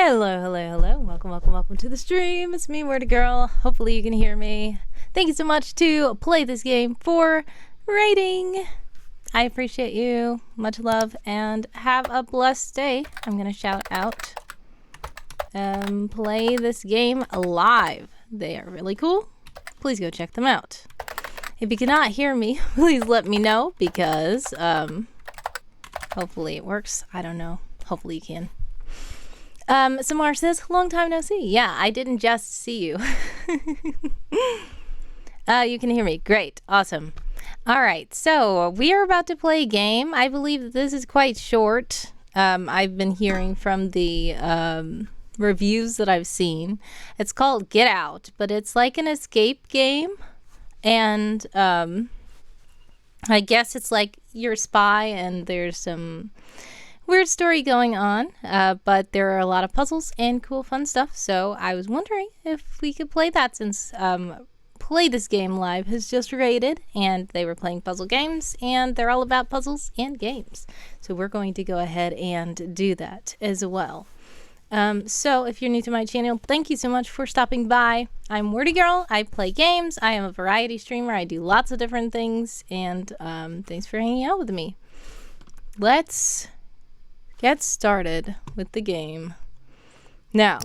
Hello, hello, hello. Welcome to the stream. It's me, Word Girl. Hopefully you can hear me. Thank you so much to play this game for rating. I appreciate you. Much love and have a blessed day. I'm going to shout out. Play this game live. They are really cool. Please go check them out. If you cannot hear me, please let me know because hopefully it works. I don't know. Hopefully you can. Samar says, long time no see. Yeah, I didn't just see you. You can hear me. Great. Awesome. All right. So we are about to play a game. I believe that this is quite short. I've been hearing from the reviews that I've seen. It's called Get Out, but it's like an escape game. And I guess it's like you're a spy and there's some weird story going on, but there are a lot of puzzles and cool fun stuff, so I was wondering if we could play that since Play This Game Live has just rated, and they were playing puzzle games, and they're all about puzzles and games. So we're going to go ahead and do that as well. So if you're new to my channel, thank you so much for stopping by. I'm Wordy Girl. I play games. I am a variety streamer. I do lots of different things, and thanks for hanging out with me. Let's get started with the game. Now,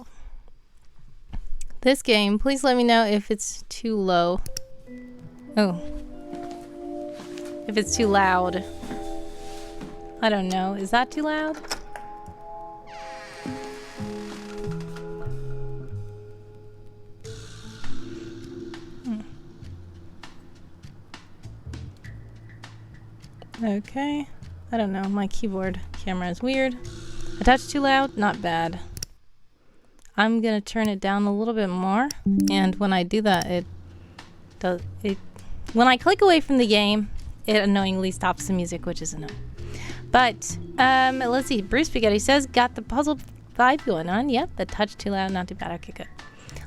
this game, please let me know if it's too low. Oh. If it's too loud. I don't know. Is that too loud? Okay. I don't know. My keyboard camera is weird. I touch too loud? Not bad. I'm gonna turn it down a little bit more, and when I do that, when I click away from the game, it annoyingly stops the music, which is annoying. But let's see. Bruce Spaghetti says, got the puzzle vibe going on. Yep, the touch too loud, not too bad. Okay, good.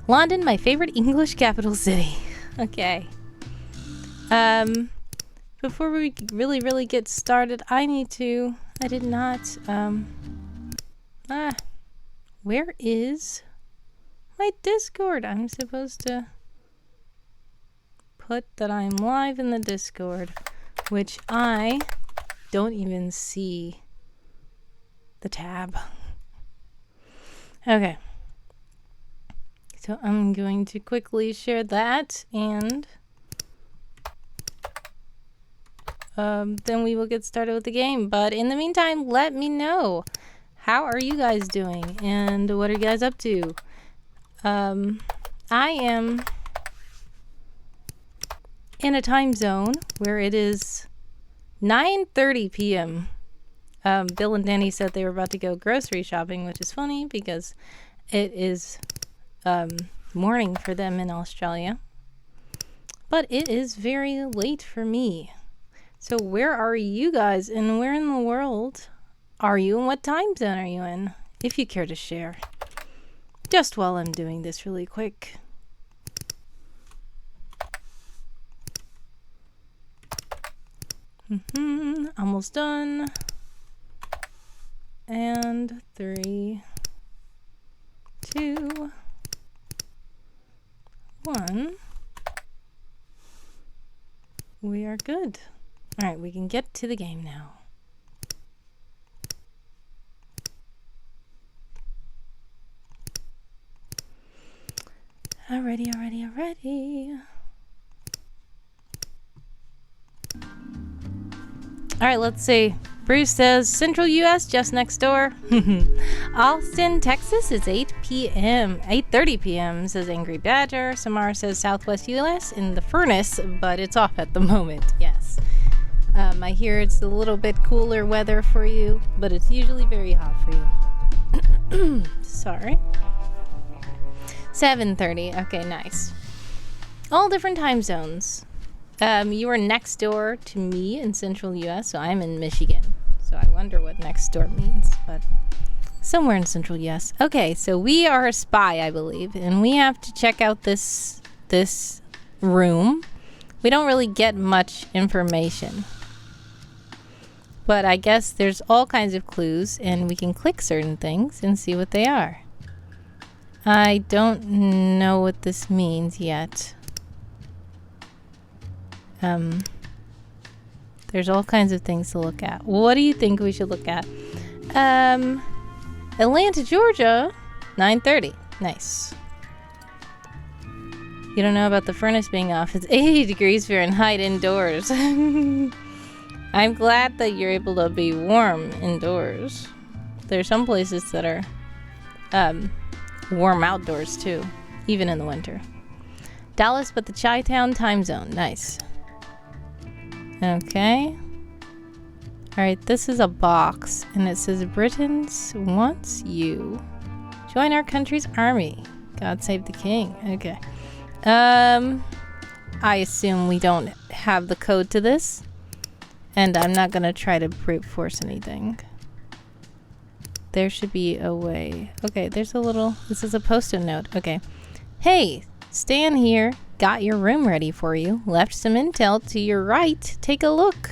London, my favorite English capital city. Okay. Before we really get started, I did not, where is my Discord? I'm supposed to put that I'm live in the Discord, which I don't even see the tab. Okay. So I'm going to quickly share that, and then we will get started with the game. But in the meantime, let me know. How are you guys doing? And what are you guys up to? I am in a time zone where it is 9:30 p.m. Bill and Danny said they were about to go grocery shopping, which is funny because it is morning for them in Australia. But it is very late for me. So where are you guys, and where in the world are you, and what time zone are you in? If you care to share. Just while I'm doing this really quick. Almost done. And 3, 2, 1. We are good. All right, we can get to the game now. Alrighty. All right, let's see. Bruce says Central U.S. just next door. Austin, Texas is 8 p.m. 8:30 p.m. says Angry Badger. Samara says Southwest U.S. in the furnace, but it's off at the moment. Yes. I hear it's a little bit cooler weather for you, but it's usually very hot for you. Sorry. 7:30. Okay, nice. All different time zones. You are next door to me in Central U.S., so I'm in Michigan. So I wonder what next door means, but somewhere in Central U.S. Okay, so we are a spy, I believe, and we have to check out this room. We don't really get much information, but I guess there's all kinds of clues, and we can click certain things and see what they are. I don't know what this means yet. There's all kinds of things to look at. What do you think we should look at? Atlanta, Georgia, 9:30. Nice. You don't know about the furnace being off. It's 80 degrees Fahrenheit indoors. I'm glad that you're able to be warm indoors. There's some places that are warm outdoors too, even in the winter. Dallas, but the Chi-Town time zone. Nice. Okay. Alright, this is a box, and it says Britons wants you. Join our country's army. God save the king. Okay. I assume we don't have the code to this, and I'm not gonna try to brute force anything. There should be a way. Okay, there's a little... This is a post-it note. Okay. Hey, Stan here. Got your room ready for you. Left some intel to your right. Take a look.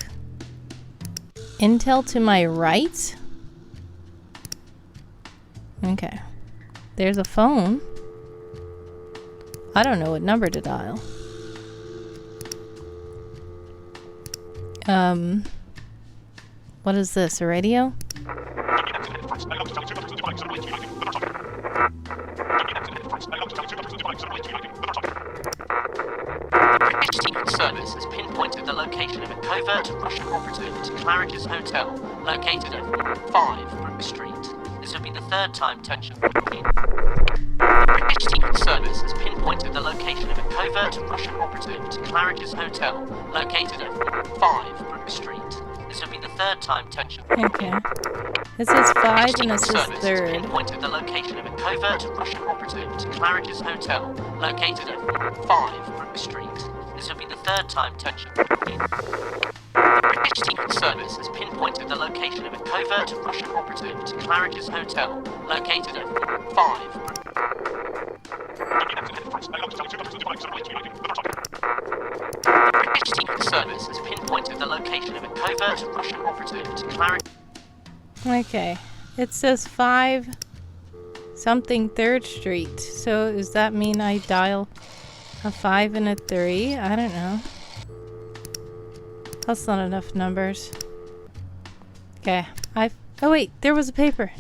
Intel to my right? Okay. There's a phone. I don't know what number to dial. What is this? A radio? British Secret Service has pinpointed the location of a covert Russian operative to Claridge's Hotel, located at 5 Brook Street. This will be the third time tension. The British Secret Service has pinpointed the location of a covert Russian operative to Claridge's Hotel, located at 5 Brook Street. This will be the third time tension. Okay. It says 5 and it says third. Pinpointed the location of a covert Russian operative to Claridge's Hotel, located at 5 Brook Street. This will be the third time tension. The British Secret Service has pinpointed the location of a covert Russian operative to Claridge's Hotel, located at 5 Brook. The British Secret Service has pinpointed the location of a covert Russian operative to Claridge. Okay. It says 5 something 3rd Street. So does that mean I dial a 5 and a 3? I don't know. That's not enough numbers. Okay. Oh wait, there was a paper.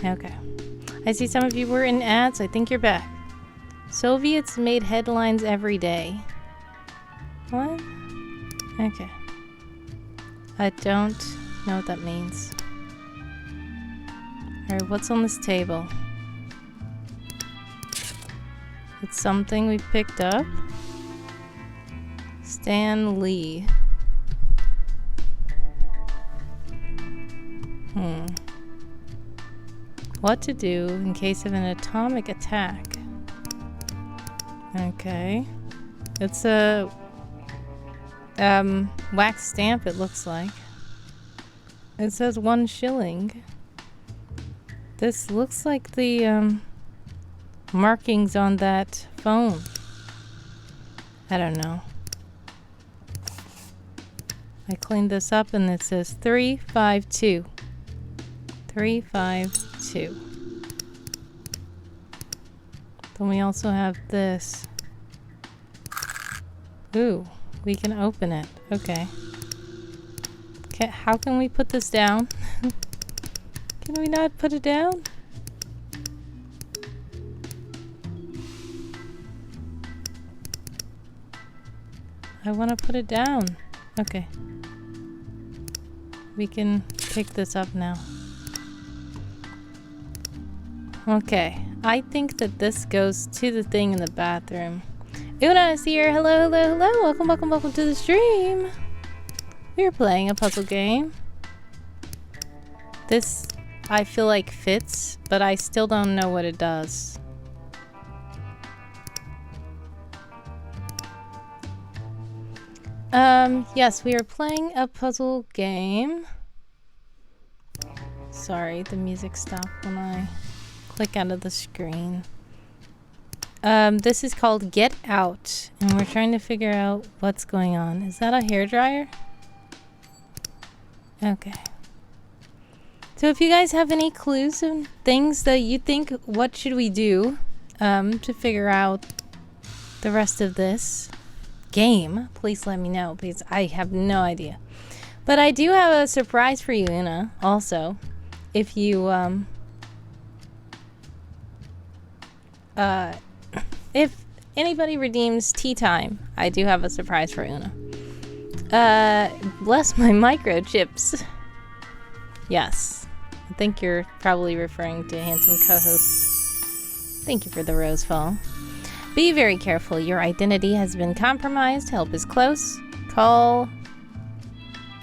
Okay. I see some of you were in ads. I think you're back. Soviets made headlines every day. What? Okay. I don't know what that means. Alright, what's on this table? It's something we picked up. Stan Lee. What to do in case of an atomic attack. Okay. It's a wax stamp, it looks like. It says 1 shilling. This looks like the markings on that phone. I don't know. I cleaned this up and it says 352. 352. Then we also have this. Ooh, we can open it. Okay. Okay, how can we put this down? Can we not put it down? I want to put it down. Okay. We can pick this up now. Okay. I think that this goes to the thing in the bathroom. Una is here. Hello, hello, hello. Welcome, welcome, welcome to the stream. We're playing a puzzle game. This, I feel like, fits, but I still don't know what it does. Yes, we are playing a puzzle game. Sorry, the music stopped when I click out of the screen. This is called Get Out, and we're trying to figure out what's going on. Is that a hairdryer? Okay. So if you guys have any clues and things that you think, what should we do to figure out the rest of this game, please let me know, because I have no idea. But I do have a surprise for you, Una, also. If you, if anybody redeems tea time, I do have a surprise for Una. Bless my microchips. Yes. I think you're probably referring to handsome co-host. Thank you for the rose fall. Be very careful. Your identity has been compromised. Help is close. Call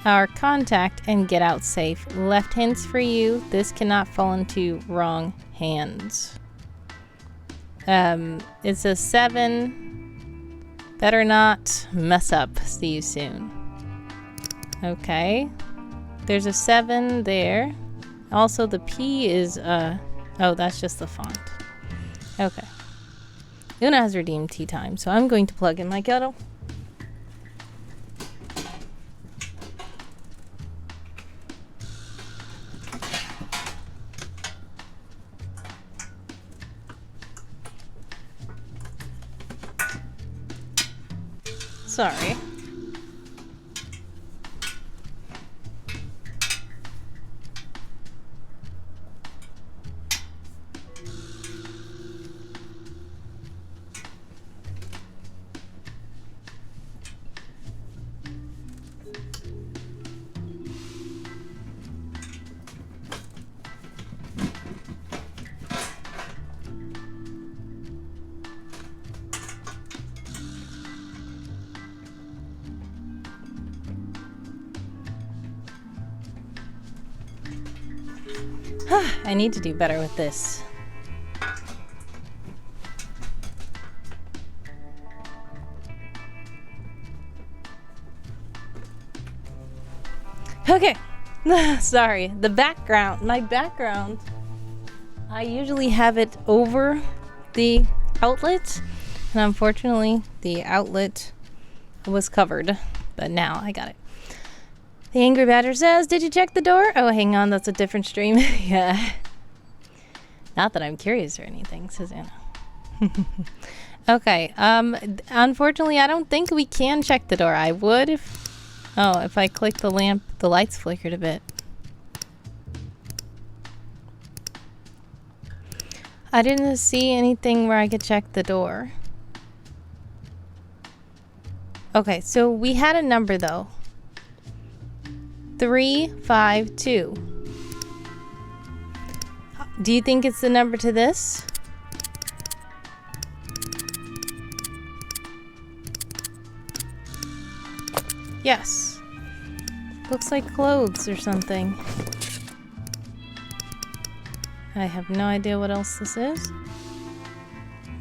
our contact and get out safe. Left hints for you. This cannot fall into wrong hands. It's a 7. Better not mess up. See you soon. Okay. There's a 7 there. Also, the P is, oh, that's just the font. Okay. Una has redeemed tea time, so I'm going to plug in my kettle. Sorry. I need to do better with this. Okay. Sorry. The background. My background. I usually have it over the outlet. And unfortunately, the outlet was covered. But now I got it. The Angry Badger says, did you check the door? Oh, hang on. That's a different stream. Yeah. Not that I'm curious or anything, says Anna. Okay. Unfortunately, I don't think we can check the door. I would if... Oh, if I click the lamp, the lights flickered a bit. I didn't see anything where I could check the door. Okay, so we had a number, though. 352. Do you think it's the number to this? Yes. Looks like clothes or something. I have no idea what else this is.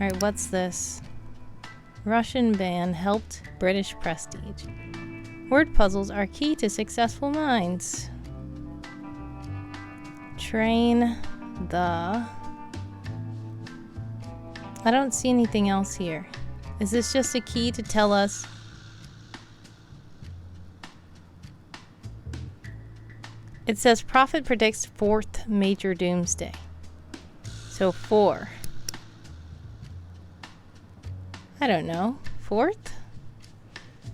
Alright, what's this? Russian band helped British prestige. Word puzzles are key to successful minds. Train the... I don't see anything else here. Is this just a key to tell us... It says Prophet predicts 4th major doomsday. So 4. I don't know. 4th?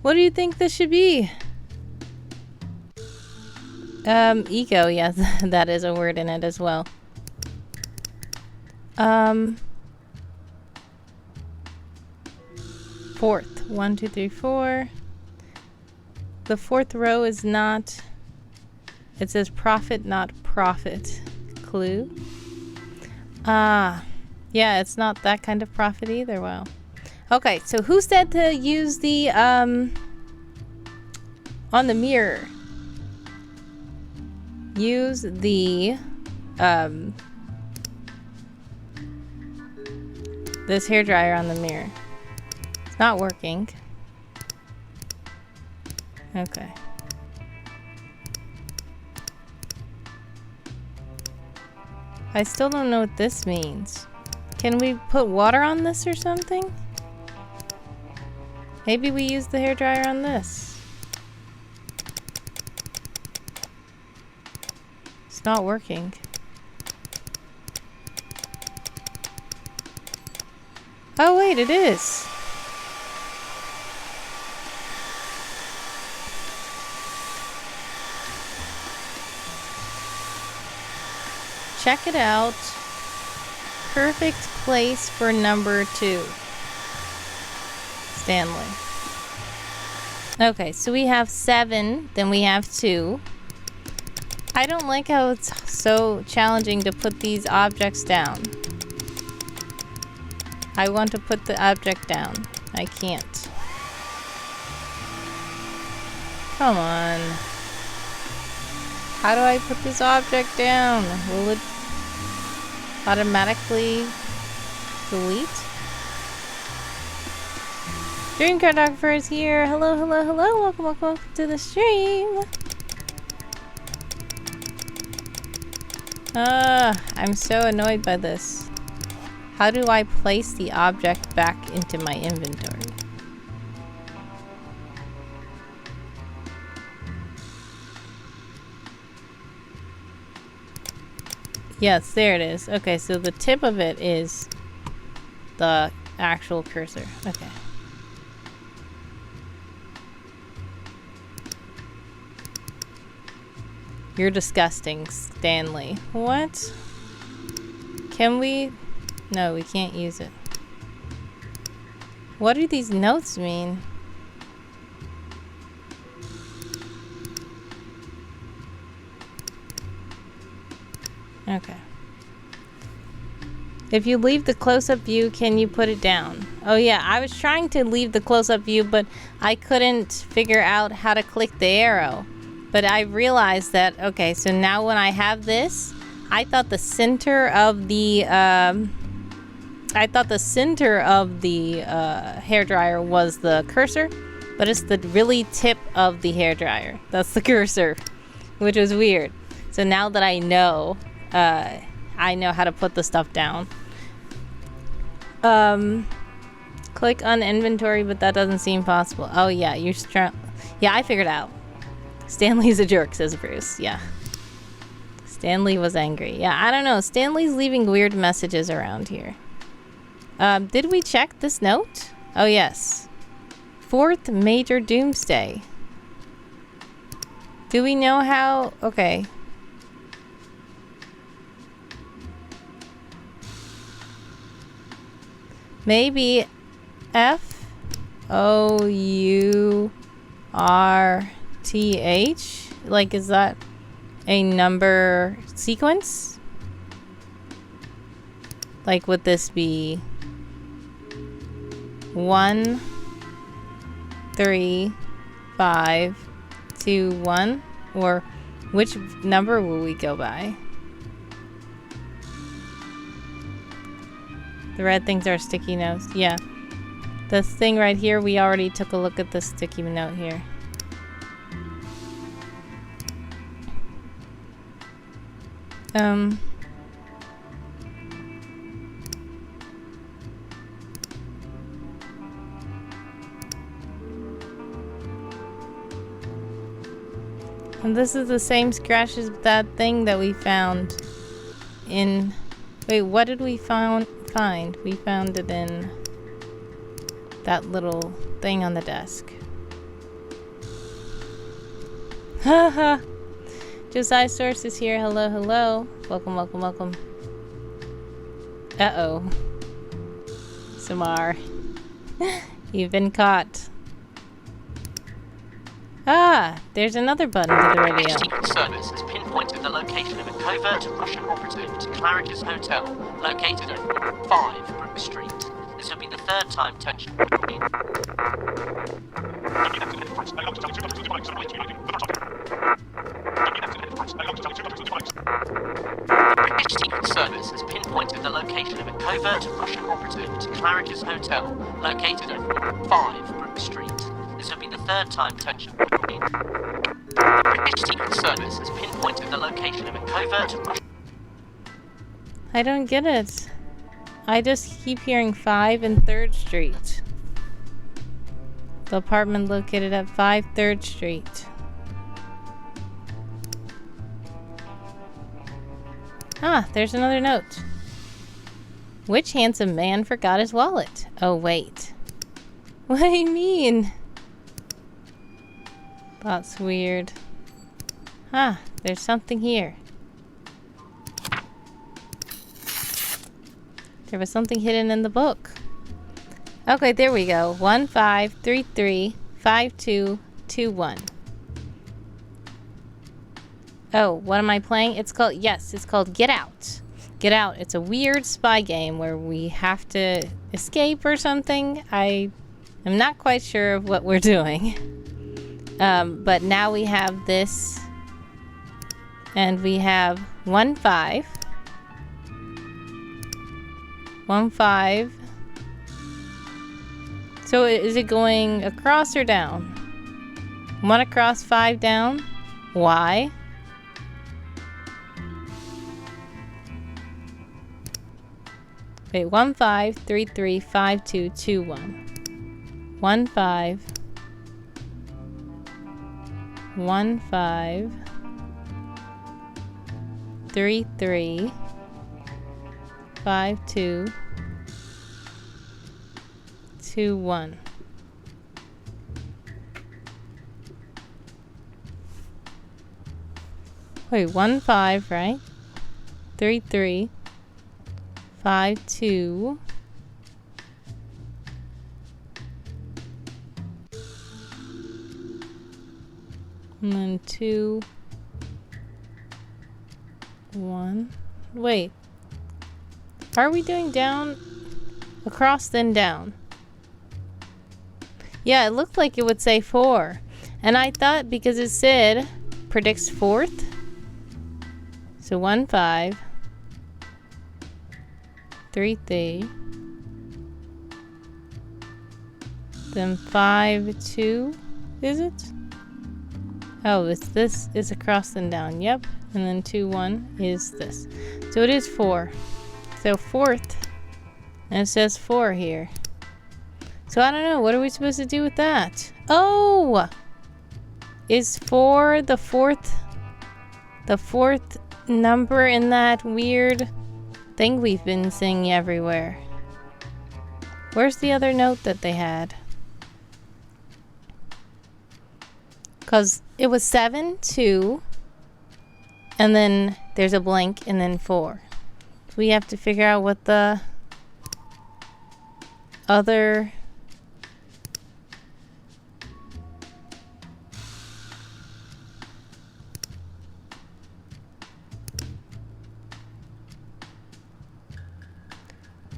What do you think this should be? Eco, yes, that is a word in it as well. 4th. 1, 2, 3, 4. The 4th row is not... It says profit, not profit. Clue. Ah. Yeah, it's not that kind of profit either. Wow. Okay, so who said to use the, on the mirror? Use the, this hairdryer on the mirror. It's not working. Okay. I still don't know what this means. Can we put water on this or something? Maybe we use the hairdryer on this. It's not working. Oh wait, it is. Check it out. Perfect place for number 2. Stanley. Okay, so we have 7, then we have 2. I don't like how it's so challenging to put these objects down. I want to put the object down. I can't. Come on. How do I put this object down? Will it automatically delete? Dream Cartographer is here. Hello, hello, hello. Welcome, welcome, welcome to the stream. I'm so annoyed by this. How do I place the object back into my inventory? Yes, there it is. Okay, so the tip of it is the actual cursor. Okay. You're disgusting, Stanley. What? Can we? No, we can't use it. What do these notes mean? Okay. If you leave the close-up view, can you put it down? Oh yeah, I was trying to leave the close-up view, but I couldn't figure out how to click the arrow. But I realized that, okay, so now when I have this, I thought the center of the hairdryer was the cursor, but it's the really tip of the hairdryer. That's the cursor, which was weird. So now that I know how to put the stuff down. Click on inventory, but that doesn't seem possible. Oh yeah, yeah, I figured out. Stanley's a jerk, says Bruce. Yeah. Stanley was angry. Yeah, I don't know. Stanley's leaving weird messages around here. Did we check this note? Oh, yes. 4th major doomsday. Do we know how? Okay. Maybe FOURTH? Like, is that a number sequence? Like, would this be 1, 3, 5, 2, 1? Or which number will we go by? The red things are sticky notes. Yeah. This thing right here, we already took a look at the sticky note here. And this is the same scratch as that thing that we found in... Wait, what did we find? We found it in that little thing on the desk. Haha. Josiah Source is here. Hello, hello. Welcome, welcome, welcome. Uh-oh. Samar. You've been caught. Ah, there's another button to the radio. Secret Service has pinpointed the location of a covert Russian operative to Claridge's Hotel, located at 5 Brook Street. This will be the 3rd time tension. British Secret Service has pinpointed the location of a covert Russian operative to Claridge's Hotel, located at 5 Brook Street. This will be the 3rd time tension. The British Secret Service has pinpointed the location of a covert Russian... I don't get it. I just keep hearing 5 and 3rd Street. The apartment located at 5 3rd Street. Ah, there's another note. Which handsome man forgot his wallet? Oh, wait. What do you mean? That's weird. Ah, there's something here. There was something hidden in the book. Okay, there we go. 15335221. Oh, what am I playing? It's called, yes, it's called Get Out. Get Out. It's a weird spy game where we have to escape or something. I am not quite sure of what we're doing. But now we have this. And we have 1 5. 1 5. So is it going across or down? 1 across, 5 down. Why? Wait, 15335221. 1 5. 1 5. 3 3 5 2 2 1. Wait, 1 5, right? 3 3 5 2 and then 2 1. Wait. Are we doing down, across, then down? Yeah, it looked like it would say 4. And I thought because it said predicts 4th. So 1 5 3 3 then 5 2, is it? Oh, it's this is across and down. Yep. And then 2 1 is this. So it is 4. So 4th. And it says 4 here. So I don't know. What are we supposed to do with that? Oh! Is 4 the 4th? The 4th number in that weird thing we've been seeing everywhere. Where's the other note that they had? Because it was 7, 2, and then there's a blank, and then 4. So we have to figure out what the other...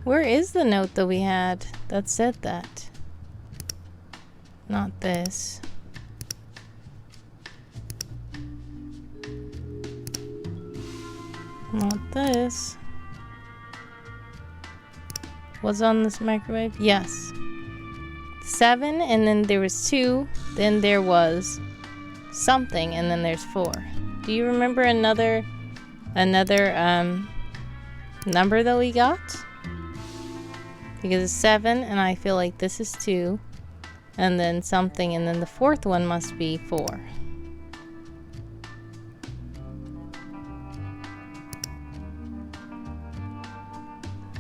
Where is the note that we had that said that? Not this. Not this. Was on this microwave? Yes. 7, and then there was 2, then there was something, and then there's 4. Do you remember another number that we got? Because it's 7, and I feel like this is 2, and then something, and then the 4th one must be 4.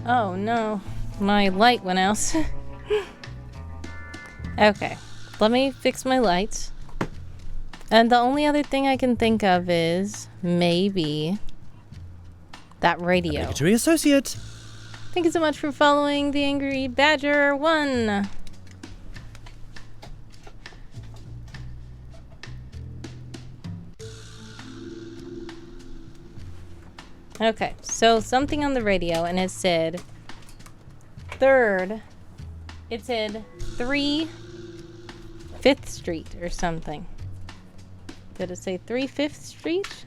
Oh no, my light went out. Okay, let me fix my lights. And the only other thing I can think of is maybe that radio. Obligatory associate. Thank you so much for following the Angry Badger 1. Okay, so something on the radio, and it said 3rd. It said 3 5th Street or something. Did it say 3 5th Street?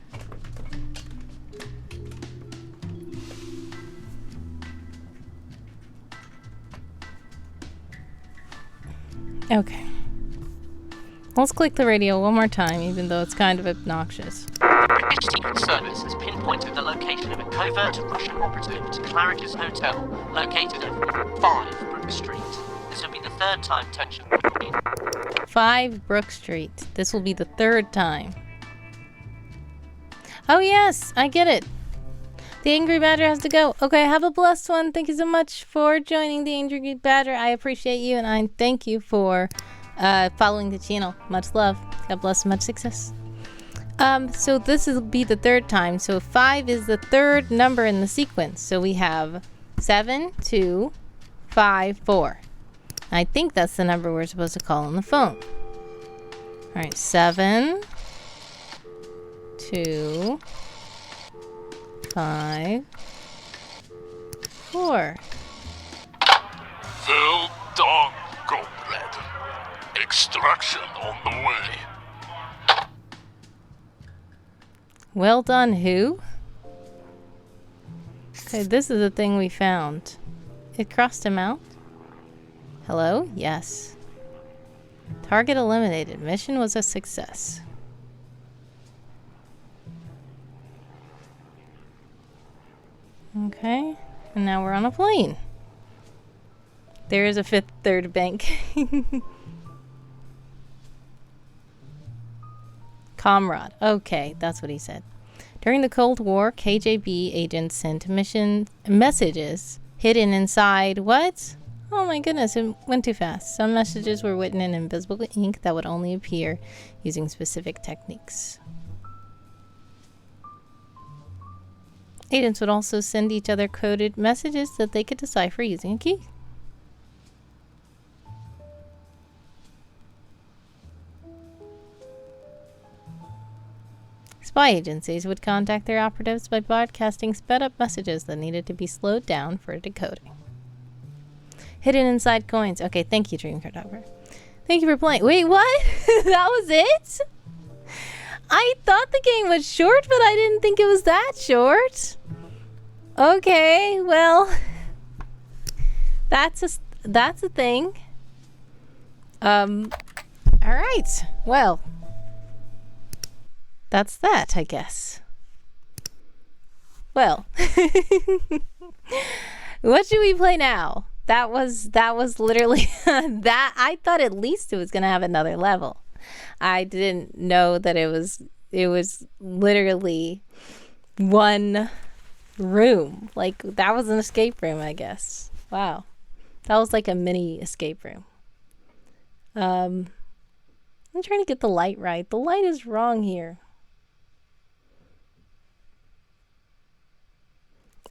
Okay. Let's click the radio one more time, even though it's kind of obnoxious. The British Secret Service has pinpointed the location of a covert Russian operative to Claridge's Hotel, located at 5 Brook Street. This will be the 3rd time tension. 5 Brook Street. This will be the 3rd time. Oh yes, I get it. The Angry Badger has to go. Okay, have a blessed one. Thank you so much for joining the Angry Badger. I appreciate you, and I thank you for following the channel. Much love. God bless. Much success. So this will be the third time. So 5 is the third number in the sequence. So we have 7, 2, 5, 4. I think that's the number we're supposed to call on the phone. All right, 7, 2, 5, 4. Well done, comrade. Extraction on the way. Well done, who? Okay, this is the thing we found. It crossed him out. Hello? Yes. Target eliminated. Mission was a success. Okay, and now we're on a plane. There is a fifth third bank. Comrade. Okay, that's what he said. During the Cold War, KGB agents sent messages hidden inside what? Oh my goodness, it went too fast. Some messages were written in invisible ink that would only appear using specific techniques. Agents would also send each other coded messages that they could decipher using a key. Spy agencies would contact their operatives by broadcasting sped-up messages that needed to be slowed down for decoding. Hidden inside coins. Okay, thank you, Dream Cartographer. Thank you for playing. Wait, what? That was it? I thought the game was short, but I didn't think it was that short. Okay, well, that's a thing. All right. Well, that's that, I guess. Well, what should we play now? That was literally that. I thought at least it was gonna have another level. I didn't know that it was literally one room. Like, that was an escape room, I guess. Wow. That was like a mini escape room. I'm trying to get the light right. The light is wrong here.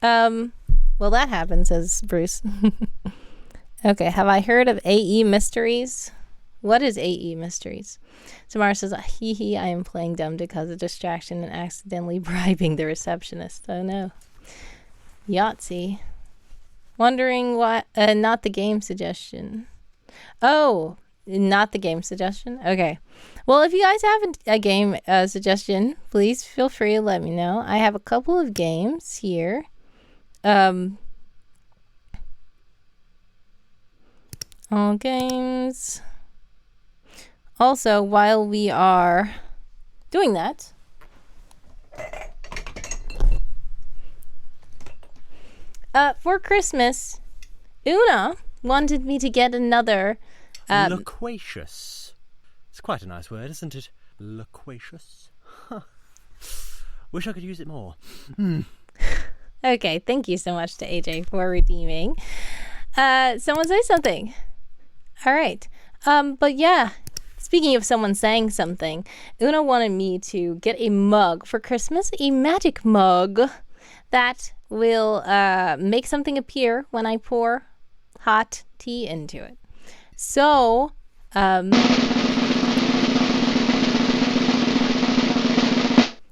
Well, that happened, says Bruce. Okay, have I heard of AE Mysteries? What is AE Mysteries? Samara says, hee hee, I am playing dumb to cause a distraction and accidentally bribing the receptionist. Oh no. Yahtzee. Wondering what, not the game suggestion. Oh, not the game suggestion? Okay. Well, if you guys have a game suggestion, please feel free to let me know. I have a couple of games here. All games. Also, while we are doing that, for Christmas, Una wanted me to get another loquacious. It's quite a nice word, isn't it? Loquacious. Wish I could use it more. Okay, thank you so much to AJ for redeeming. Someone say something. All right. But yeah, speaking of someone saying something, Una wanted me to get a mug for Christmas, a magic mug that will make something appear when I pour hot tea into it. So,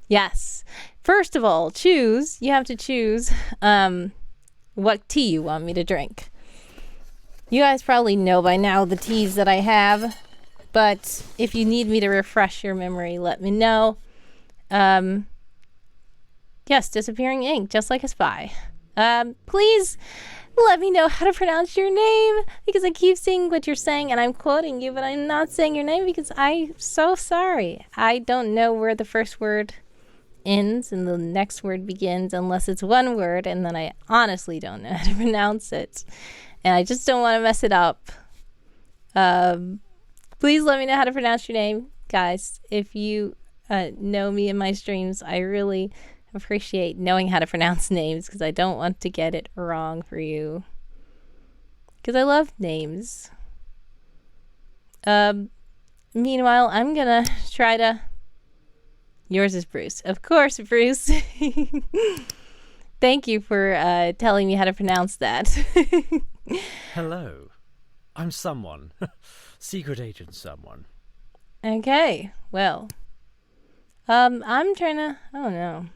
yes. First of all, you have to choose what tea you want me to drink. You guys probably know by now the teas that I have, but if you need me to refresh your memory, let me know. Yes, disappearing ink, just like a spy. Please let me know how to pronounce your name, because I keep seeing what you're saying and I'm quoting you, but I'm not saying your name because I'm so sorry. I don't know where the first word ends and the next word begins unless it's one word, and then I honestly don't know how to pronounce it. And I just don't want to mess it up. Please let me know how to pronounce your name, guys. If you know me in my streams, I really appreciate knowing how to pronounce names because I don't want to get it wrong for you. Because I love names. Meanwhile, I'm gonna try to... Yours is Bruce. Of course, Bruce. Thank you for telling me how to pronounce that. Hello. I'm someone. Secret agent someone. Okay, well. I'm trying to... I don't know.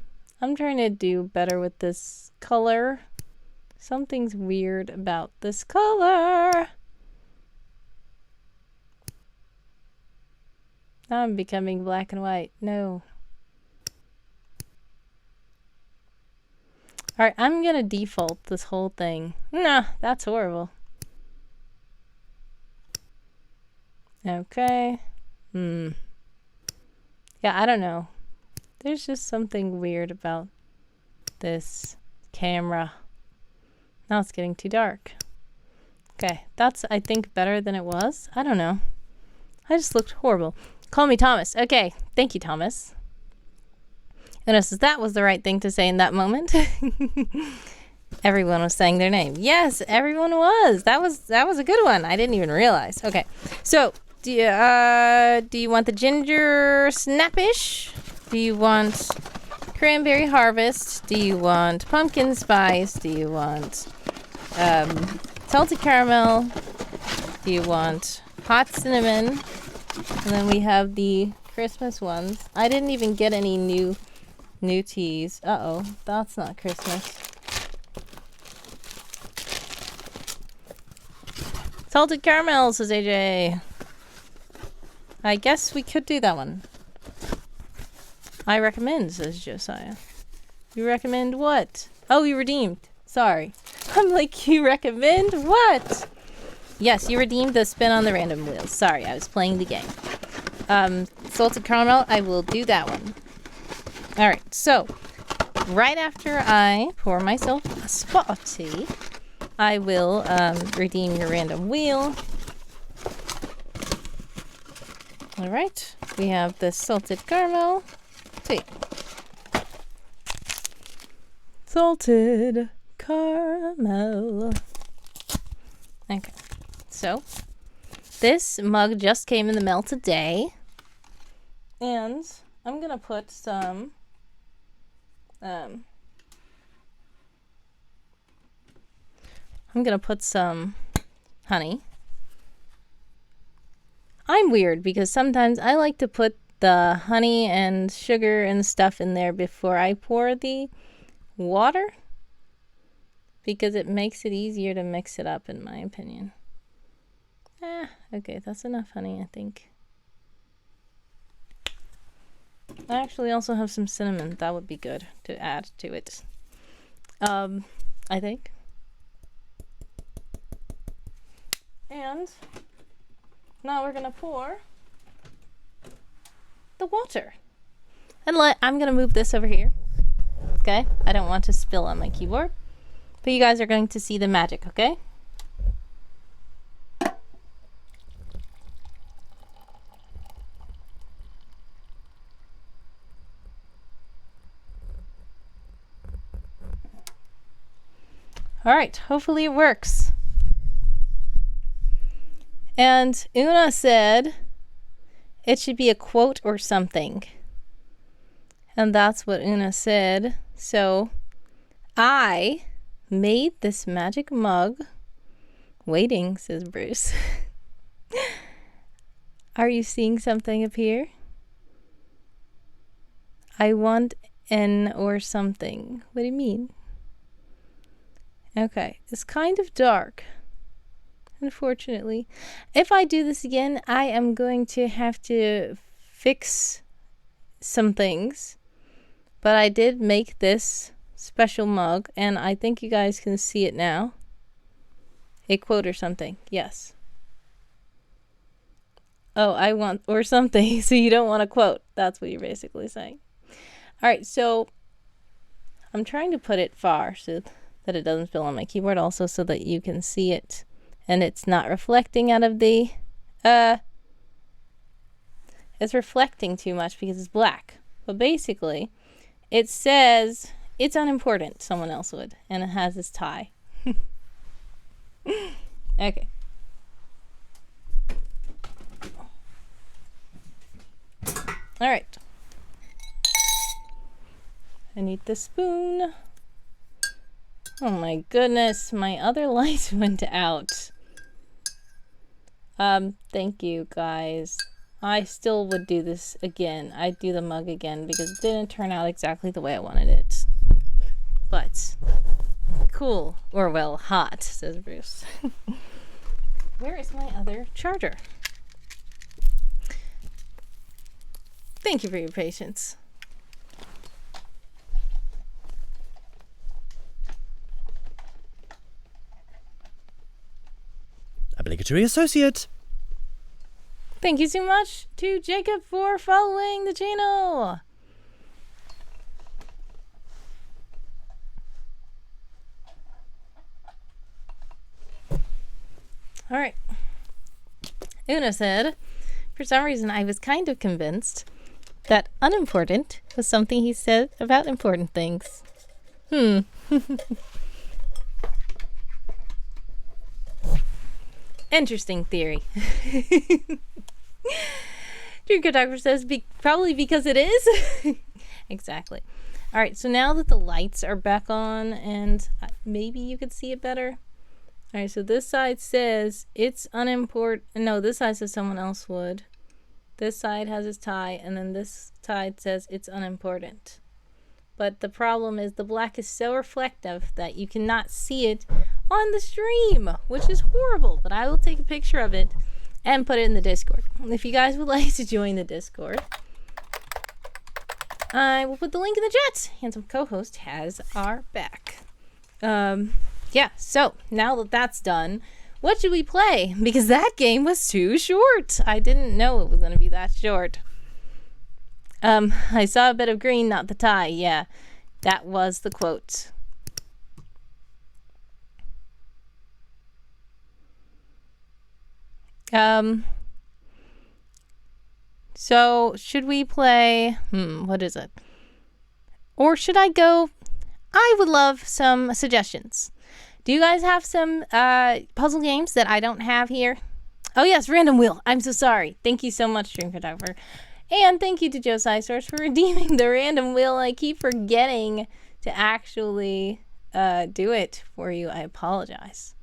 I'm trying to do better with this color. Something's weird about this color. Now I'm becoming black and white. No. Alright, I'm gonna default this whole thing. Nah, that's horrible. Okay. Yeah, I don't know. There's just something weird about this camera. Now it's getting too dark. Okay, that's, I think, better than it was. I don't know. I just looked horrible. Call me Thomas. Okay, thank you, Thomas. And says that was the right thing to say in that moment. Everyone was saying their name. Yes, everyone was. That was a good one. I didn't even realize. Okay, so do you want the ginger snappish? Do you want cranberry harvest? Do you want pumpkin spice? Do you want salted caramel? Do you want hot cinnamon? And then we have the Christmas ones. I didn't even get any new teas. Uh-oh, that's not Christmas. Salted caramel, says AJ. I guess we could do that one. I recommend, says Josiah. You recommend what? Oh, you redeemed. Sorry. I'm like, you recommend what? Yes, you redeemed the spin on the random wheels. Sorry, I was playing the game. Salted caramel, I will do that one. Alright, so, right after I pour myself a spotty, I will redeem your random wheel. Alright, we have the salted caramel. See. Salted caramel. Okay, so this mug just came in the mail today, and I'm gonna put some honey. I'm weird because sometimes I like to put the honey and sugar and stuff in there before I pour the water because it makes it easier to mix it up, in my opinion. Okay, that's enough honey, I think. I actually also have some cinnamon. That would be good to add to it. I think. And now we're gonna pour the water. And I'm gonna move this over here. Okay? I don't want to spill on my keyboard. But you guys are going to see the magic, okay? Alright, hopefully it works. And Una said it should be a quote or something. And that's what Una said. So I made this magic mug. Waiting, says Bruce. Are you seeing something appear? I want an or something. What do you mean? Okay, it's kind of dark. Unfortunately. If I do this again, I am going to have to fix some things. But I did make this special mug, and I think you guys can see it now. A quote or something. Yes. Oh, I want or something. So you don't want a quote. That's what you're basically saying. Alright, so I'm trying to put it far so that it doesn't spill on my keyboard, also so that you can see it and it's not reflecting out of the it's reflecting too much because it's black. But basically It says it's unimportant. Someone else would. And it has this tie. Okay. All right. I need the spoon. Oh my goodness, my other light went out. Thank you guys. I still would do this again. I'd do the mug again because it didn't turn out exactly the way I wanted it. But cool, or well, hot, says Bruce. Where is my other charger? Thank you for your patience. Obligatory associate. Thank you so much to Jacob for following the channel. All right. Una said, for some reason, I was kind of convinced that unimportant was something he said about important things. Interesting theory. Dream Cartographer says, probably because it is. Exactly. All right, so now that the lights are back on and maybe you could see it better. All right, so this side says it's unimportant. No, this side says someone else would. This side has its tie, and then this side says it's unimportant. But the problem is the black is so reflective that you cannot see it on the stream, which is horrible. But I will take a picture of it and put it in the Discord. If you guys would like to join the Discord, I will put the link in the chat. Handsome co-host has our back. Yeah, so now that that's done, what should we play? Because that game was too short. I didn't know it was going to be that short. I saw a bit of green, not the tie. Yeah, that was the quote. So should we play, what is it? Or should I go, I would love some suggestions. Do you guys have some puzzle games that I don't have here? Oh yes, Random Wheel. I'm so sorry. Thank you so much, Dream Photographer. And thank you to Josiah Source for redeeming the Random Wheel. I keep forgetting to actually do it for you. I apologize.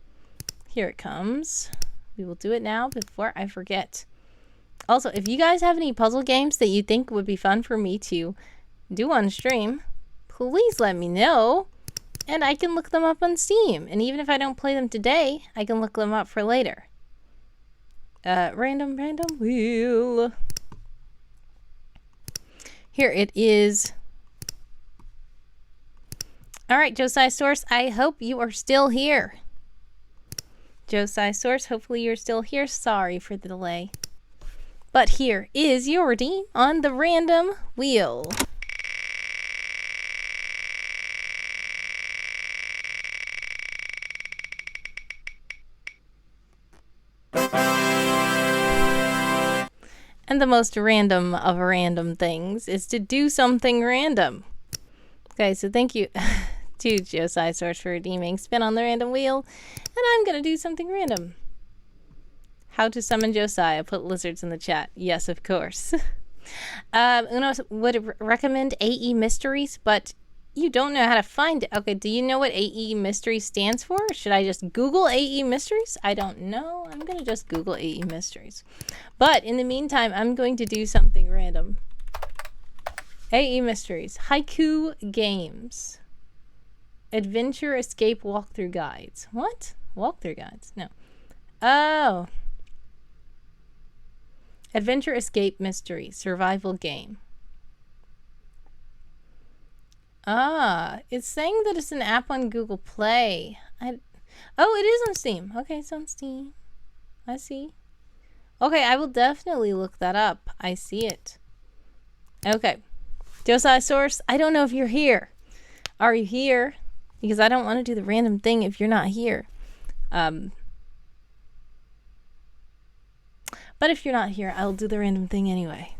Here it comes. We will do it now before I forget. Also, if you guys have any puzzle games that you think would be fun for me to do on stream, please let me know. And I can look them up on Steam. And even if I don't play them today, I can look them up for later. Random wheel. Here it is. All right, Josiah Source, I hope you are still here. Josiah Source, hopefully you're still here. Sorry for the delay. But here is your redeem on the Random Wheel. And the most random of random things is to do something random. Okay, so thank you to Josiah Source for redeeming Spin on the Random Wheel. And I'm going to do something random. How to summon Josiah. Put lizards in the chat. Yes, of course. Uno would recommend AE Mysteries, but you don't know how to find it. Okay, do you know what AE Mysteries stands for? Should I just Google AE Mysteries? I don't know. I'm going to just Google AE Mysteries. But in the meantime, I'm going to do something random. AE Mysteries. Haiku Games. Adventure Escape Walkthrough Guides. What? Walkthrough Guides? No. Oh. Adventure Escape Mystery. Survival Game. Ah, it's saying that it's an app on Google Play. Oh, it is on Steam. Okay, it's on Steam. I see. Okay, I will definitely look that up. I see it. Okay. Josiah Source, I don't know if you're here. Are you here? Because I don't want to do the random thing if you're not here. But if you're not here, I'll do the random thing anyway.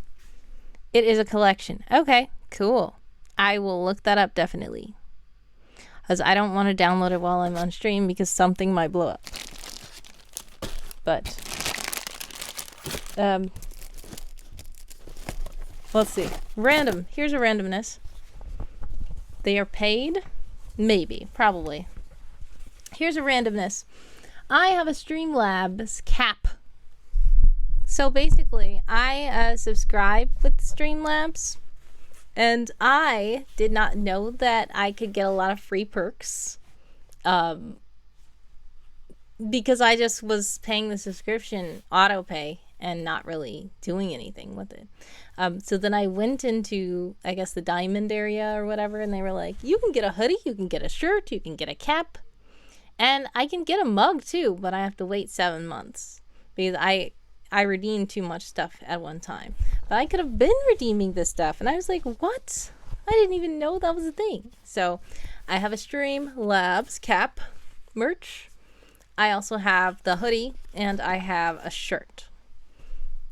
It is a collection. Okay, cool. I will look that up definitely. Because I don't want to download it while I'm on stream because something might blow up. But, let's see. Random. Here's a randomness. They are paid? Maybe. Probably. Here's a randomness. I have a Streamlabs cap. So basically, I subscribe with Streamlabs. And I did not know that I could get a lot of free perks. Because I just was paying the subscription auto pay and not really doing anything with it. So then I went into, I guess, the diamond area or whatever, and they were like, you can get a hoodie, you can get a shirt, you can get a cap, and I can get a mug too, but I have to wait 7 months because I redeemed too much stuff at one time. But I could have been redeeming this stuff, and I was like, what? I didn't even know that was a thing. So I have a Streamlabs cap merch. I also have the hoodie, and I have a shirt.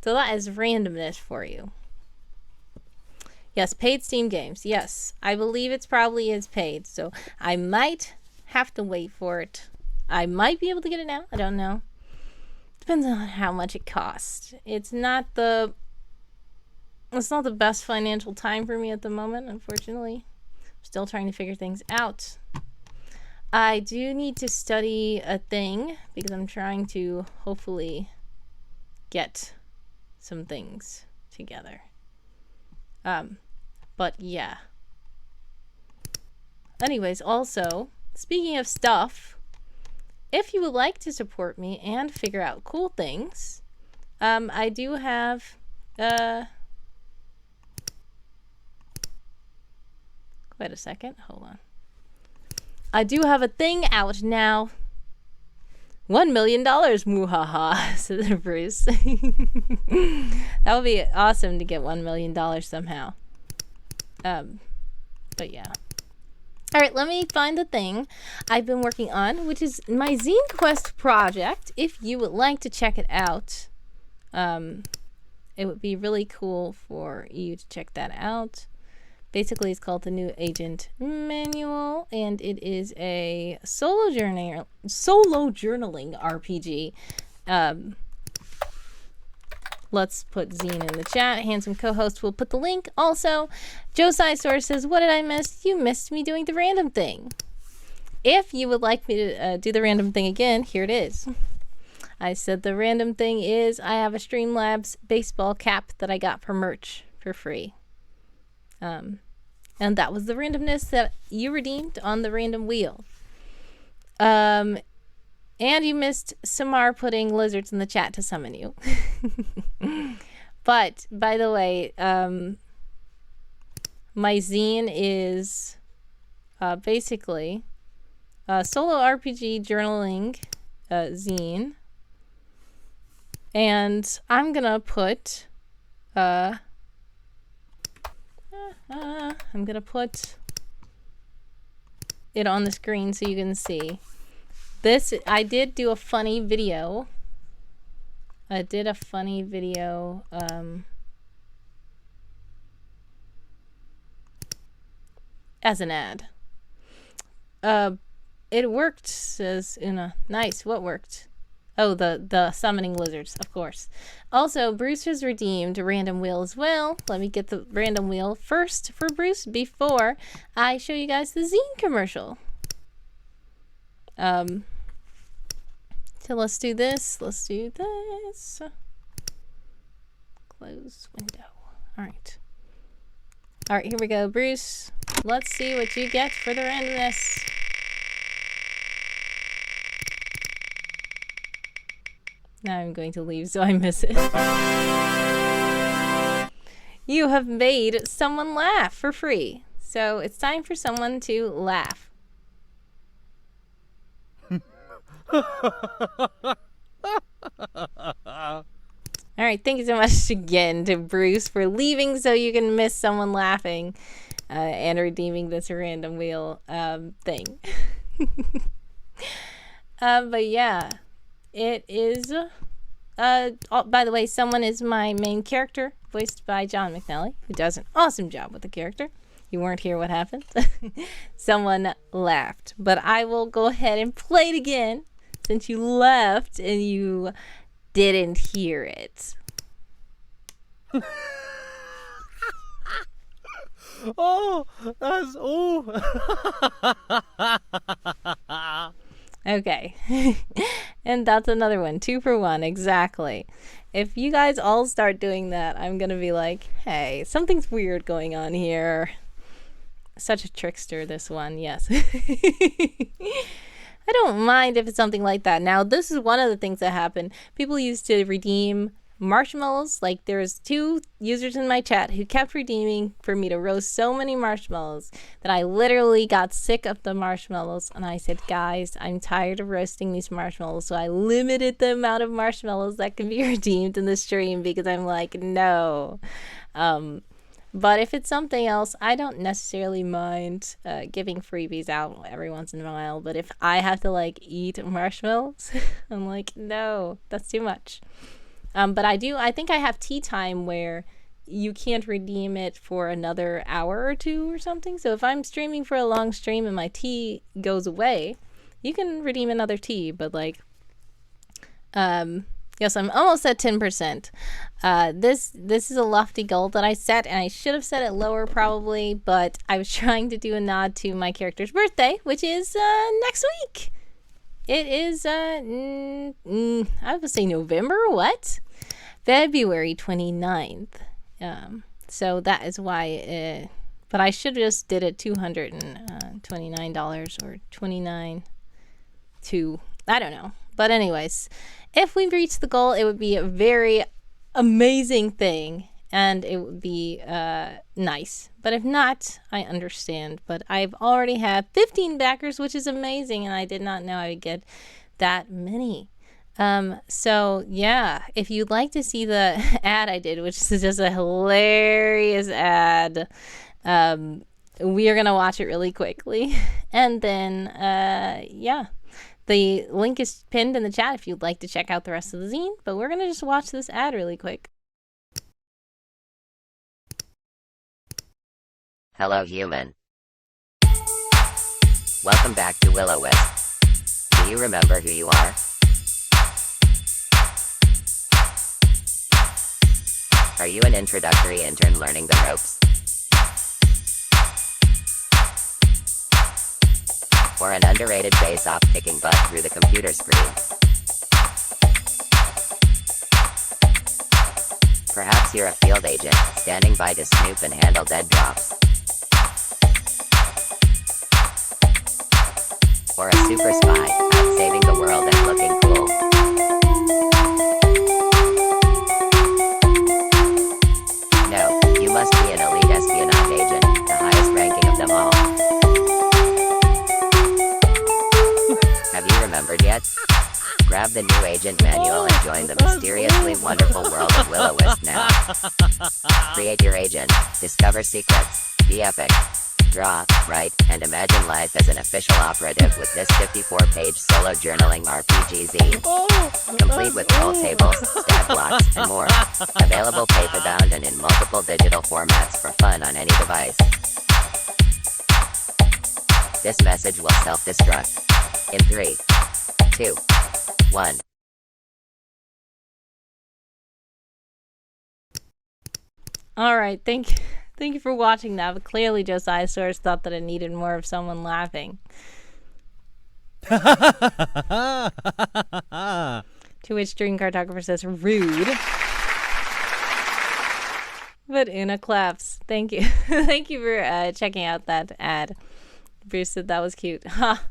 So that is randomness for you. Yes, paid Steam games. Yes, I believe it's probably is paid. So I might have to wait for it. I might be able to get it now. I don't know. Depends on how much it costs. It's not the best financial time for me at the moment, unfortunately. I'm still trying to figure things out. I do need to study a thing because I'm trying to hopefully get some things together. But yeah. Anyways, also, speaking of stuff, if you would like to support me and figure out cool things, I do have, wait a second, hold on. I do have a thing out now. $1 million, muhaha, said Bruce. That would be awesome to get $1 million somehow. But yeah. Alright, let me find the thing I've been working on, which is my Zine Quest project. If you would like to check it out, it would be really cool for you to check that out. Basically, it's called the New Agent Manual, and it is a solo journaling RPG. Let's put Zine in the chat. Handsome co-host will put the link. Also, Josiah Source says, what did I miss? You missed me doing the random thing. If you would like me to do the random thing again, here it is. I said the random thing is I have a Streamlabs baseball cap that I got for merch for free. And that was the randomness that you redeemed on the random wheel. And you missed Samar putting lizards in the chat to summon you. But, by the way, my zine is basically a solo RPG journaling zine. And I'm gonna put... I'm gonna put it on the screen so you can see. This, I did do a funny video. I did a funny video, as an ad. It worked, says Una. Nice, what worked? Oh, the summoning lizards, of course. Also, Bruce has redeemed a random wheel as well. Let me get the random wheel first for Bruce before I show you guys the zine commercial. So let's do this. Let's do this. Close window. All right. All right, here we go, Bruce. Let's see what you get for the randomness. Now I'm going to leave so I miss it. You have made someone laugh for free. So it's time for someone to laugh. Alright, thank you so much again to Bruce for leaving so you can miss someone laughing and redeeming this random wheel thing. But yeah, it is... by the way, someone is my main character, voiced by John McNally, who does an awesome job with the character. You weren't here. What happened? Someone laughed. But I will go ahead and play it again since you left and you didn't hear it. Oh, that's Okay. And that's another one. 2 for 1. Exactly. If you guys all start doing that, I'm going to be like, hey, something's weird going on here. Such a trickster, this one. Yes. I don't mind if it's something like that. Now, this is one of the things that happened. People used to redeem marshmallows. Like, there's 2 users in my chat who kept redeeming for me to roast so many marshmallows that I literally got sick of the marshmallows. And I said, guys, I'm tired of roasting these marshmallows. So I limited the amount of marshmallows that can be redeemed in the stream because I'm like, no. But if it's something else, I don't necessarily mind giving freebies out every once in a while. But if I have to like eat marshmallows, I'm like, no, that's too much. But I think I have tea time where you can't redeem it for another hour or 2 or something. So if I'm streaming for a long stream and my tea goes away, you can redeem another tea. But like, yes, I'm almost at 10%. This is a lofty goal that I set, and I should have set it lower probably, but I was trying to do a nod to my character's birthday, which is next week. It is, I would say November, what? February 29th. So that is why, but I should have just did it $229 or 29 to, I don't know. But anyways, if we reach the goal, it would be a very amazing thing, and it would be nice. But if not, I understand. But I've already had 15 backers, which is amazing, and I did not know I would get that many. So yeah, if you'd like to see the ad I did, which is just a hilarious ad, we are gonna watch it really quickly, and then yeah. The link is pinned in the chat if you'd like to check out the rest of the zine, but we're going to just watch this ad really quick. Hello, human. Welcome back to Will-O-Wisp. Do you remember who you are? Are you an introductory intern learning the ropes? Or an underrated face-off kicking butt through the computer screen? Perhaps you're a field agent, standing by to snoop and handle dead drops. Or a super spy, out saving the world and looking cool. No, you must be an elite espionage agent, the highest ranking of them all. Have you remembered yet? Grab the new agent manual and join the mysteriously wonderful world of Will-O-Wisp now. Create your agent, discover secrets, be epic, draw, write, and imagine life as an official operative with this 54-page solo journaling RPG zine. Complete with roll tables, stat blocks, and more. Available paperbound and in multiple digital formats for fun on any device. This message will self-destruct. In 3, 2, 1. All right, thank you for watching that. But clearly, Josiah Source thought that it needed more of someone laughing. To which Dream Cartographer says, rude. But Una claps. Thank you. Thank you for checking out that ad. Bruce said that was cute. Ha.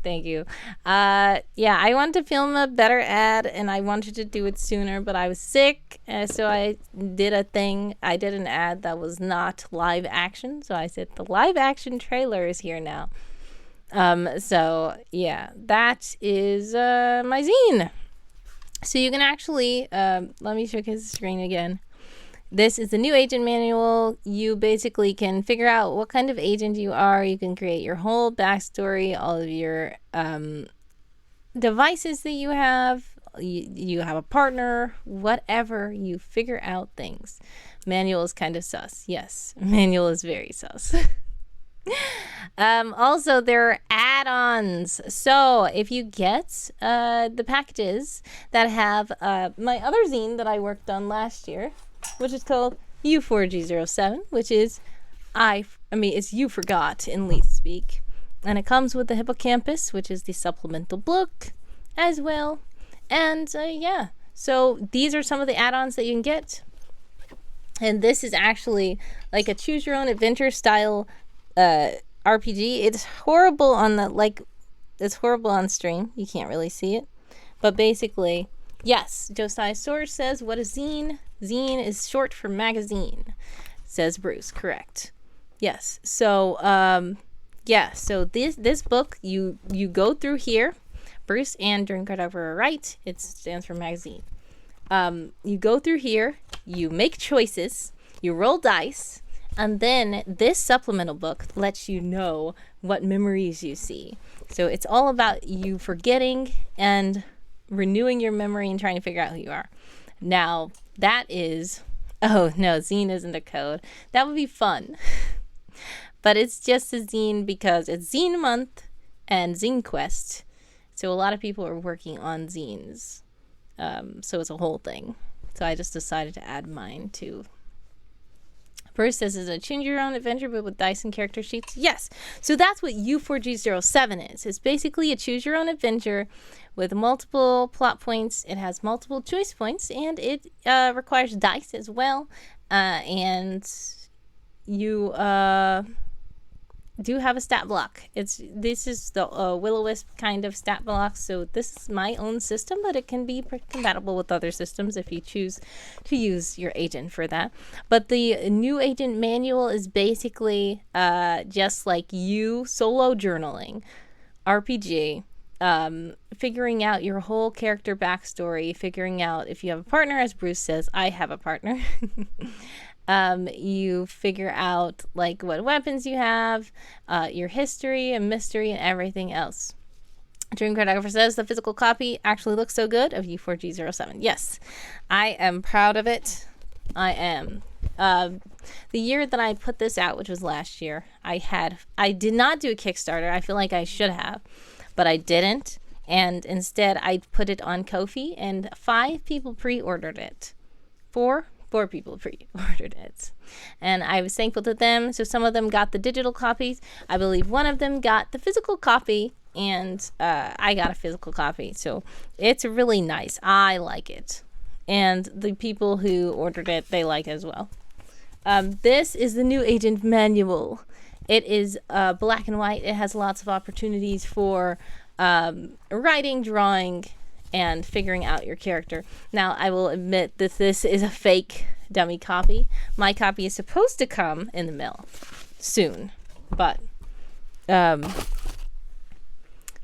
Thank you. Yeah, I wanted to film a better ad, and I wanted to do it sooner, but I was sick, so I did a thing. I did an ad that was not live action, so I said the live action trailer is here now. So yeah, that is my zine. So you can actually, let me showcase the screen again. This is the new agent manual. You basically can figure out what kind of agent you are. You can create your whole backstory, all of your devices that you have, you have a partner, whatever, you figure out things. Manual is kind of sus. Yes, manual is very sus. Also, there are add-ons. So if you get the packages that have my other zine that I worked on last year, which is called U4G07, which is it's You Forgot in least speak. And it comes with the Hippocampus, which is the supplemental book as well. And so these are some of the add-ons that you can get. And this is actually like a choose your own adventure style RPG. It's horrible it's horrible on stream. You can't really see it. But basically, yes, Josiah Source says, what is zine? Zine is short for magazine, says Bruce. Correct. Yes. So, so this book, you go through here. Bruce and Dreamcard are right. It stands for magazine. You go through here, you make choices, you roll dice, and then this supplemental book lets you know what memories you see. So it's all about you forgetting and renewing your memory and trying to figure out who you are. Now, that is... Oh, no, zine isn't a code. That would be fun. But it's just a zine because it's Zine Month and Zine Quest. So a lot of people are working on zines. So it's a whole thing. So I just decided to add mine too. Bruce says, is a choose your own adventure but with dice and character sheets? Yes. So that's what U4G07 is. It's basically a choose your own adventure with multiple plot points. It has multiple choice points, and it requires dice as well. And you do have a stat block. This is the Will-O-Wisp kind of stat block, so this is my own system, but it can be compatible with other systems if you choose to use your agent for that. But the new agent manual is basically just like you solo journaling RPG, figuring out your whole character backstory, figuring out if you have a partner, as Bruce says, I have a partner. You figure out like what weapons you have, your history and mystery and everything else. Dream Cartographer says the physical copy actually looks so good of U4G07. Yes, I am proud of it. I am. The year that I put this out, which was last year, I did not do a Kickstarter. I feel like I should have, but I didn't. And instead I put it on Ko-fi, and 5 people pre-ordered it. 4 people pre-ordered it, and I was thankful to them. So some of them got the digital copies. I believe one of them got the physical copy, and I got a physical copy. So it's really nice. I like it, and the people who ordered it, they like it as well. This is the new agent manual. It is black and white. It has lots of opportunities for writing, drawing, and figuring out your character. Now, I will admit that this is a fake dummy copy. My copy is supposed to come in the mail soon, but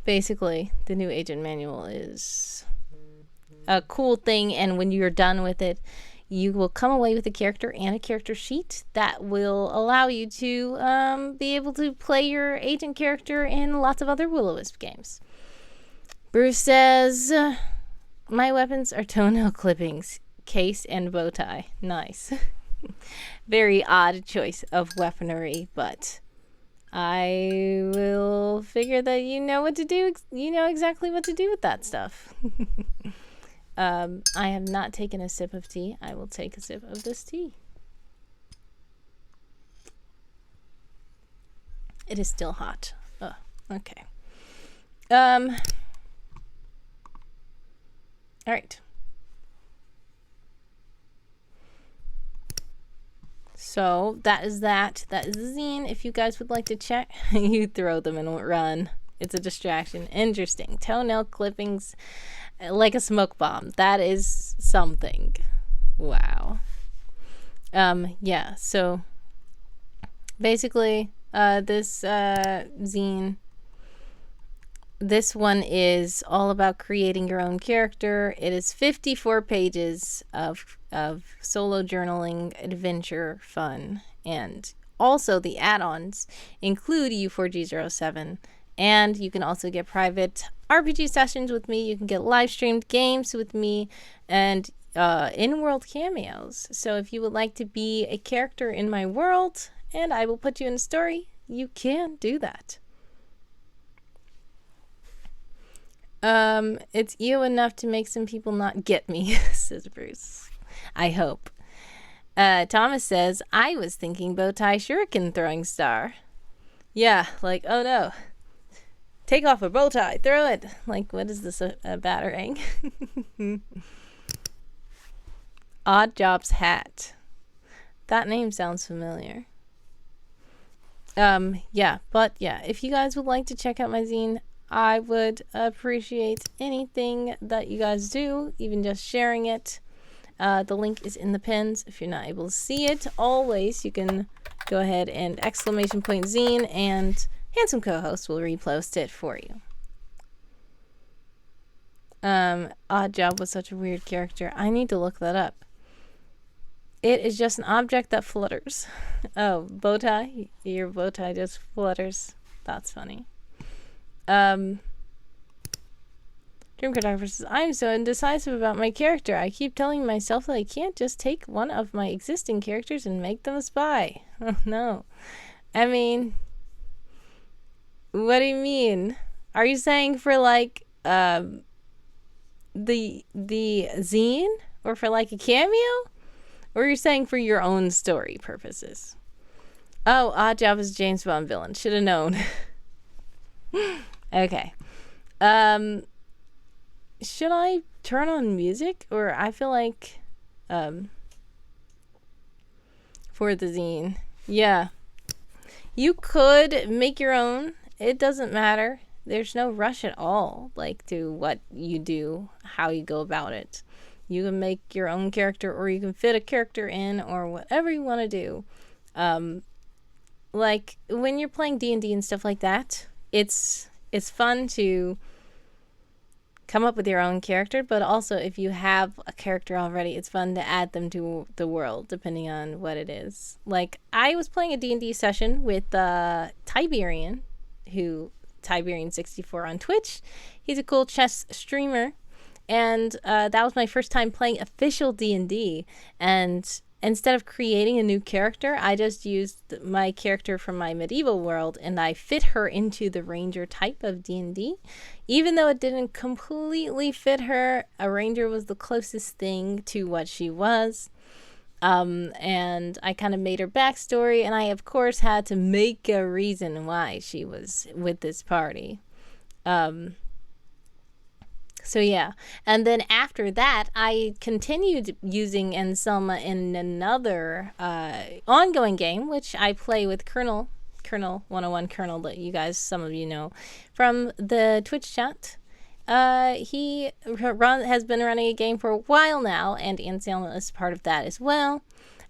basically, the new agent manual is a cool thing, and when you're done with it, you will come away with a character and a character sheet that will allow you to be able to play your agent character in lots of other Will-O-Wisp games. Bruce says, my weapons are toenail clippings, case, and bow tie. Nice. Very odd choice of weaponry, but I will figure that you know what to do. You know exactly what to do with that stuff. I have not taken a sip of tea. I will take a sip of this tea. It is still hot. Oh, okay. All right. So that is that. That is the zine. If you guys would like to check, you throw them and run. It's a distraction. Interesting. Toenail clippings like a smoke bomb. That is something. Wow. Yeah. So basically, this zine. This one is all about creating your own character. It is 54 pages of solo journaling, adventure, fun, and also the add-ons include U4G07, and you can also get private RPG sessions with me. You can get live streamed games with me and in-world cameos. So if you would like to be a character in my world and I will put you in a story, you can do that. It's EO enough to make some people not get me, says Bruce. I hope. Thomas says, I was thinking bowtie shuriken throwing star. Yeah, like, oh no. Take off a bow tie, throw it. Like, what is this, a batarang? Odd Jobs hat. That name sounds familiar. Yeah, if you guys would like to check out my zine, I would appreciate anything that you guys do, even just sharing it. The link is in the pins. If you're not able to see it, always you can go ahead and !zine, and Handsome Co-host will repost it for you. Odd Job was such a weird character. I need to look that up. It is just an object that flutters. Oh, bow tie? Your bow tie just flutters. That's funny. Dream Cartographer says, I'm so indecisive about my character. I keep telling myself that I can't just take one of my existing characters and make them a spy. Oh, no. I mean, what do you mean? Are you saying for, like, the zine? Or for, like, a cameo? Or are you saying for your own story purposes? Oh, Odd Job is James Bond villain. Should have known. Okay. Should I turn on music? Or I feel like for the zine. Yeah. You could make your own. It doesn't matter. There's no rush at all, like, to what you do, how you go about it. You can make your own character, or you can fit a character in, or whatever you want to do. Like, when you're playing D&D and stuff like that, it's fun to come up with your own character, but also if you have a character already, it's fun to add them to the world, depending on what it is. Like, I was playing a D&D session with Tiberian, Tiberian64 on Twitch. He's a cool chess streamer. And that was my first time playing official D&D. And instead of creating a new character, I just used my character from my medieval world, and I fit her into the ranger type of D&D. Even though it didn't completely fit her, a ranger was the closest thing to what she was. And I kind of made her backstory, and I, of course, had to make a reason why she was with this party. So yeah, and then after that, I continued using Anselma in another ongoing game, which I play with Colonel 101 Colonel, that you guys, some of you know from the Twitch chat. He has been running a game for a while now, and Anselma is part of that as well.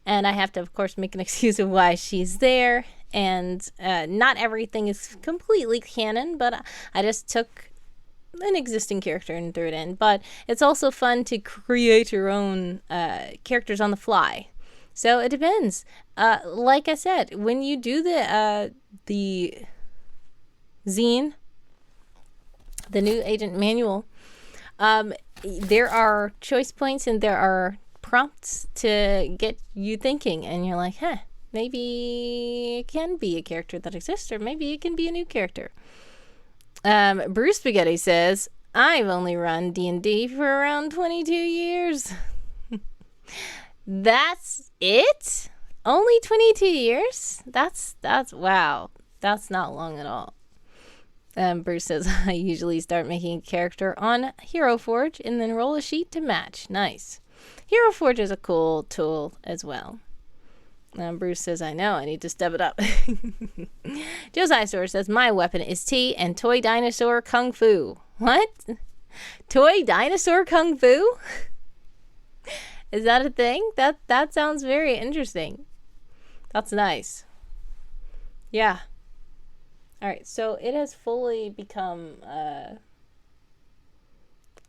And I have to, of course, make an excuse of why she's there. And not everything is completely canon, but I just took an existing character and threw it in. But it's also fun to create your own characters on the fly. So it depends. Like I said, when you do the zine, the new agent manual, there are choice points and there are prompts to get you thinking, and you're like, maybe it can be a character that exists, or maybe it can be a new character. Bruce Spaghetti says, I've only run D&D for around 22 years. That's it? Only 22 years? That's wow. That's not long at all. Bruce says, I usually start making a character on Hero Forge and then roll a sheet to match. Nice. Hero Forge is a cool tool as well. Bruce says, I know, I need to step it up. Josiah Store says, my weapon is tea and toy dinosaur kung fu. What? Toy dinosaur kung fu? Is that a thing? That sounds very interesting. That's nice. Yeah. Alright, so it has fully become,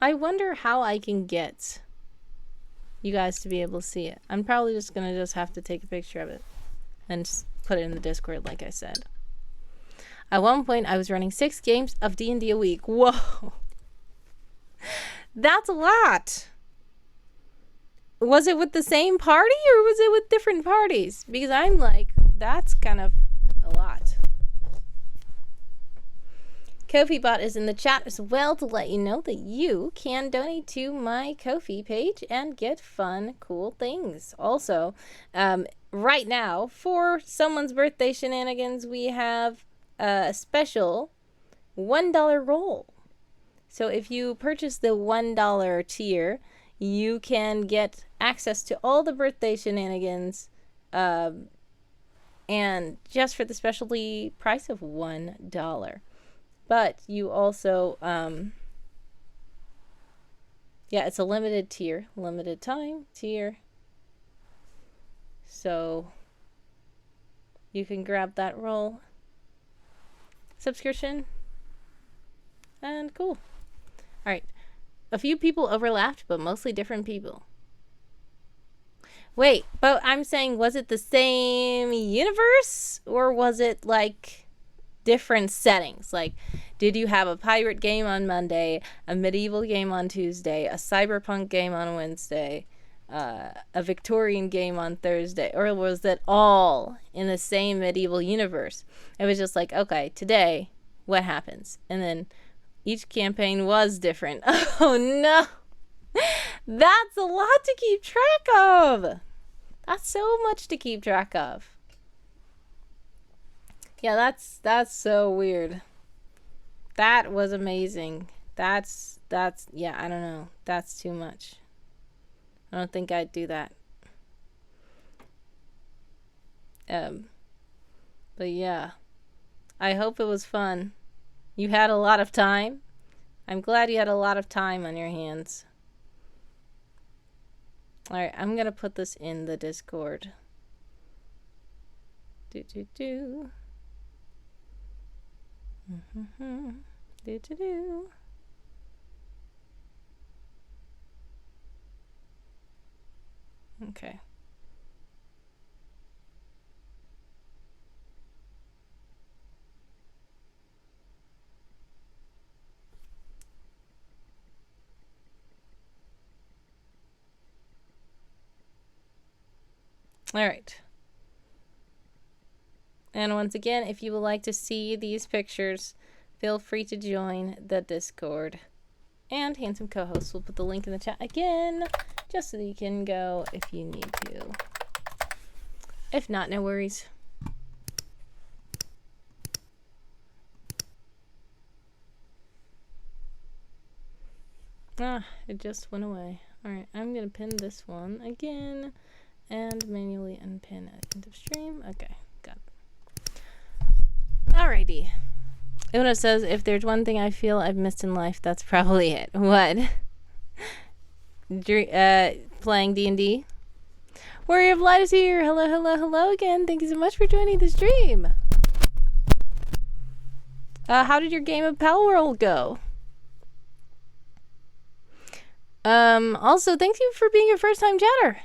I wonder how I can get you guys to be able to see it. I'm probably just gonna have to take a picture of it and just put it in the Discord like I said. At one point, I was running 6 games of D&D a week. Whoa. That's a lot. Was it with the same party or was it with different parties? Because I'm like, that's kind of a lot. Ko-fi bot is in the chat as well to let you know that you can donate to my Ko-fi page and get fun, cool things. Also, right now, for someone's birthday shenanigans, we have a special $1 roll. So if you purchase the $1 tier, you can get access to all the birthday shenanigans, and just for the specialty price of $1. But you also, it's a limited tier, limited time tier. So you can grab that roll subscription. And cool. All right. A few people overlapped, but mostly different people. Wait, but I'm saying, was it the same universe? Or was it like different settings? Like, did you have a pirate game on Monday, a medieval game on Tuesday, a cyberpunk game on Wednesday, a Victorian game on Thursday? Or was it all in the same medieval universe? It was just like, okay, today, what happens? And then each campaign was different. Oh no! That's a lot to keep track of! That's so much to keep track of. Yeah, that's so weird. That was amazing. That's yeah, I don't know. That's too much. I don't think I'd do that. But yeah. I hope it was fun. You had a lot of time. I'm glad you had a lot of time on your hands. Alright, I'm gonna put this in the Discord. Do. Do. Okay. All right. And once again, if you would like to see these pictures, feel free to join the Discord. And Handsome Co-host will put the link in the chat again, just so that you can go if you need to. If not, no worries. It just went away. Alright, I'm going to pin this one again. And manually unpin at end of stream. Okay, got it. Alrighty. Una says, if there's one thing I feel I've missed in life, that's probably it. What? Playing D&D? Warrior of Light is here. Hello again. Thank you so much for joining the stream. How did your game of Pal World go? Also, thank you for being your first time chatter.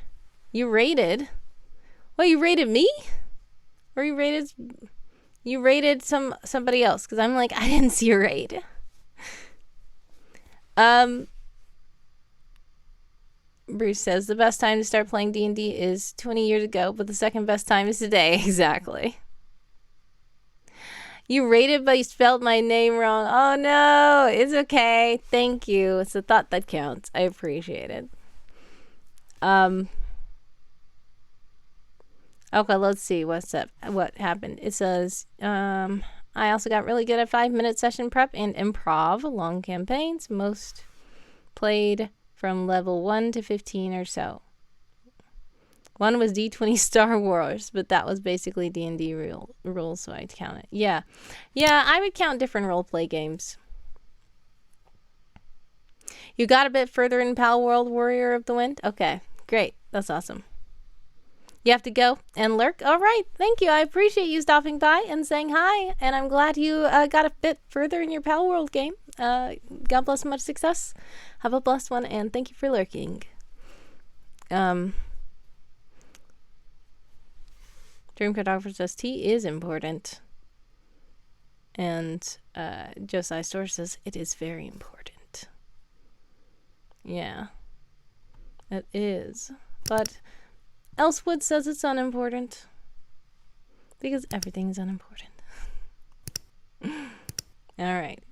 You rated. Well, you rated me? Or you rated somebody else? Because I'm like, I didn't see a raid. Bruce says, the best time to start playing D&D is 20 years ago, but the second best time is today. Exactly. You rated, but you spelled my name wrong. Oh, no. It's okay. Thank you. It's the thought that counts. I appreciate it. Okay, let's see what's up. What happened? It says, I also got really good at 5-minute session prep and improv, long campaigns, most played from level 1 to 15 or so. One was D20 Star Wars, but that was basically D&D rules, so I'd count it. Yeah, I would count different roleplay games. You got a bit further in Pal World, Warrior of the Wind? Okay, great. That's awesome. You have to go and lurk? All right. Thank you. I appreciate you stopping by and saying hi. And I'm glad you got a bit further in your Pal World game. God bless, much success. Have a blessed one. And thank you for lurking. Dream Cartographer says tea is important. And Josiah Store says it is very important. Yeah, it is. But Elsewood says it's unimportant. Because everything is unimportant. Alright.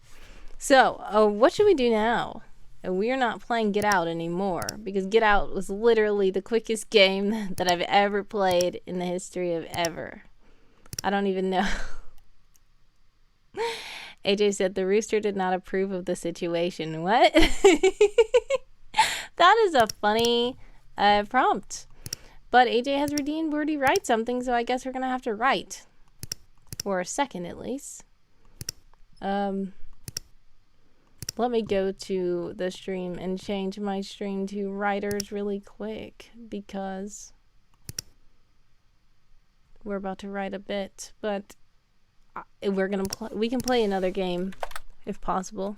So, what should we do now? We are not playing Get Out anymore. Because Get Out was literally the quickest game that I've ever played in the history of ever. I don't even know. AJ said the rooster did not approve of the situation. What? That is a funny prompt. But AJ has redeemed Birdie write something, so I guess we're going to have to write. For a second, at least. Let me go to the stream and change my stream to writers really quick. Because we're about to write a bit. But we can play another game, if possible.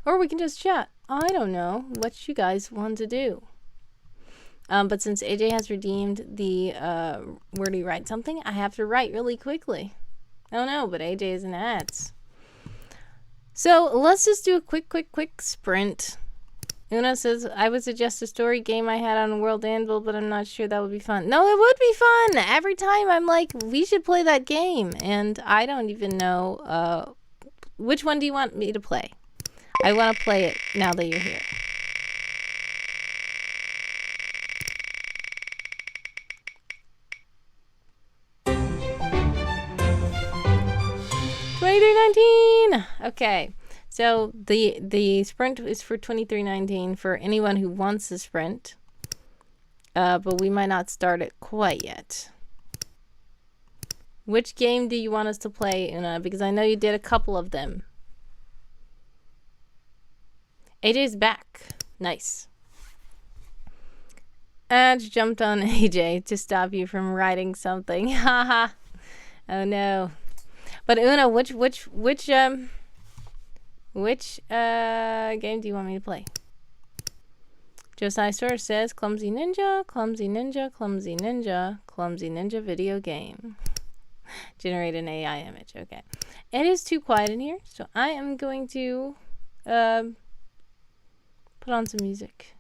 Or we can just chat. I don't know what you guys want to do. But since AJ has redeemed the where do you write something, I have to write really quickly. I don't know, but AJ is in ads. So let's just do a quick sprint. Una says, I would suggest a story game I had on World Anvil, but I'm not sure that would be fun. No, it would be fun. Every time I'm like, we should play that game. And I don't even know, which one do you want me to play? I want to play it now that you're here. $23.19. Okay, so the sprint is for $23.19 for anyone who wants the sprint, but we might not start it quite yet. Which game do you want us to play, Una? Because I know you did a couple of them. AJ's back. Nice. Edge jumped on AJ to stop you from writing something. Haha. Oh no. But Una, which game do you want me to play? Josiah Store says Clumsy Ninja, Clumsy Ninja, Clumsy Ninja, Clumsy Ninja video game. Generate an AI image. Okay. It is too quiet in here, so I am going to put on some music.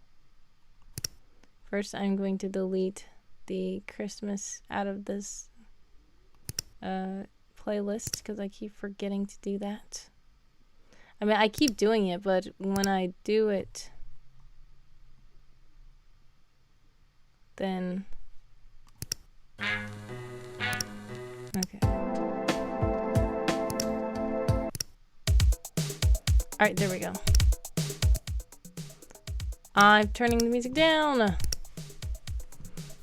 First, I'm going to delete the Christmas out of this playlist because I keep forgetting to do that. I mean, I keep doing it, but when I do it, then... Okay. Alright, there we go. I'm turning the music down.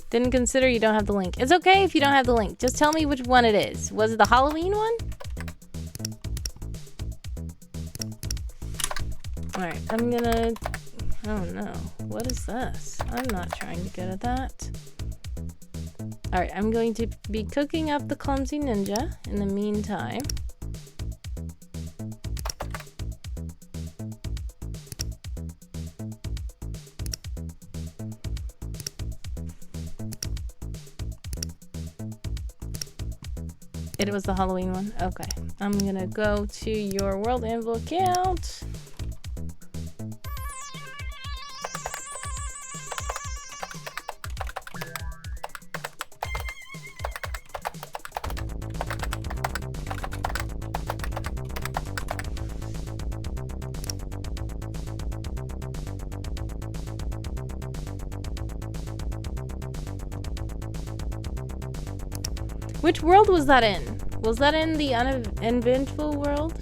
Didn't consider you don't have the link. It's okay if you don't have the link. Just tell me which one it is. Was it the Halloween one? Alright, I'm gonna... Oh no. What is this? I'm not trying to get at that. Alright, I'm going to be cooking up the Clumsy Ninja in the meantime. It was the Halloween one? Okay. I'm gonna go to your World Anvil account. Which world was that in? Was that in the uneventful world?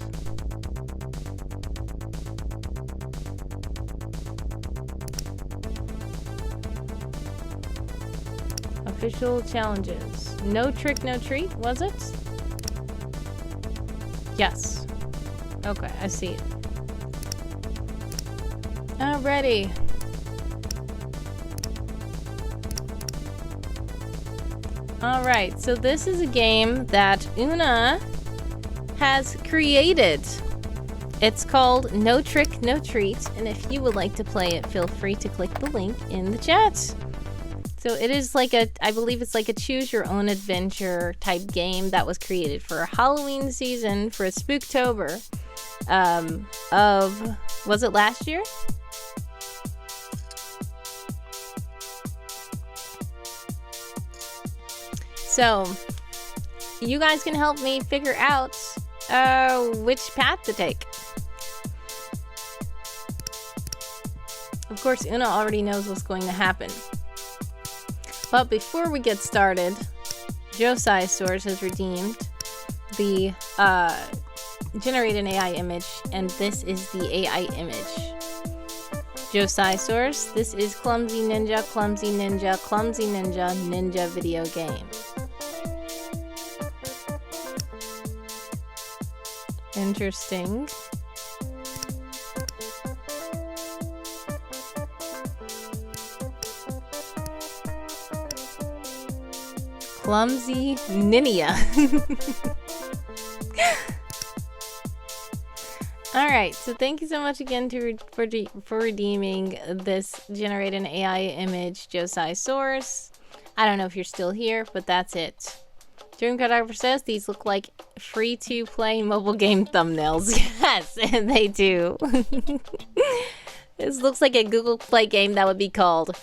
Official challenges. No trick, no treat, was it? Yes. Okay, I see it. Alrighty. Alright, so this is a game that Una has created. It's called No Trick, No Treat, and if you would like to play it, feel free to click the link in the chat. So it is like I believe it's like a choose your own adventure type game that was created for Halloween season for Spooktober was it last year? So you guys can help me figure out which path to take. Of course, Una already knows what's going to happen. But before we get started, Josiah Source has redeemed the generate an AI image, and this is the AI image. Josiah Source, this is Clumsy Ninja, Clumsy Ninja, Clumsy Ninja, Ninja video game. Interesting. Clumsy Ninja. Alright, so thank you so much again for redeeming this Generate an AI image, Josiah Source. I don't know if you're still here, but that's it. Dream Cartographer says these look like free-to-play mobile game thumbnails. Yes, they do. This looks like a Google Play game that would be called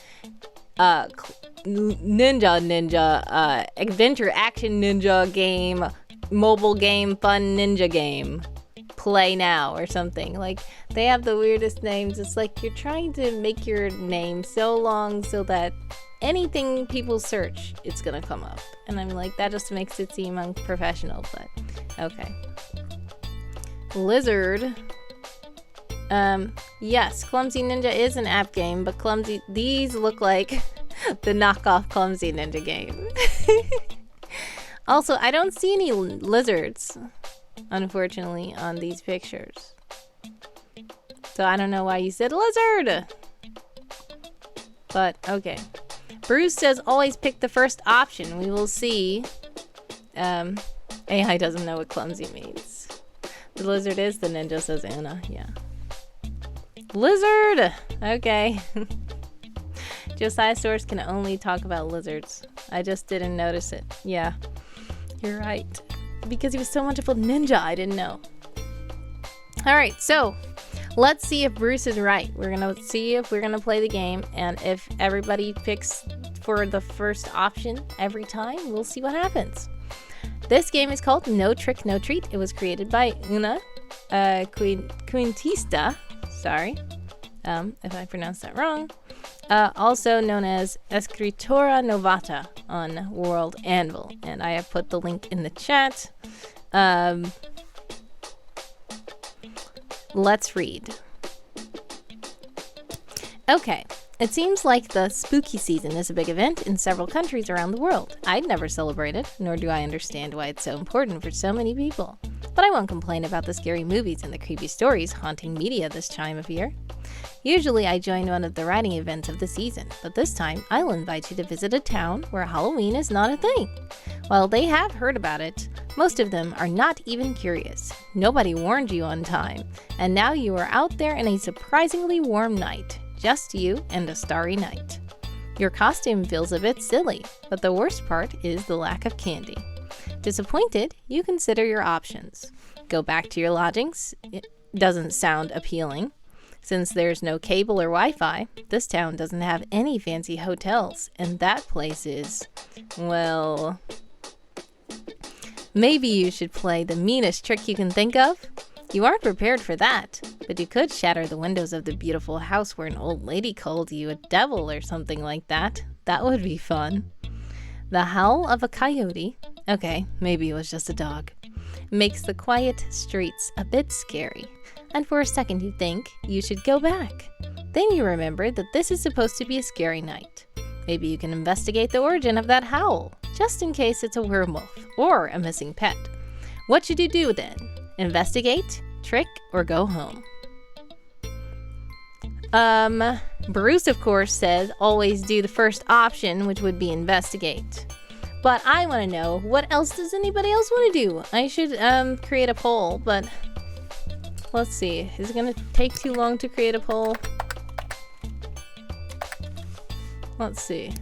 Ninja, Adventure Action Ninja Game, Mobile Game Fun Ninja Game, Play Now or something. Like, they have the weirdest names. It's like you're trying to make your name so long so that anything people search, it's gonna come up. And I'm like, that just makes it seem unprofessional, but okay. Lizard. Yes, Clumsy Ninja is an app game, but these look like the knockoff Clumsy Ninja game. Also, I don't see any lizards, unfortunately, on these pictures. So I don't know why you said lizard. But, okay. Bruce says always pick the first option. We will see. AI doesn't know what clumsy means. The lizard is the ninja, says Anna. Yeah. Lizard! Okay. Josiah Source can only talk about lizards. I just didn't notice it. Yeah. You're right. Because he was so much of a ninja, I didn't know. Alright, so let's see if Bruce is right. We're gonna see if we're gonna play the game, and if everybody picks for the first option every time, we'll see what happens. This game is called No Trick, No Treat. It was created by Una Quintista. Sorry, if I pronounced that wrong. Also known as Escritora Novata on World Anvil, and I have put the link in the chat. Let's read. Okay, it seems like the spooky season is a big event in several countries around the world. I'd never celebrate it, nor do I understand why it's so important for so many people. But I won't complain about the scary movies and the creepy stories haunting media this time of year. Usually I join one of the writing events of the season, but this time I'll invite you to visit a town where Halloween is not a thing. While they have heard about it, most of them are not even curious. Nobody warned you on time, and now you are out there in a surprisingly warm night. Just you and a starry night. Your costume feels a bit silly, but the worst part is the lack of candy. Disappointed, you consider your options. Go back to your lodgings. It doesn't sound appealing. Since there's no cable or Wi-Fi, this town doesn't have any fancy hotels, and that place is, well, maybe you should play the meanest trick you can think of. You aren't prepared for that, but you could shatter the windows of the beautiful house where an old lady called you a devil or something like that. That would be fun. The howl of a coyote, okay, maybe it was just a dog, makes the quiet streets a bit scary. And for a second you think you should go back. Then you remember that this is supposed to be a scary night. Maybe you can investigate the origin of that howl, just in case it's a werewolf or a missing pet. What should you do then? Investigate, trick, or go home? Bruce, of course, says always do the first option, which would be investigate. But I want to know, what else does anybody else want to do? I should create a poll, but let's see. Is it going to take too long to create a poll? Let's see.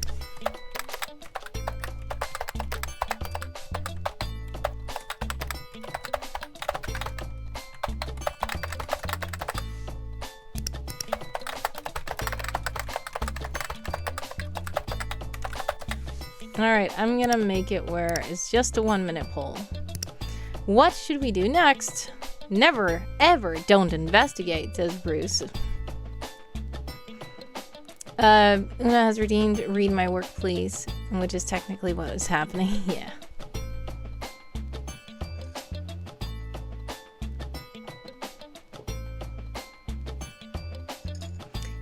Alright, I'm gonna make it where it's just a 1-minute poll. What should we do next? Never, ever don't investigate, says Bruce. Una has redeemed read my work, please. Which is technically what is happening. Yeah.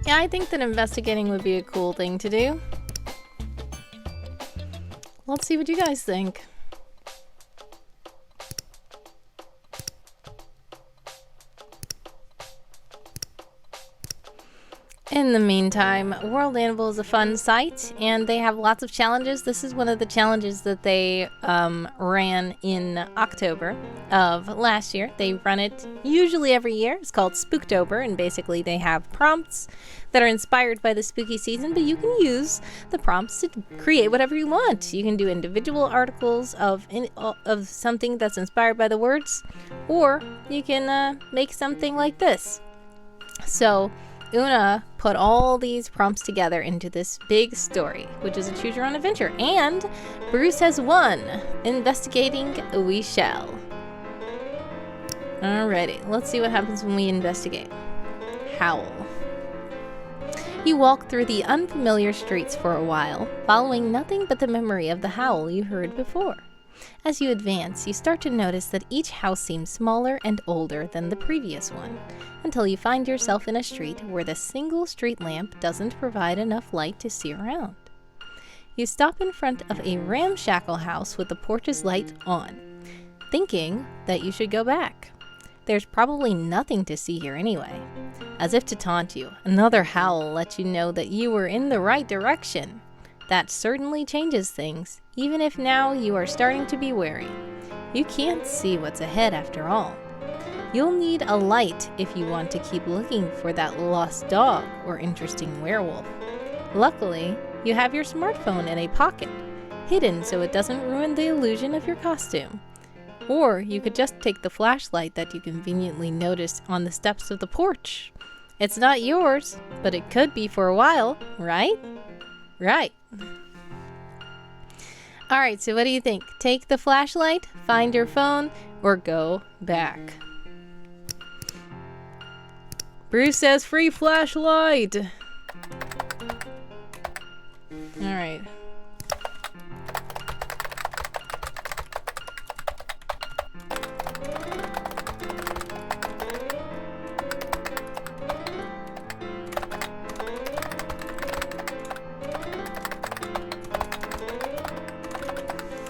Yeah, I think that investigating would be a cool thing to do. Let's see what you guys think. In the meantime, World Anvil is a fun site, and they have lots of challenges. This is one of the challenges that they ran in October of last year. They run it usually every year. It's called Spooktober, and basically they have prompts that are inspired by the spooky season, but you can use the prompts to create whatever you want. You can do individual articles of something that's inspired by the words, or you can make something like this. So Una put all these prompts together into this big story, which is a choose your own adventure. And Bruce has won. Investigating we shall. Alrighty, let's see what happens when we investigate. Howl. You walk through the unfamiliar streets for a while, following nothing but the memory of the howl you heard before. As you advance, you start to notice that each house seems smaller and older than the previous one, until you find yourself in a street where the single street lamp doesn't provide enough light to see around. You stop in front of a ramshackle house with the porch's light on, thinking that you should go back. There's probably nothing to see here anyway. As if to taunt you, another howl lets you know that you were in the right direction. That certainly changes things, even if now you are starting to be wary. You can't see what's ahead after all. You'll need a light if you want to keep looking for that lost dog or interesting werewolf. Luckily, you have your smartphone in a pocket, hidden so it doesn't ruin the illusion of your costume. Or you could just take the flashlight that you conveniently noticed on the steps of the porch. It's not yours, but it could be for a while, right? Right. Alright, so what do you think? Take the flashlight, find your phone, or go back? Bruce says free flashlight! Alright.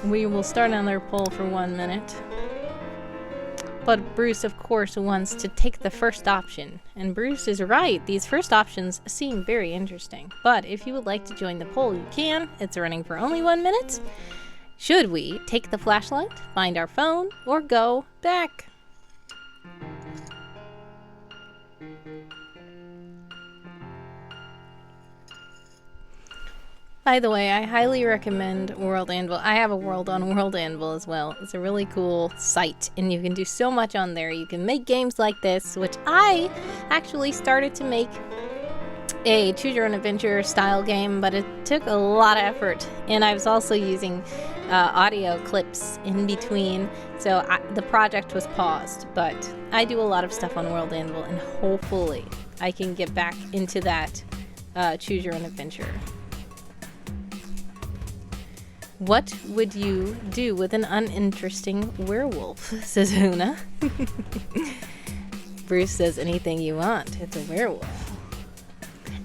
We will start another poll for 1 minute. But Bruce, of course, wants to take the first option. And Bruce is right. These first options seem very interesting. But if you would like to join the poll, you can. It's running for only 1 minute. Should we take the flashlight, find our phone, or go back? By the way, I highly recommend World Anvil. I have a world on World Anvil as well. It's a really cool site, and you can do so much on there. You can make games like this, which I actually started to make a choose your own adventure style game, but it took a lot of effort. And I was also using audio clips in between, so the project was paused. But I do a lot of stuff on World Anvil, and hopefully I can get back into that choose your own adventure. What would you do with an uninteresting werewolf, says Una. Bruce says anything you want. It's a werewolf.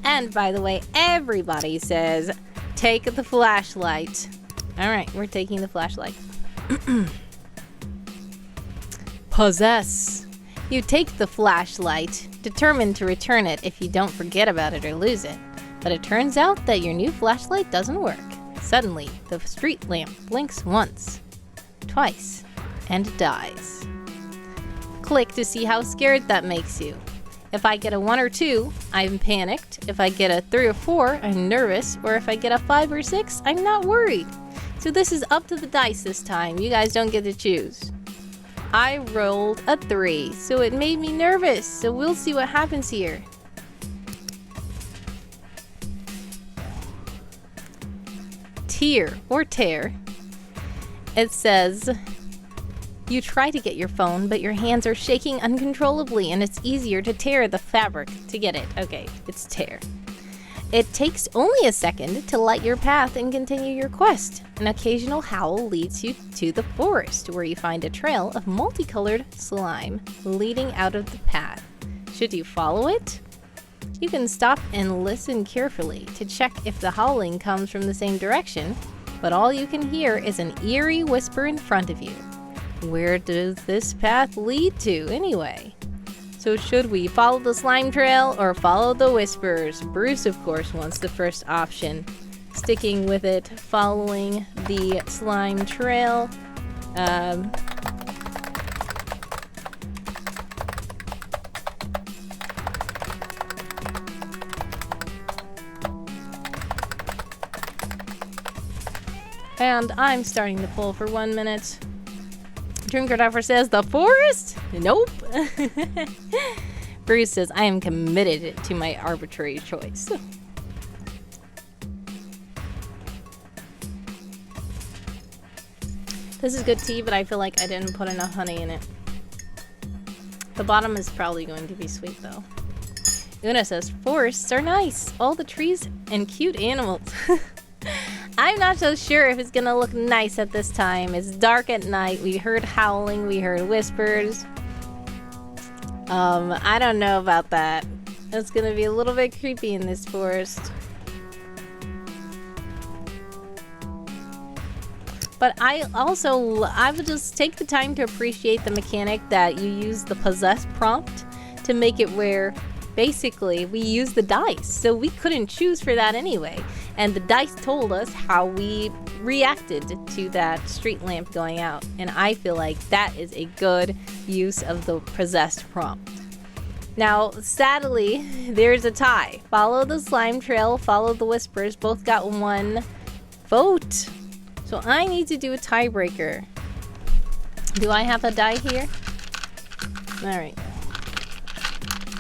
And by the way, everybody says take the flashlight. Alright, we're taking the flashlight. Possess. You take the flashlight, determined to return it if you don't forget about it or lose it. But it turns out that your new flashlight doesn't work. Suddenly, the street lamp blinks once, twice, and dies. Click to see how scared that makes you. If I get a 1 or 2, I'm panicked. If I get a 3 or 4, I'm nervous. Or if I get a 5 or 6, I'm not worried. So this is up to the dice this time. You guys don't get to choose. I rolled a 3, so it made me nervous. So we'll see what happens here. tear or tear. It says, you try to get your phone, but your hands are shaking uncontrollably and it's easier to tear the fabric to get it. Okay, it's tear. It takes only a second to light your path and continue your quest. An occasional howl leads you to the forest, where you find a trail of multicolored slime leading out of the path. Should you follow it? You can stop and listen carefully to check if the howling comes from the same direction, but all you can hear is an eerie whisper in front of you. Where does this path lead to, anyway? So should we follow the slime trail or follow the whispers? Bruce, of course, wants the first option. Sticking with it, following the slime trail. And I'm starting to pull for 1 minute. Drinker Duffer says, the forest? Nope. Bruce says, I am committed to my arbitrary choice. This is good tea, but I feel like I didn't put enough honey in it. The bottom is probably going to be sweet, though. Una says, forests are nice. All the trees and cute animals. I'm not so sure if it's gonna look nice at this time. It's dark at night. We heard howling. We heard whispers. I don't know about that. It's gonna be a little bit creepy in this forest. But I would just take the time to appreciate the mechanic that you use the possess prompt to make it where basically we use the dice. So we couldn't choose for that anyway. And the dice told us how we reacted to that street lamp going out. And I feel like that is a good use of the possessed prompt. Now, sadly, there's a tie. Follow the slime trail, follow the whispers. Both got 1 vote. So I need to do a tiebreaker. Do I have a die here? Alright.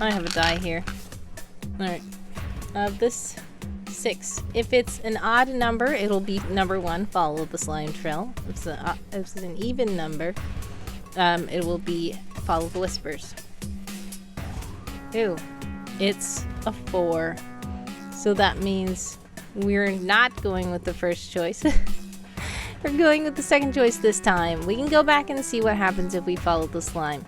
I have a die here. Alright. This 6. If it's an odd number, it'll be number 1, follow the slime trail. If it's an even number, it will be follow the whispers. Ooh, it's a 4. So that means we're not going with the first choice. We're going with the second choice this time. We can go back and see what happens if we follow the slime.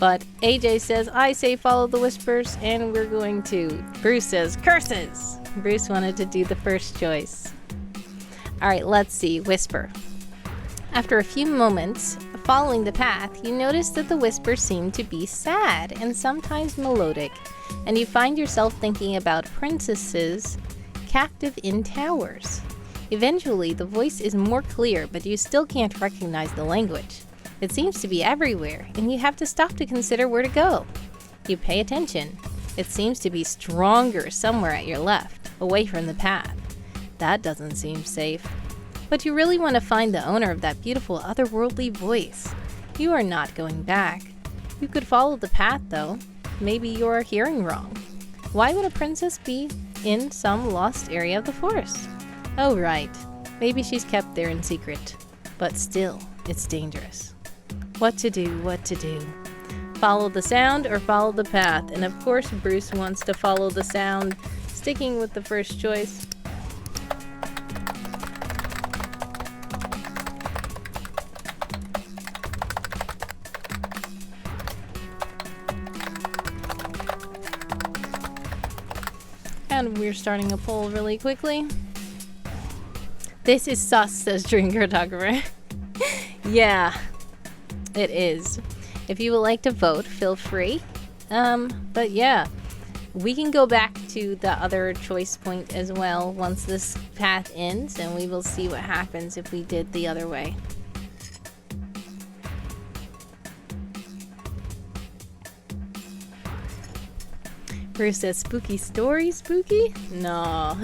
But AJ says, I say follow the whispers, and we're going to. Bruce says, curses! Bruce wanted to do the first choice. Alright, let's see. Whisper. After a few moments following the path, you notice that the whispers seem to be sad and sometimes melodic, and you find yourself thinking about princesses captive in towers. Eventually, the voice is more clear, but you still can't recognize the language. It seems to be everywhere, and you have to stop to consider where to go. You pay attention. It seems to be stronger somewhere at your left, away from the path. That doesn't seem safe. But you really want to find the owner of that beautiful otherworldly voice. You are not going back. You could follow the path, though. Maybe you're hearing wrong. Why would a princess be in some lost area of the forest? Oh, right. Maybe she's kept there in secret. But still, it's dangerous. What to do, what to do. Follow the sound or follow the path? And of course, Bruce wants to follow the sound, sticking with the first choice. And we're starting a poll really quickly. This is sus, says Drinker Dogger. Yeah, it is. If you would like to vote, feel free. But yeah, we can go back to the other choice point as well once this path ends, and we will see what happens if we did the other way. Bruce says, spooky story, spooky? No.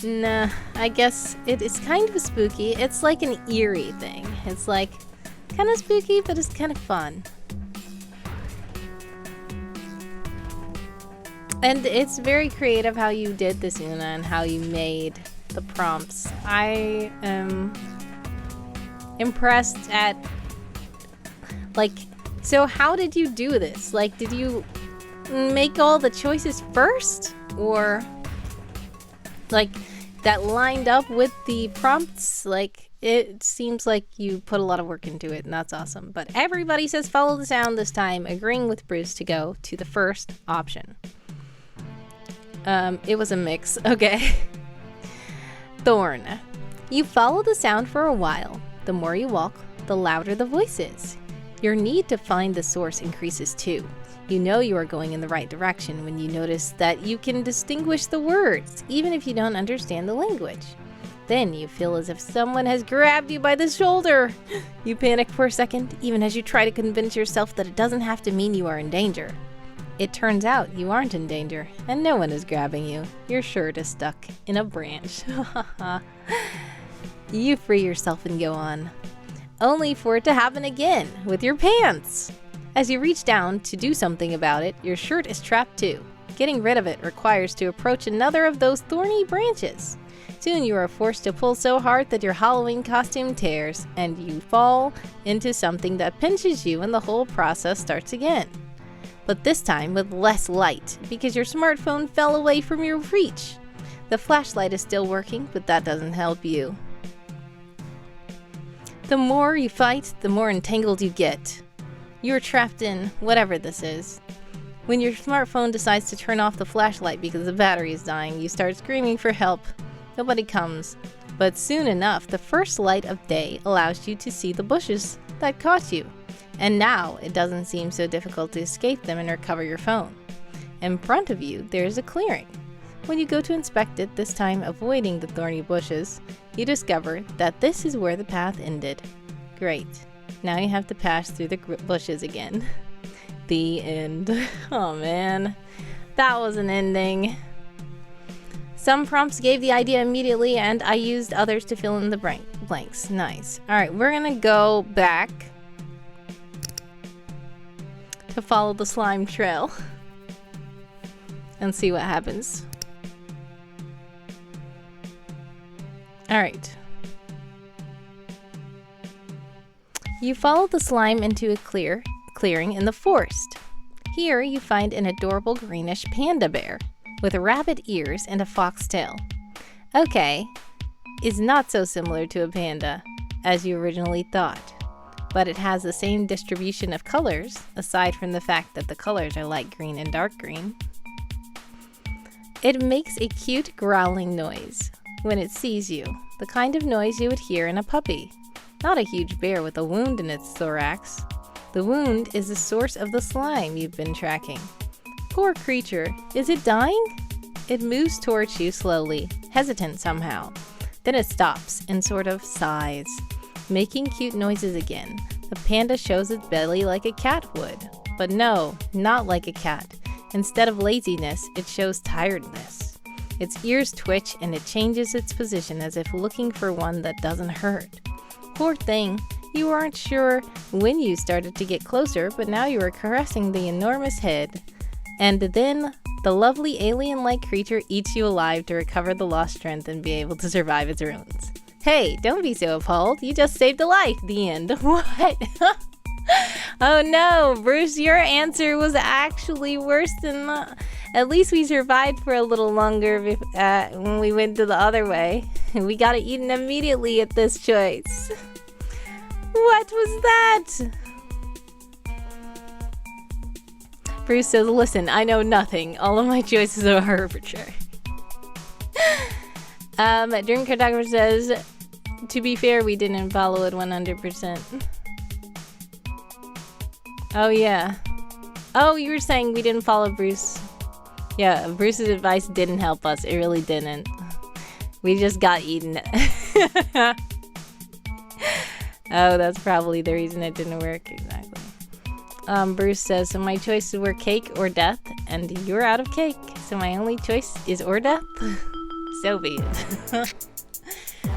Nah, I guess it is kind of spooky. It's like an eerie thing. It's like kind of spooky, but it's kind of fun. And it's very creative how you did this, Una, and how you made the prompts. I am impressed at, like, so how did you do this? Like, did you make all the choices first? Or, like, that lined up with the prompts? Like, it seems like you put a lot of work into it, and that's awesome. But everybody says follow the sound this time, agreeing with Bruce to go to the first option. It was a mix. Okay. Thorn. You follow the sound for a while. The more you walk, the louder the voice is. Your need to find the source increases too. You know you are going in the right direction when you notice that you can distinguish the words, even if you don't understand the language. Then you feel as if someone has grabbed you by the shoulder. You panic for a second, even as you try to convince yourself that it doesn't have to mean you are in danger. It turns out you aren't in danger, and no one is grabbing you. Your shirt is stuck in a branch. You free yourself and go on, only for it to happen again with your pants. As you reach down to do something about it, your shirt is trapped too. Getting rid of it requires to approach another of those thorny branches. Soon you are forced to pull so hard that your Halloween costume tears, and you fall into something that pinches you, and the whole process starts again. But this time with less light, because your smartphone fell away from your reach. The flashlight is still working, but that doesn't help you. The more you fight, the more entangled you get. You're trapped in whatever this is. When your smartphone decides to turn off the flashlight because the battery is dying, you start screaming for help. Nobody comes. But soon enough, the first light of day allows you to see the bushes that caught you. And now it doesn't seem so difficult to escape them and recover your phone. In front of you, there is a clearing. When you go to inspect it, this time avoiding the thorny bushes, you discover that this is where the path ended. Great. Now you have to pass through the bushes again. The end. Oh man, that was an ending. Some prompts gave the idea immediately, and I used others to fill in the blanks. Nice. Alright, we're gonna go back to follow the slime trail and see what happens. Alright. You follow the slime into a clearing in the forest. Here you find an adorable greenish panda bear with rabbit ears and a fox tail. Okay, it's not so similar to a panda as you originally thought, but it has the same distribution of colors, aside from the fact that the colors are light green and dark green. It makes a cute growling noise when it sees you, the kind of noise you would hear in a puppy. Not a huge bear with a wound in its thorax. The wound is the source of the slime you've been tracking. Poor creature, is it dying? It moves towards you slowly, hesitant somehow. Then it stops and sort of sighs, making cute noises again. The panda shows its belly like a cat would. But no, not like a cat. Instead of laziness, it shows tiredness. Its ears twitch and it changes its position as if looking for one that doesn't hurt. Poor thing, you aren't sure when you started to get closer, but now you are caressing the enormous head. And then the lovely alien-like creature eats you alive to recover the lost strength and be able to survive its ruins. Hey, don't be so appalled. You just saved a life. The end. What? Oh no, Bruce, your answer was actually worse than mine. At least we survived for a little longer when we went to the other way. We got it eaten immediately at this choice. What was that? Bruce says, listen, I know nothing. All of my choices are arbitrary. Dream Cartographer says, to be fair, we didn't follow it 100%. Oh, yeah. Oh, you were saying we didn't follow Bruce. Yeah, Bruce's advice didn't help us. It really didn't. We just got eaten. Oh, that's probably the reason it didn't work. Exactly. Bruce says, so my choices were cake or death, and you're out of cake. So my only choice is or death? So be it.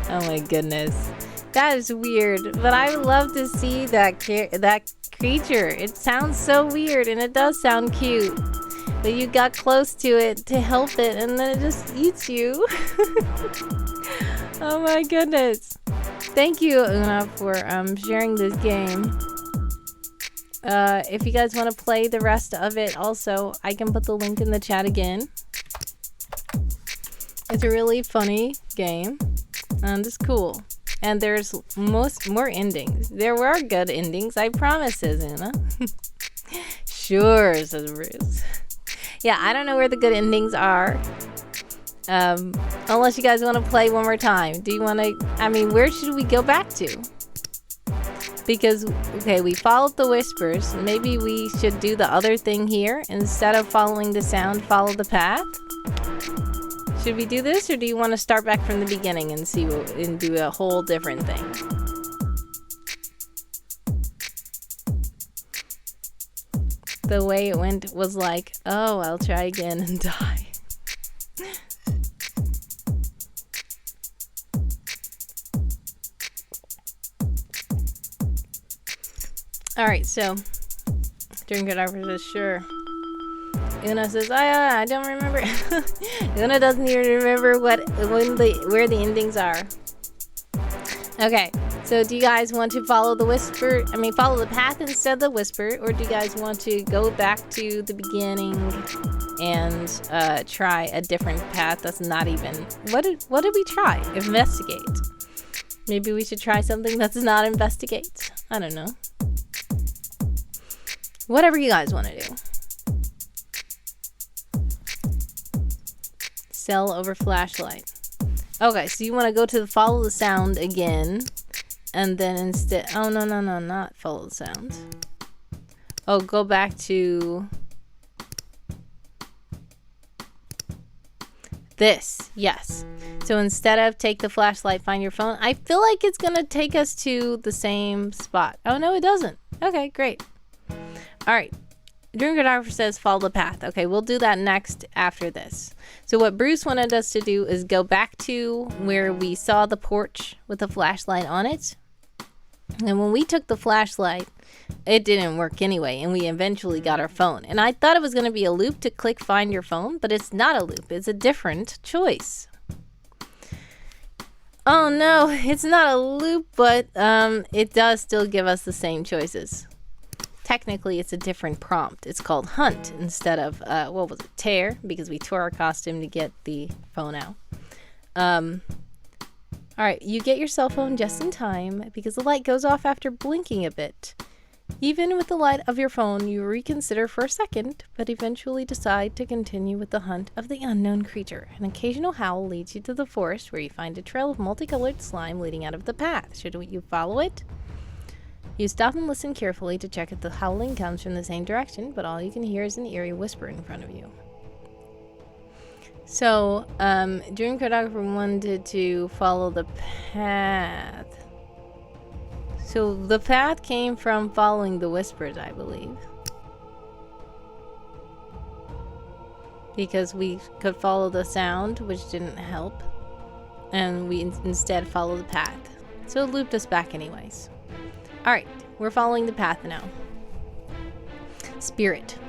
Oh my goodness. That is weird, but I would love to see that creature. It sounds so weird, and it does sound cute. But you got close to it to help it, and then it just eats you. Oh my goodness. Thank you, Una, for sharing this game. If you guys want to play the rest of it also, I can put the link in the chat again. It's a really funny game, and it's cool. And there's more endings. There were good endings, I promise, says Una. Sure, says Bruce. Yeah, I don't know where the good endings are. Unless you guys want to play one more time. Do you want to... I mean, where should we go back to? Because, okay, we followed the whispers. Maybe we should do the other thing here. Instead of following the sound, follow the path. Should we do this, or do you want to start back from the beginning and see and do a whole different thing? The way it went was like, oh, I'll try again and die. Alright, so Drinker Doctor says, sure. Una says, I don't remember. Una doesn't even remember where the endings are. Okay, so do you guys want to follow the whisper? I mean, follow the path instead of the whisper, or do you guys want to go back to the beginning and try a different path that's not even... What did we try? Investigate. Maybe we should try something that's not investigate. I don't know. Whatever you guys want to do. Cell over flashlight. Okay, so you want to go to follow the sound again, and then instead... Oh, no, not follow the sound. Oh, go back to... this. Yes. So instead of take the flashlight, find your phone, I feel like it's going to take us to the same spot. Oh, no, it doesn't. Okay, great. All right. Drinker Doctor says follow the path. Okay, we'll do that next after this. So what Bruce wanted us to do is go back to where we saw the porch with the flashlight on it. And when we took the flashlight, it didn't work anyway, and we eventually got our phone. And I thought it was going to be a loop to click find your phone, but it's not a loop. It's a different choice. Oh no, it's not a loop, but it does still give us the same choices. Technically, it's a different prompt. It's called hunt instead of, what was it, tear, because we tore our costume to get the phone out. Alright, you get your cell phone just in time, because the light goes off after blinking a bit. Even with the light of your phone, you reconsider for a second, but eventually decide to continue with the hunt of the unknown creature. An occasional howl leads you to the forest, where you find a trail of multicolored slime leading out of the path. Should you follow it? You stop and listen carefully to check if the howling comes from the same direction, but all you can hear is an eerie whisper in front of you. So, Dream Cartographer wanted to follow the path. So, the path came from following the whispers, I believe. Because we could follow the sound, which didn't help. And we instead follow the path. So, it looped us back anyways. Alright, we're following the path now. Spirit.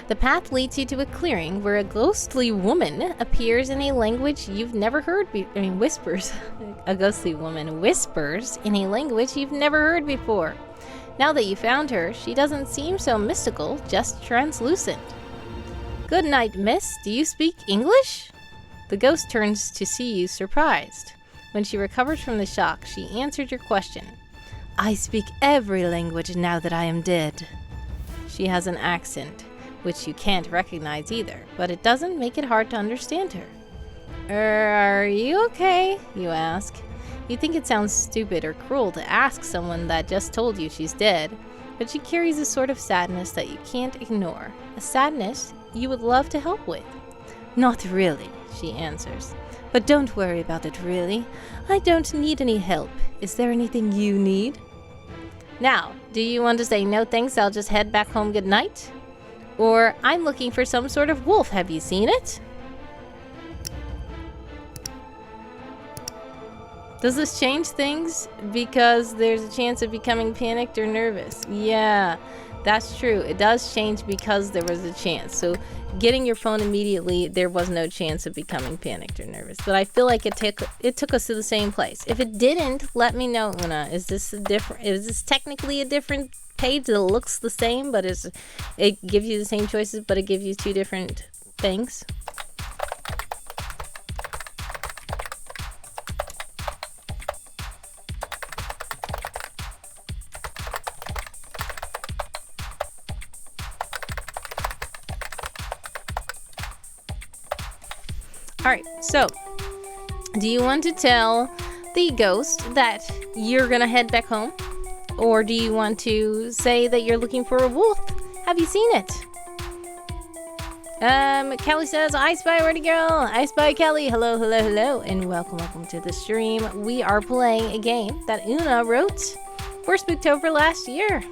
The path leads you to a clearing where a ghostly woman appears in a language you've never heard whispers. A ghostly woman whispers in a language you've never heard before. Now that you found her, she doesn't seem so mystical, just translucent. Good night, miss. Do you speak English? The ghost turns to see you, surprised. When she recovers from the shock, she answered your question. I speak every language now that I am dead. She has an accent, which you can't recognize either, but it doesn't make it hard to understand her. Are you okay? You ask. You think it sounds stupid or cruel to ask someone that just told you she's dead, but she carries a sort of sadness that you can't ignore, a sadness you would love to help with. Not really, she answers. But don't worry about it, really. I don't need any help. Is there anything you need? Now, do you want to say no thanks, I'll just head back home, good night? Or, I'm looking for some sort of wolf, have you seen it? Does this change things? Because there's a chance of becoming panicked or nervous. Yeah, That's true. It does change because there was a chance. So getting your phone immediately, there was no chance of becoming panicked or nervous. But I feel like it took us to the same place. If it didn't, let me know, Una. Is this technically a different page that looks the same, but it gives you the same choices, but it gives you two different things? Alright, so, do you want to tell the ghost that you're gonna head back home? Or do you want to say that you're looking for a wolf? Have you seen it? Kelly says, I Spy, where'd it go? I Spy Kelly, hello, and welcome to the stream. We are playing a game that Una wrote for Spooktober last year.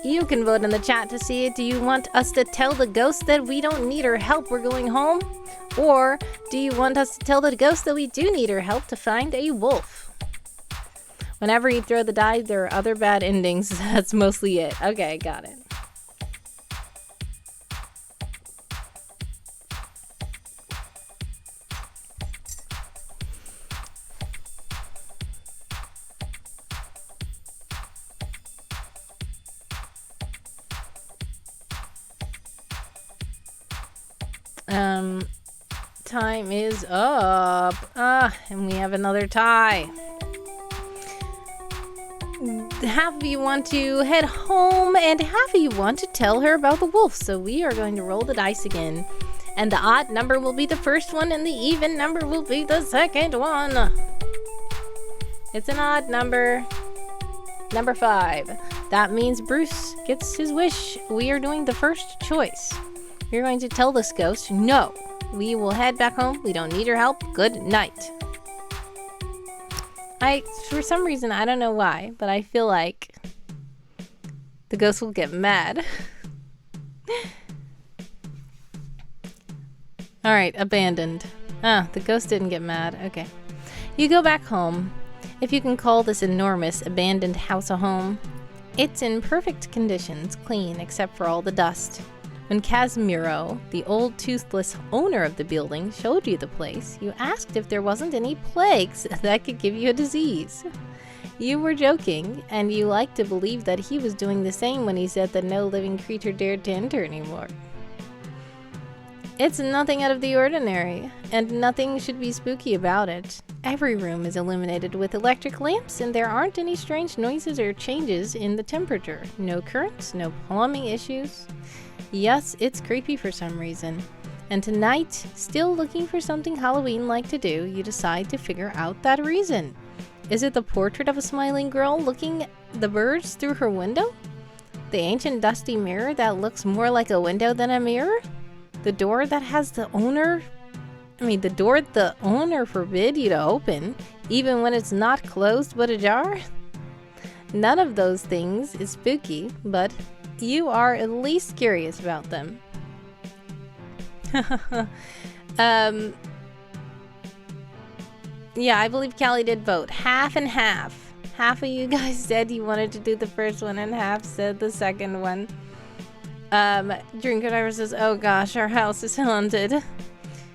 You can vote in the chat to see it. Do you want us to tell the ghost that we don't need her help, we're going home? Or do you want us to tell the ghost that we do need her help to find a wolf? Whenever you throw the die, there are other bad endings. That's mostly it. Okay, got it. Time is up. And we have another tie. Half of you want to head home, and half of you want to tell her about the wolf. So we are going to roll the dice again. And the odd number will be the first one, and the even number will be the second one. It's an odd number. Number 5. That means Bruce gets his wish. We are doing the first choice. You're going to tell this ghost, no, we will head back home. We don't need your help. Good night. For some reason, I don't know why, but I feel like the ghost will get mad. Alright, abandoned. The ghost didn't get mad. Okay. You go back home. If you can call this enormous abandoned house a home, it's in perfect conditions, clean except for all the dust. When Casimiro, the old toothless owner of the building, showed you the place, you asked if there wasn't any plagues that could give you a disease. You were joking, and you liked to believe that he was doing the same when he said that no living creature dared to enter anymore. It's nothing out of the ordinary, and nothing should be spooky about it. Every room is illuminated with electric lamps, and there aren't any strange noises or changes in the temperature. No currents, no plumbing issues. Yes, it's creepy for some reason. And tonight, still looking for something Halloween-like to do, you decide to figure out that reason. Is it the portrait of a smiling girl looking at the birds through her window? The ancient dusty mirror that looks more like a window than a mirror? The door that has the owner forbid you to open, even when it's not closed but ajar? None of those things is spooky, but you are at least curious about them. Yeah, I believe Callie did vote. Half and half. Half of you guys said you wanted to do the first one, and half said the second one. Drinker Diver says, oh gosh, our house is haunted.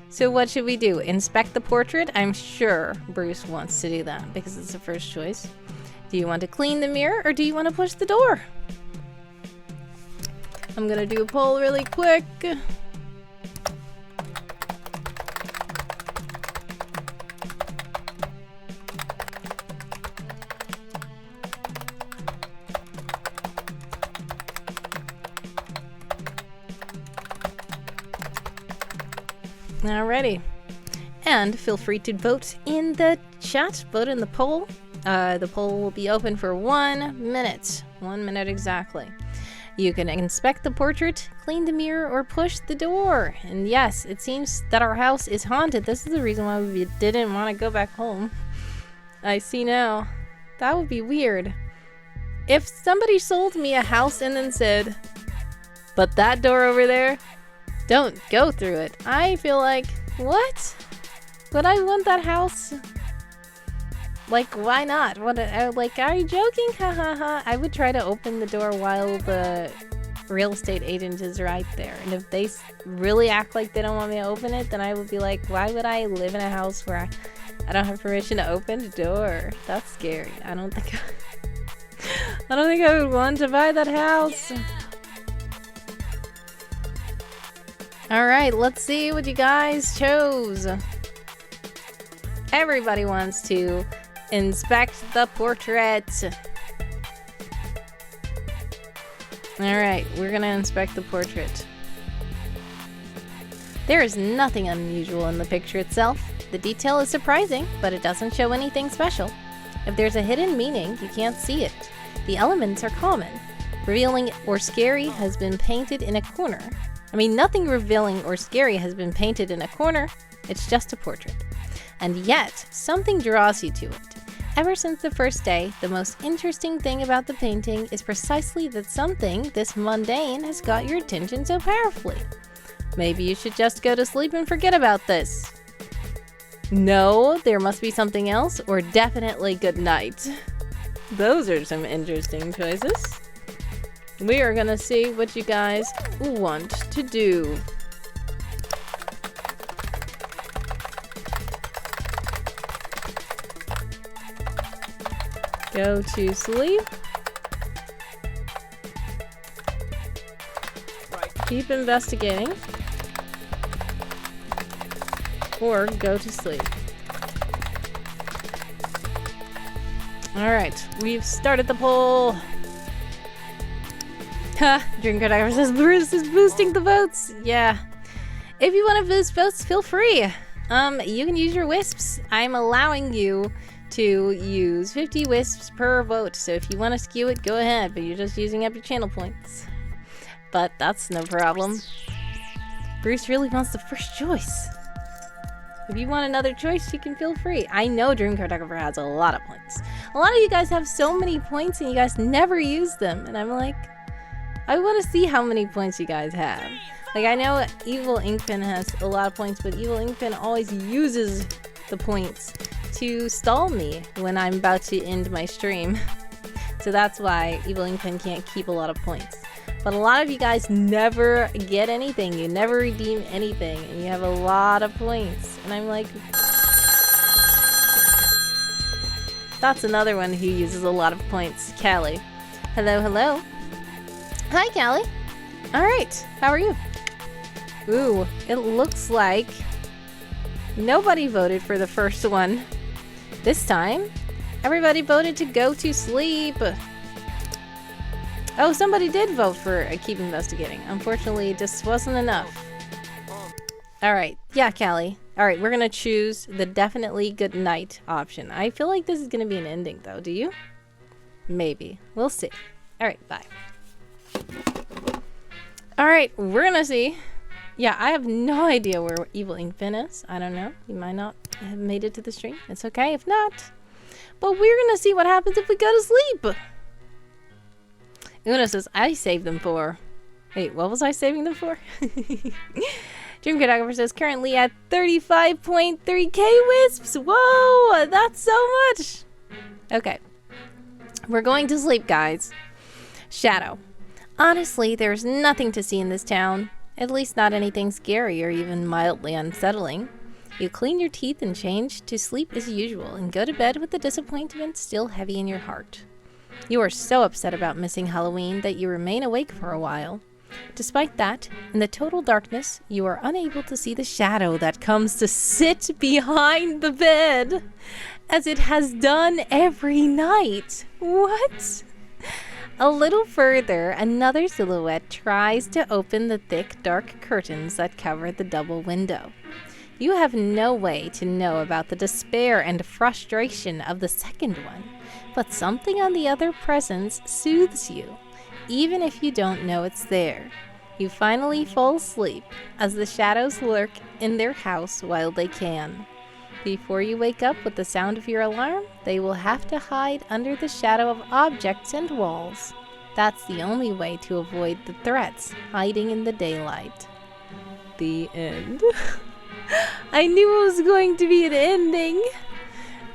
So what should we do? Inspect the portrait? I'm sure Bruce wants to do that because it's the first choice. Do you want to clean the mirror, or do you want to push the door? I'm gonna do a poll really quick. Alrighty. And feel free to vote in the chat, vote in the poll. The poll will be open for 1 minute. 1 minute exactly. You can inspect the portrait, clean the mirror, or push the door. And yes, it seems that our house is haunted. This is the reason why we didn't want to go back home. I see now. That would be weird. If somebody sold me a house and then said, but that door over there, don't go through it. I feel like, what? Would I want that house? Like, why not? What? Like, are you joking? Ha ha ha. I would try to open the door while the real estate agent is right there. And if they really act like they don't want me to open it, then I would be like, why would I live in a house where I don't have permission to open the door? That's scary. I don't think I would want to buy that house. Alright, let's see what you guys chose. Everybody wants to inspect the portrait. Alright, we're gonna inspect the portrait. There is nothing unusual in the picture itself. The detail is surprising, but it doesn't show anything special. If there's a hidden meaning, you can't see it. The elements are common. Revealing or scary has been painted in a corner. Nothing revealing or scary has been painted in a corner. It's just a portrait. And yet, something draws you to it. Ever since the first day, the most interesting thing about the painting is precisely that something this mundane has got your attention so powerfully. Maybe you should just go to sleep and forget about this. No, there must be something else, or definitely good night. Those are some interesting choices. We are gonna see what you guys want to do. Go to sleep. Keep investigating. Or go to sleep. Alright, we've started the poll. Ha! Drinker Diver says Bruce is boosting the votes. Yeah. If you want to boost votes, feel free. You can use your wisps. I'm allowing you to use 50 wisps per vote. So if you want to skew it, go ahead. But you're just using up your channel points. But that's no problem. Bruce really wants the first choice. If you want another choice, you can feel free. I know Dream Cartographer has a lot of points. A lot of you guys have so many points and you guys never use them. And I'm like, I want to see how many points you guys have. Like, I know Evil Inkpin has a lot of points, but Evil Inkpin always uses the points to stall me when I'm about to end my stream. So that's why Evil Inkpin can't keep a lot of points. But a lot of you guys never get anything. You never redeem anything. And you have a lot of points. And I'm like... That's another one who uses a lot of points. Callie. Hello, hello. Hi, Callie. Alright, how are you? Ooh, it looks like nobody voted for the first one. This time, everybody voted to go to sleep. Oh, somebody did vote for Keep Investigating. Unfortunately, it just wasn't enough. Alright, yeah, Callie. Alright, we're gonna choose the definitely good night option. I feel like this is gonna be an ending, though. Do you? Maybe. We'll see. Alright, bye. Alright, we're gonna see. Yeah, I have no idea where Evil Inkpin is. I don't know. You might not have made it to the stream. It's okay if not. But we're gonna see what happens if we go to sleep. Una says, I saved them for... Wait, what was I saving them for? Dream Cartographer says, currently at 35.3k wisps. Whoa, that's so much. Okay. We're going to sleep, guys. Shadow. Honestly, there's nothing to see in this town. At least not anything scary or even mildly unsettling. You clean your teeth and change to sleep as usual and go to bed with the disappointment still heavy in your heart. You are so upset about missing Halloween that you remain awake for a while. Despite that, in the total darkness, you are unable to see the shadow that comes to sit behind the bed, as it has done every night. What? A little further, another silhouette tries to open the thick, dark curtains that cover the double window. You have no way to know about the despair and frustration of the second one, but something on the other presence soothes you, even if you don't know it's there. You finally fall asleep, as the shadows lurk in their house while they can. Before you wake up with the sound of your alarm, they will have to hide under the shadow of objects and walls. That's the only way to avoid the threats hiding in the daylight. The end. I knew it was going to be an ending.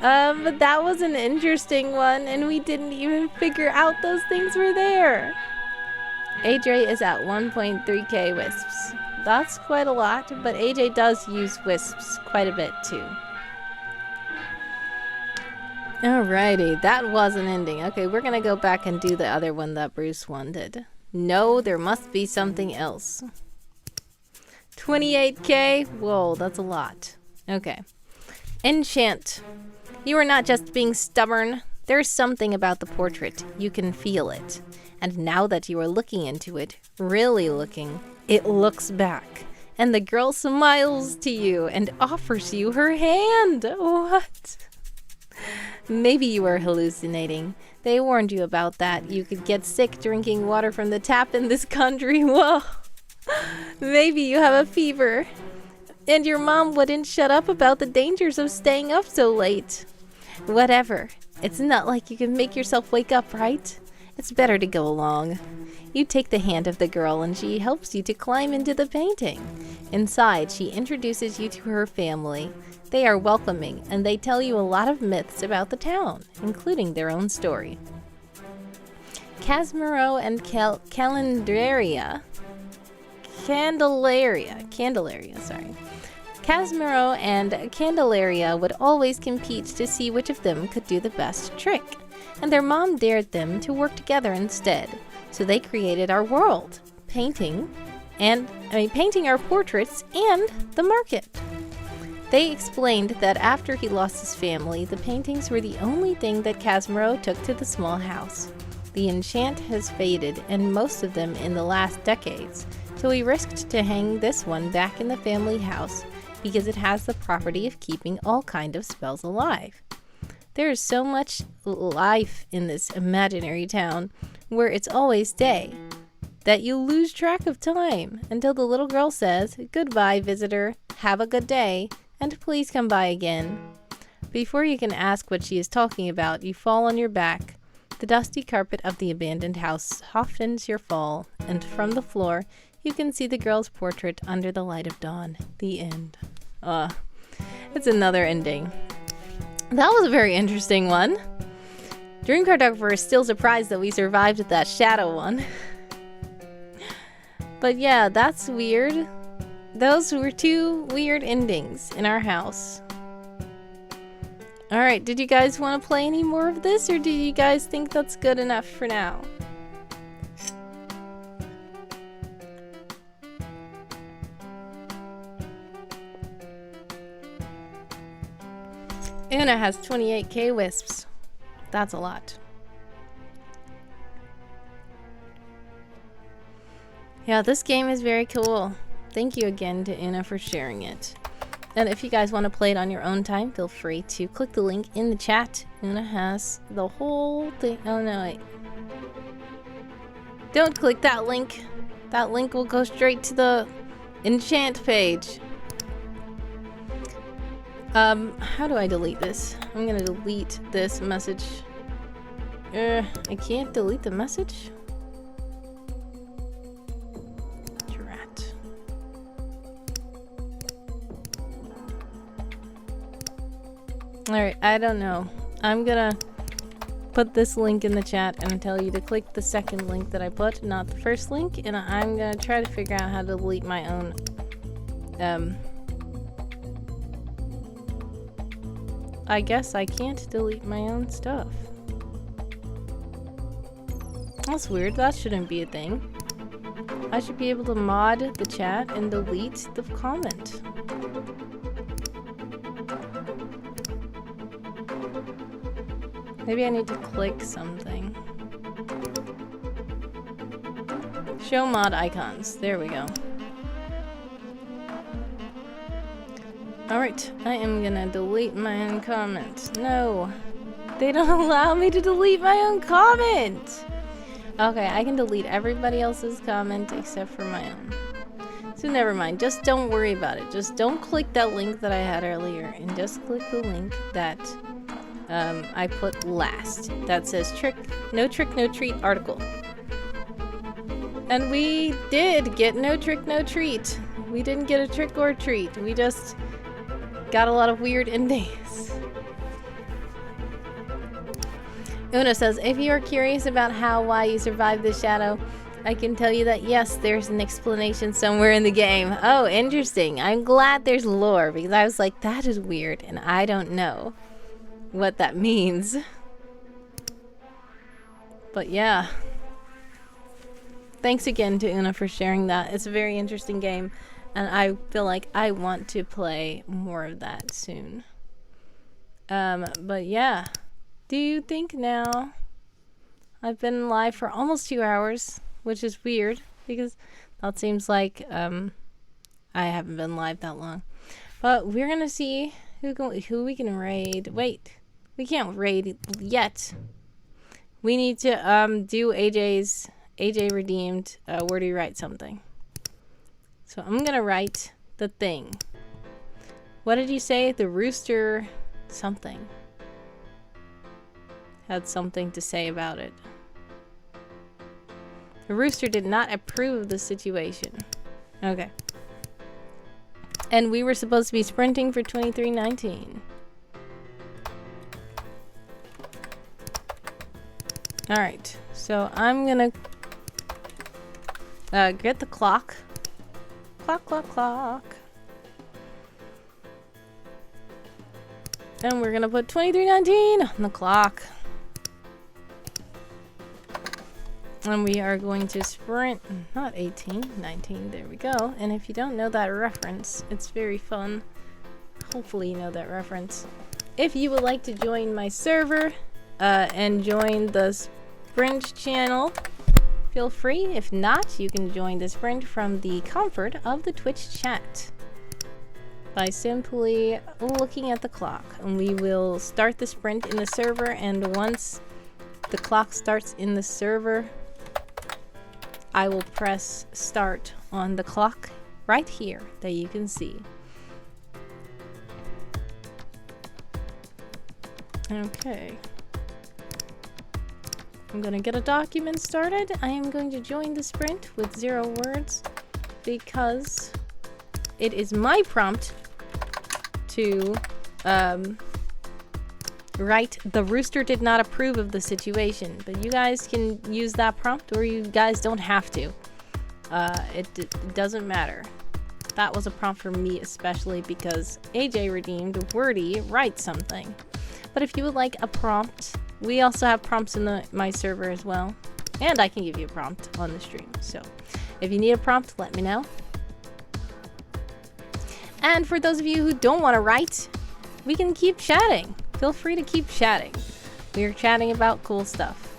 But that was an interesting one, and we didn't even figure out those things were there. AJ is at 1.3k wisps. That's quite a lot, but AJ does use wisps quite a bit too. Alrighty, that was an ending. Okay, we're gonna go back and do the other one that Bruce wanted. No, there must be something else. 28k? Whoa, that's a lot. Okay. Enchant. You are not just being stubborn. There's something about the portrait. You can feel it. And now that you are looking into it, really looking, it looks back. And the girl smiles to you and offers you her hand. What? Maybe you are hallucinating. They warned you about that. You could get sick drinking water from the tap in this country. Whoa. Maybe you have a fever. And your mom wouldn't shut up about the dangers of staying up so late. Whatever. It's not like you can make yourself wake up, right? It's better to go along. You take the hand of the girl and she helps you to climb into the painting. Inside, she introduces you to her family. They are welcoming and they tell you a lot of myths about the town, including their own story. Casmero and Candelaria, sorry. Casmero and Candelaria would always compete to see which of them could do the best trick, and their mom dared them to work together instead. So they created our world, painting our portraits and the market. They explained that after he lost his family, the paintings were the only thing that Casmero took to the small house. The enchant has faded, and most of them in the last decades, so he risked to hang this one back in the family house because it has the property of keeping all kind of spells alive. There is so much life in this imaginary town where it's always day that you lose track of time until the little girl says, "Goodbye, visitor. Have a good day, and please come by again." Before you can ask what she is talking about, you fall on your back. The dusty carpet of the abandoned house softens your fall, and from the floor, you can see the girl's portrait under the light of dawn. The end. It's another ending. That was a very interesting one. Dream Cartographer is still surprised that we survived that shadow one. But yeah, that's weird. Those were two weird endings in our house. Alright, did you guys want to play any more of this, or do you guys think that's good enough for now? Una has 28k wisps. That's a lot. Yeah, this game is very cool. Thank you again to Una for sharing it. And if you guys want to play it on your own time, feel free to click the link in the chat. Una has the whole thing. Oh no, wait. Don't click that link. That link will go straight to the enchant page. How do I delete this? I'm gonna delete this message. I can't delete the message? Drat. Alright, I don't know. I'm gonna put this link in the chat and tell you to click the second link that I put, not the first link, and I'm gonna try to figure out how to delete my own, I guess I can't delete my own stuff. That's weird. That shouldn't be a thing. I should be able to mod the chat and delete the comment. Maybe I need to click something. Show mod icons. There we go. Alright, I am gonna delete my own comment. No, they don't allow me to delete my own comment. Okay, I can delete everybody else's comment except for my own. So never mind, just don't worry about it. Just don't click that link that I had earlier, and just click the link that I put last. That says no trick, no treat article. And we did get no trick, no treat. We didn't get a trick or treat. We just got a lot of weird endings. Una says, if you are curious about why you survived the shadow, I can tell you that yes, there's an explanation somewhere in the game. Oh, interesting. I'm glad there's lore, because I was like, that is weird, and I don't know what that means. But yeah. Thanks again to Una for sharing that. It's a very interesting game, and I feel like I want to play more of that soon. But yeah. Do you think now? I've been live for almost 2 hours, which is weird because that seems like I haven't been live that long. But we're gonna see who we can raid. Wait, we can't raid yet. We need to do AJ redeemed. Where do you write something? So I'm gonna write the thing. What did you say? The rooster something. Had something to say about it. The rooster did not approve of the situation. Okay. And we were supposed to be sprinting for 23:19. Alright, so I'm gonna get the clock. Clock. And we're gonna put 23:19 on the clock. And we are going to sprint, not 18, 19, there we go. And if you don't know that reference, it's very fun. Hopefully you know that reference. If you would like to join my server and join the Sprint channel, feel free. If not, you can join the Sprint from the comfort of the Twitch chat by simply looking at the clock. And we will start the sprint in the server, and once the clock starts in the server, I will press start on the clock right here that you can see. Okay. I'm gonna get a document started. I am going to join the sprint with 0 words because it is my prompt to write the rooster did not approve of the situation, but you guys can use that prompt or you guys don't have to. It doesn't matter. That was a prompt for me especially because AJ redeemed wordy write something. But if you would like a prompt, we also have prompts in my server as well, and I can give you a prompt on the stream. So if you need a prompt, let me know. And for those of you who don't want to write, we can keep chatting. Feel free to keep chatting. We are chatting about cool stuff.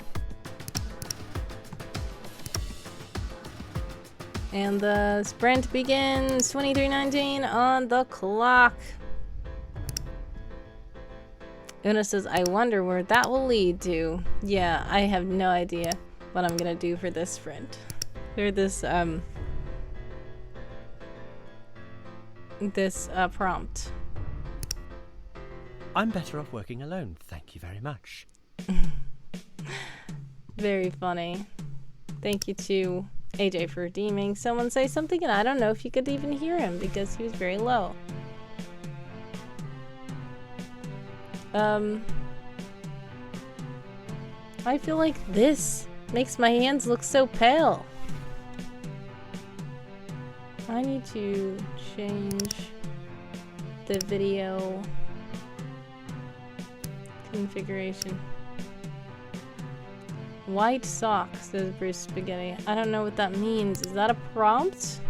And the sprint begins 23:19 on the clock. Una says, I wonder where that will lead to. Yeah, I have no idea what I'm gonna do for this sprint. Or this prompt. I'm better off working alone, thank you very much. Very funny. Thank you to AJ for redeeming. Someone say something and I don't know if you could even hear him because he was very low. I feel like this makes my hands look so pale. I need to change the video configuration. White socks, says Bruce Spaghetti. I don't know what that means. Is that a prompt?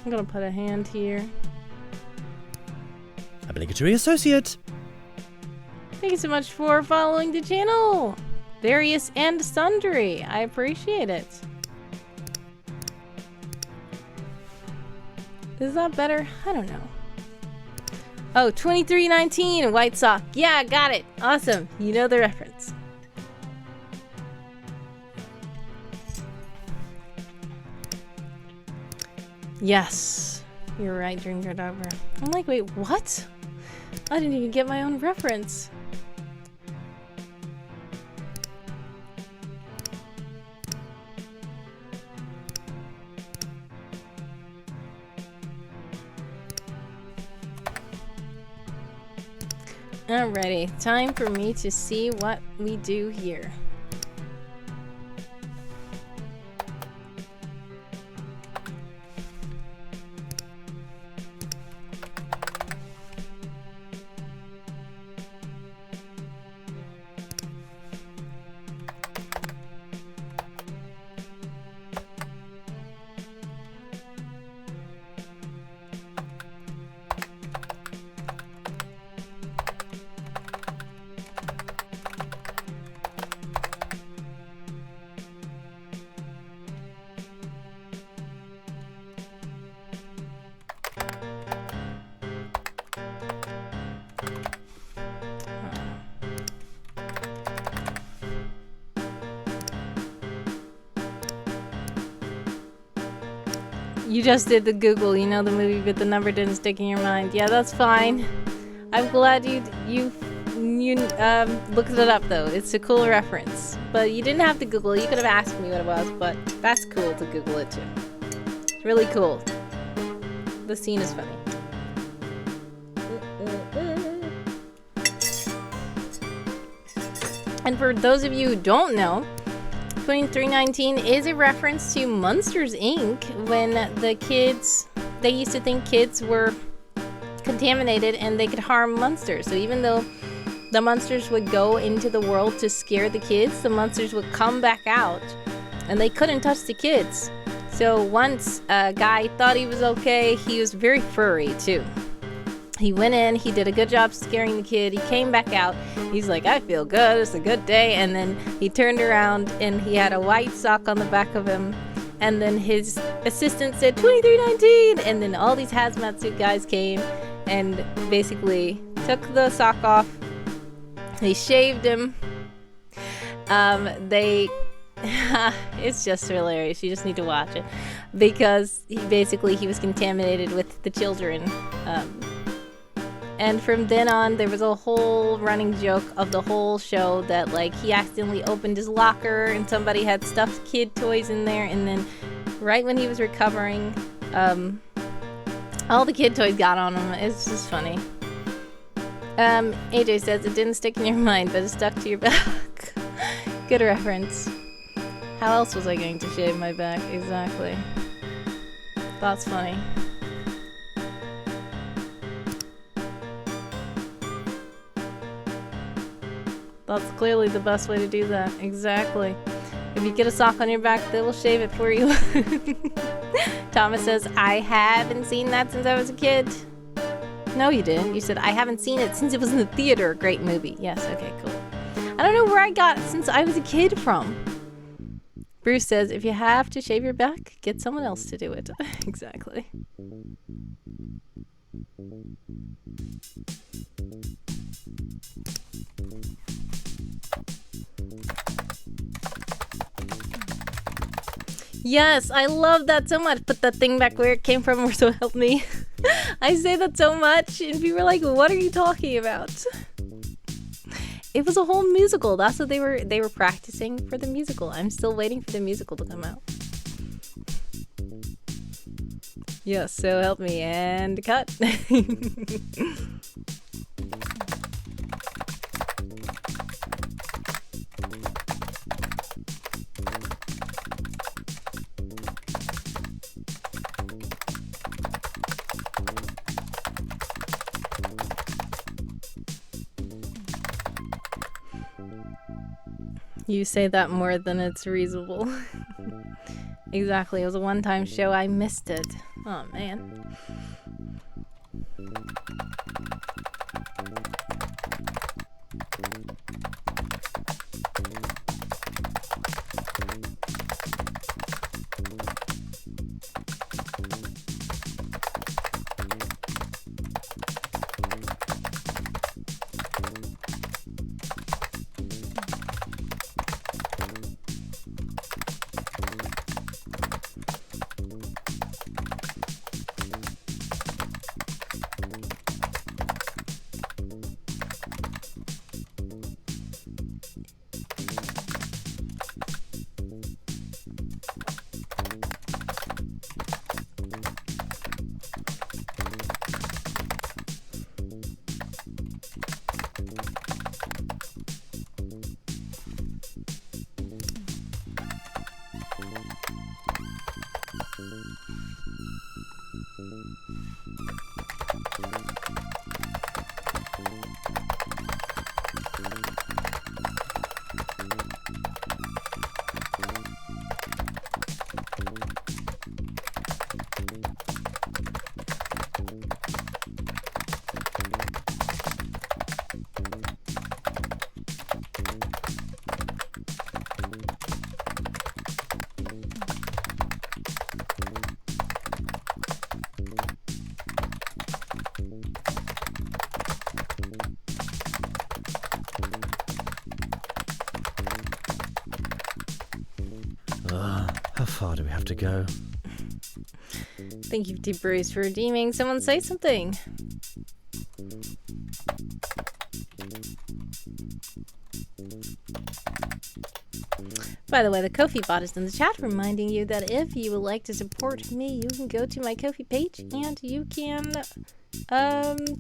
I'm gonna put a hand here. Obligatory associate. Thank you so much for following the channel. Various and sundry. I appreciate it. Is that better? I don't know. Oh, 23:19 White Sock. Yeah, got it. Awesome. You know the reference. Yes. You're right, Drinker Dogger. I'm like, wait, what? I didn't even get my own reference. Alrighty, time for me to see what we do here. You just did the Google, you know the movie, but the number didn't stick in your mind. Yeah, that's fine. I'm glad you looked it up though. It's a cool reference. But you didn't have to Google it. You could have asked me what it was, but that's cool to Google it too. It's really cool. The scene is funny. And for those of you who don't know, 2319 is a reference to Monsters, Inc. when they used to think kids were contaminated and they could harm monsters. So even though the monsters would go into the world to scare the kids, the monsters would come back out and they couldn't touch the kids. So once a guy thought he was okay, he was very furry too. He went in, he did a good job scaring the kid, he came back out, he's like, I feel good, it's a good day, and then he turned around and he had a white sock on the back of him, and then his assistant said 2319, and then all these hazmat suit guys came and basically took the sock off, they shaved him, it's just hilarious, you just need to watch it, because he was contaminated with the children, and from then on, there was a whole running joke of the whole show that, like, he accidentally opened his locker and somebody had stuffed kid toys in there. And then right when he was recovering, all the kid toys got on him. It's just funny. AJ says it didn't stick in your mind, but it stuck to your back. Good reference. How else was I going to shave my back? Exactly. That's funny. That's clearly the best way to do that. Exactly. If you get a sock on your back, they will shave it for you. Thomas says, I haven't seen that since I was a kid. No, you didn't. You said, I haven't seen it since it was in the theater. Great movie. Yes, okay, cool. I don't know where I got since I was a kid from. Bruce says, if you have to shave your back, get someone else to do it. Exactly. Yes, I love that so much. Put that thing back where it came from, or so help me. I say that so much, and people are like, what are you talking about? It was a whole musical. That's what they were practicing for the musical. I'm still waiting for the musical to come out. Yes, so help me, and cut. You say that more than it's reasonable. Exactly, it was a one-time show. I missed it. Oh, man. How far do we have to go? Thank you to Bruce for redeeming. Someone say something. By the way, the Ko-fi bot is in the chat reminding you that if you would like to support me, you can go to my Ko-fi page and you can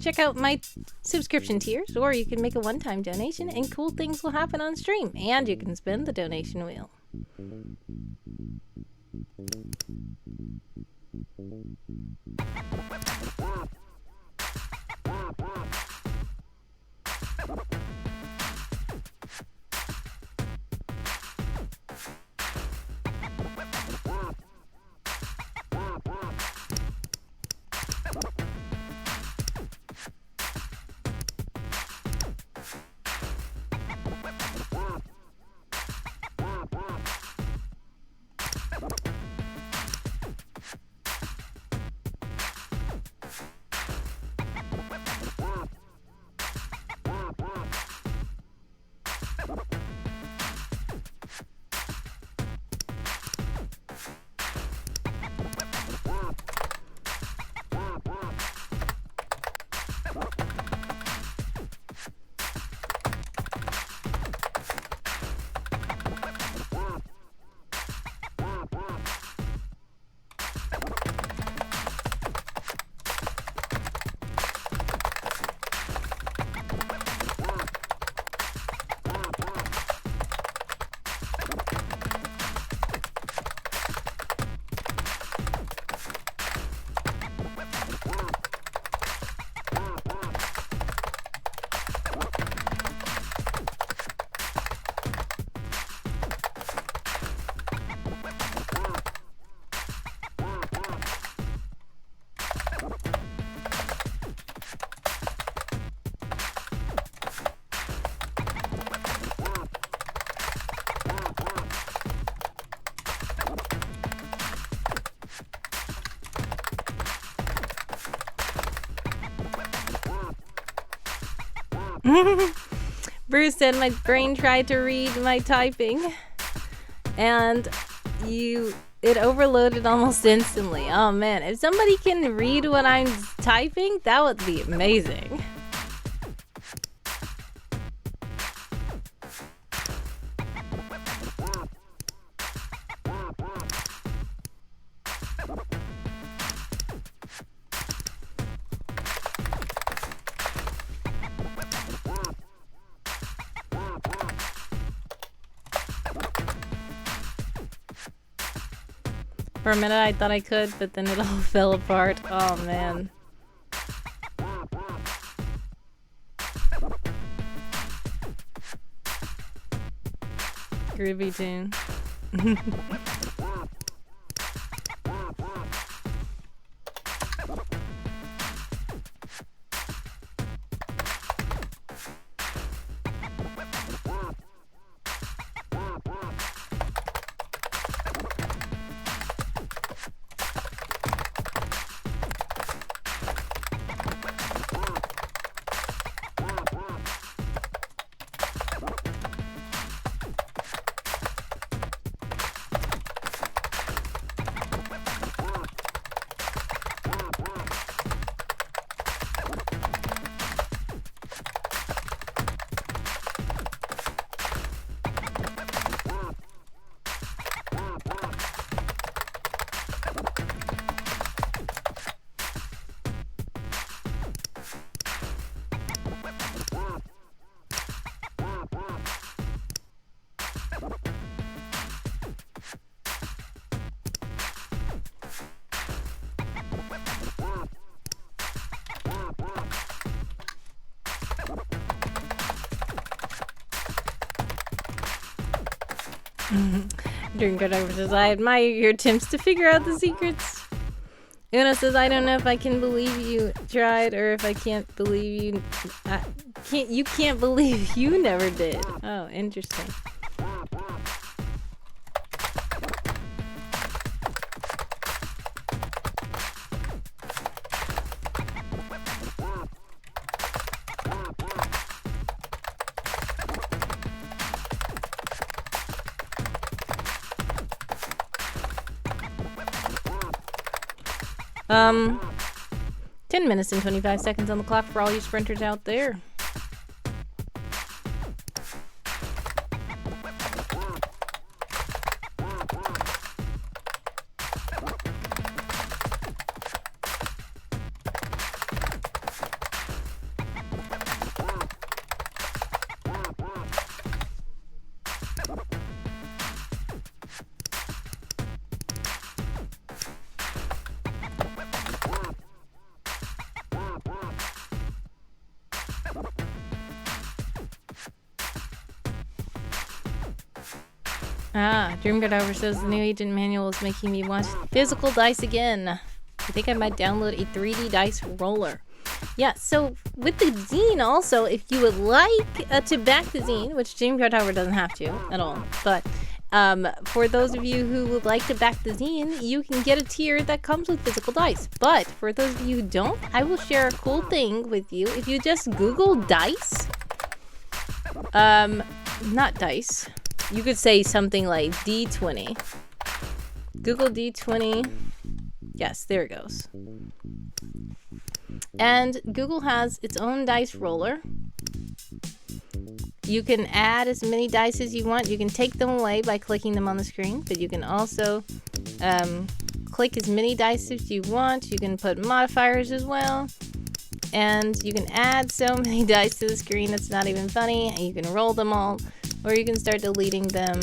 check out my subscription tiers, or you can make a one-time donation and cool things will happen on stream, and you can spin the donation wheel. Bruce said my brain tried to read my typing and it overloaded almost instantly. Oh man, if somebody can read what I'm typing, that would be amazing. For a minute I thought I could, but then it all fell apart. Oh man. Groovy tune. Doing good, I admire your attempts to figure out the secrets. Una says, I don't know if I can believe you tried or if I can't believe you... You can't believe you never did. Oh, interesting. Um, 10 minutes and 25 seconds on the clock for all you sprinters out there. Dream Over says the new agent manual is making me want physical dice again. I think I might download a 3D dice roller. Yeah, so with the zine also, if you would like to back the zine, which Dream Tower doesn't have to at all, but for those of you who would like to back the zine, you can get a tier that comes with physical dice. But for those of you who don't, I will share a cool thing with you. If you just Google dice, not dice, you could say something like D20. Google D20. Yes, there it goes. And Google has its own dice roller. You can add as many dice as you want. You can take them away by clicking them on the screen, but you can also click as many dice as you want. You can put modifiers as well. And you can add so many dice to the screen, it's not even funny. And you can roll them all, or you can start deleting them.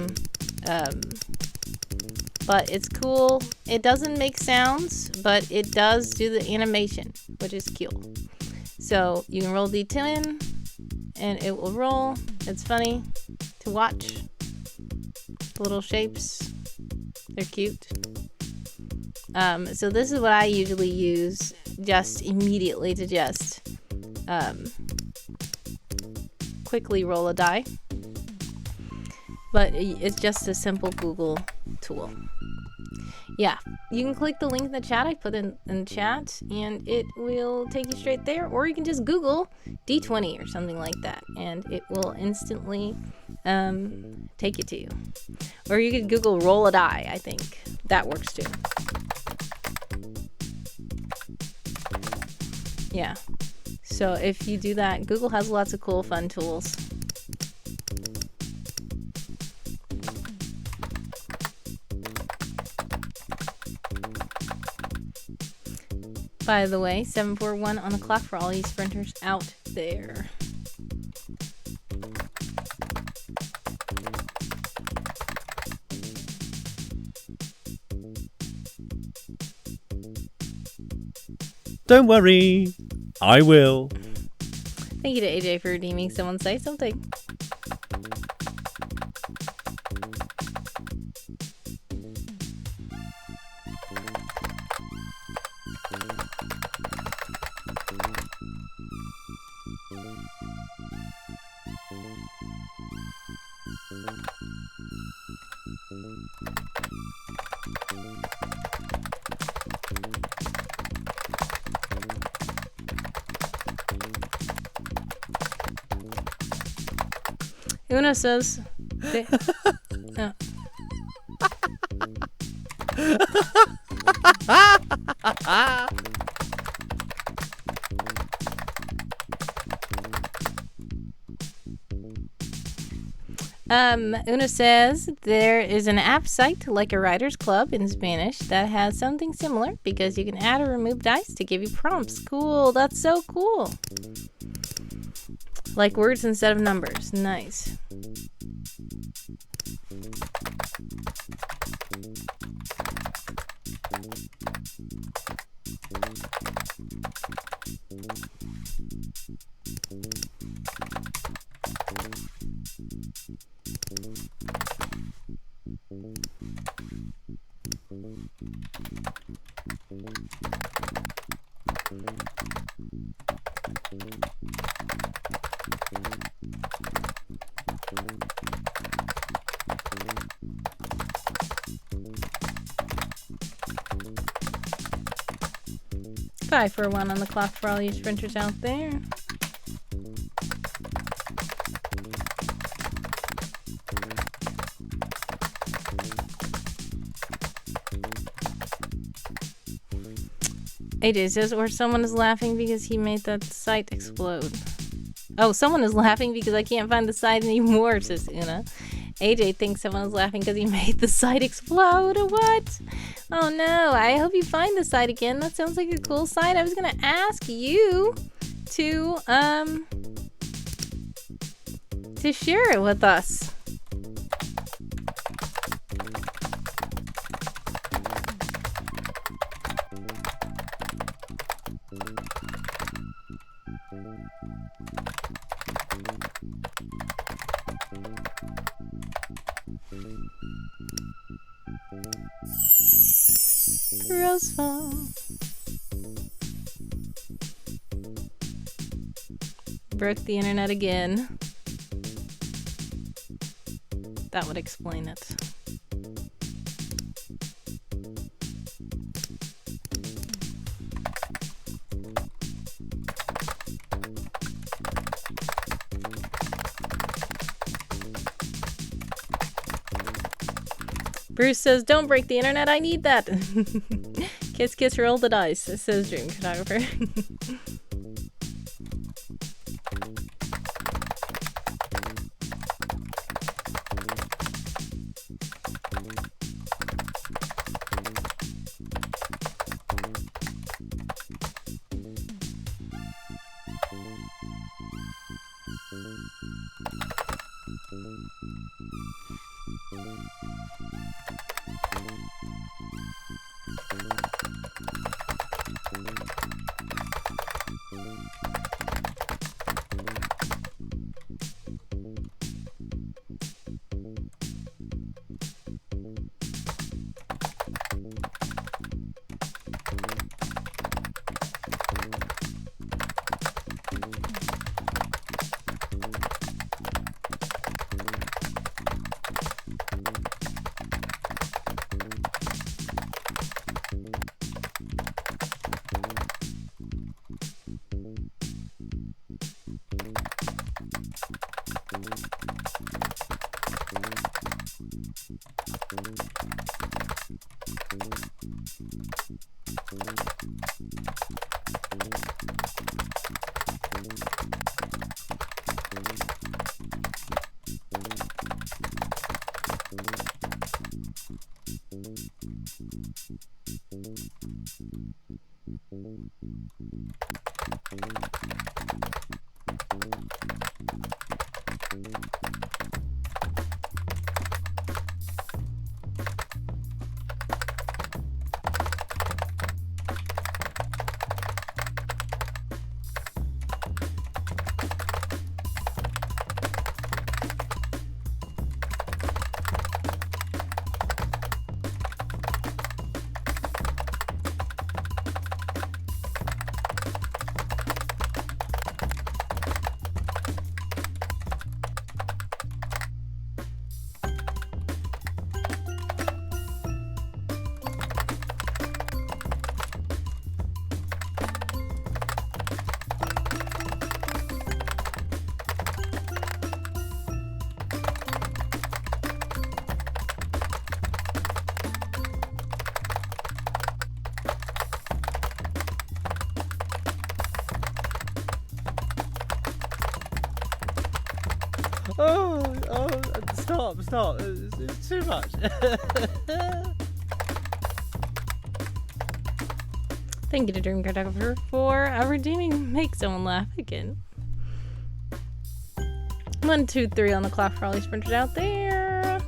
But it's cool. It doesn't make sounds, but it does do the animation, which is cool. So you can roll D10, and it will roll. It's funny to watch. The little shapes, they're cute. So this is what I usually use just immediately to just quickly roll a die. But it's just a simple Google tool. Yeah, you can click the link in the chat. I put in the chat, and it will take you straight there. Or you can just Google D20 or something like that, and it will instantly take you to you. Or you could Google roll a die. I think that works too. Yeah. So if you do that, Google has lots of cool, fun tools. By the way, 741 on the clock for all you sprinters out there. Don't worry, I will. Thank you to AJ for redeeming Someone Say Something. Una says... Oh. Una says there is an app site like a writer's club in Spanish that has something similar because you can add or remove dice to give you prompts. Cool, that's so cool. Like words instead of numbers. Nice. 541 on the clock for all you sprinters out there. AJ says, or someone is laughing because he made that site explode. Oh, someone is laughing because I can't find the site anymore, says Una. AJ thinks someone is laughing because he made the site explode. What? Oh no, I hope you find the site again. That sounds like a cool site. I was gonna ask you to share it with us. Rosefall. Broke the internet again. That would explain it. Bruce says, don't break the internet, I need that. Kiss, kiss, roll the dice, says Dream Photographer. Stop. It's too much. Thank you to Dream Cartographer for redeeming Make Someone Laugh again. 1, 2, 3 on the clock for all these sprinters out there.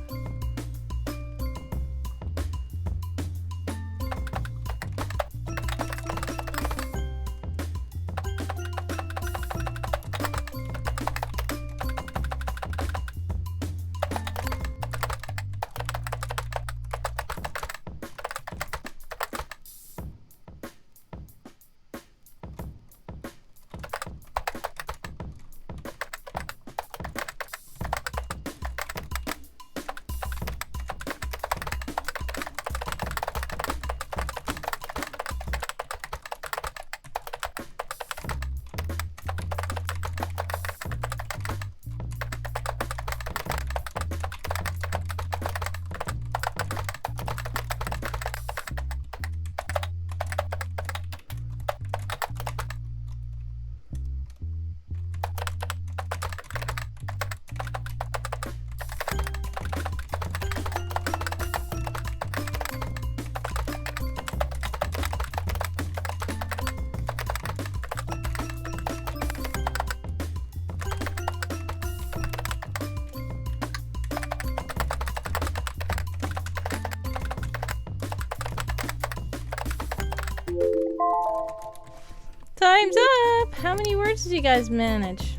Time's up! How many words did you guys manage?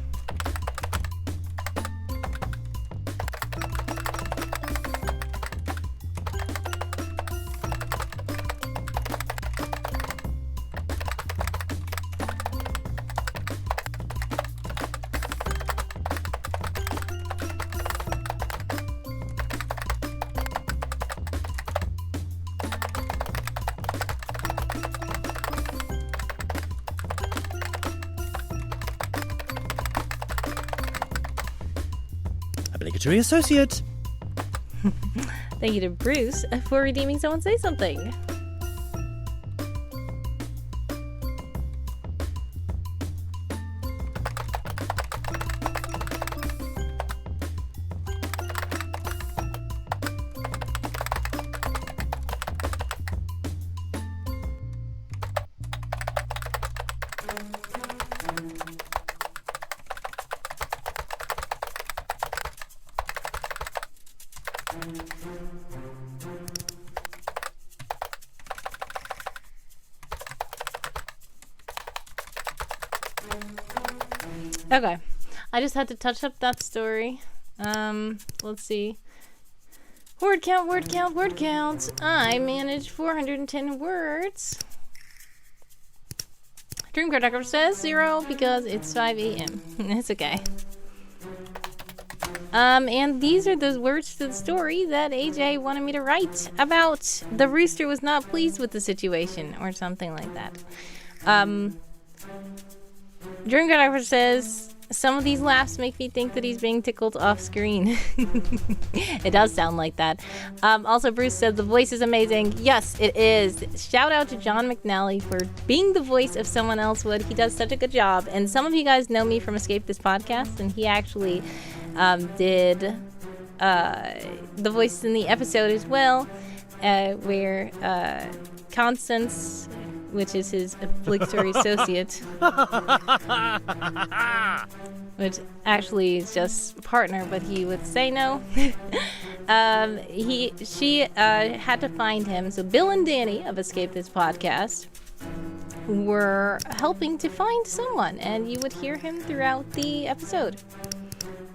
Obligatory associate. Thank you to Bruce for redeeming Someone Say Something. Okay, I just had to touch up that story. Let's see. Word count, word count, word count. I managed 410 words. Dream Cartographer says 0 because it's 5 a.m. It's okay. And these are the words to the story that AJ wanted me to write about. The rooster was not pleased with the situation, or something like that. Dream Cartographer says, some of these laughs make me think that he's being tickled off screen. It does sound like that. Also, Bruce said the voice is amazing. Yes, it is. Shout out to John McNally for being the voice of someone else would. He does such a good job. And some of you guys know me from Escape This Podcast, and he actually did the voice in the episode as well, where Constance, which is his obligatory associate, which actually is just partner, but he would say no. She had to find him. So Bill and Danny of Escape This Podcast were helping to find someone, and you would hear him throughout the episode.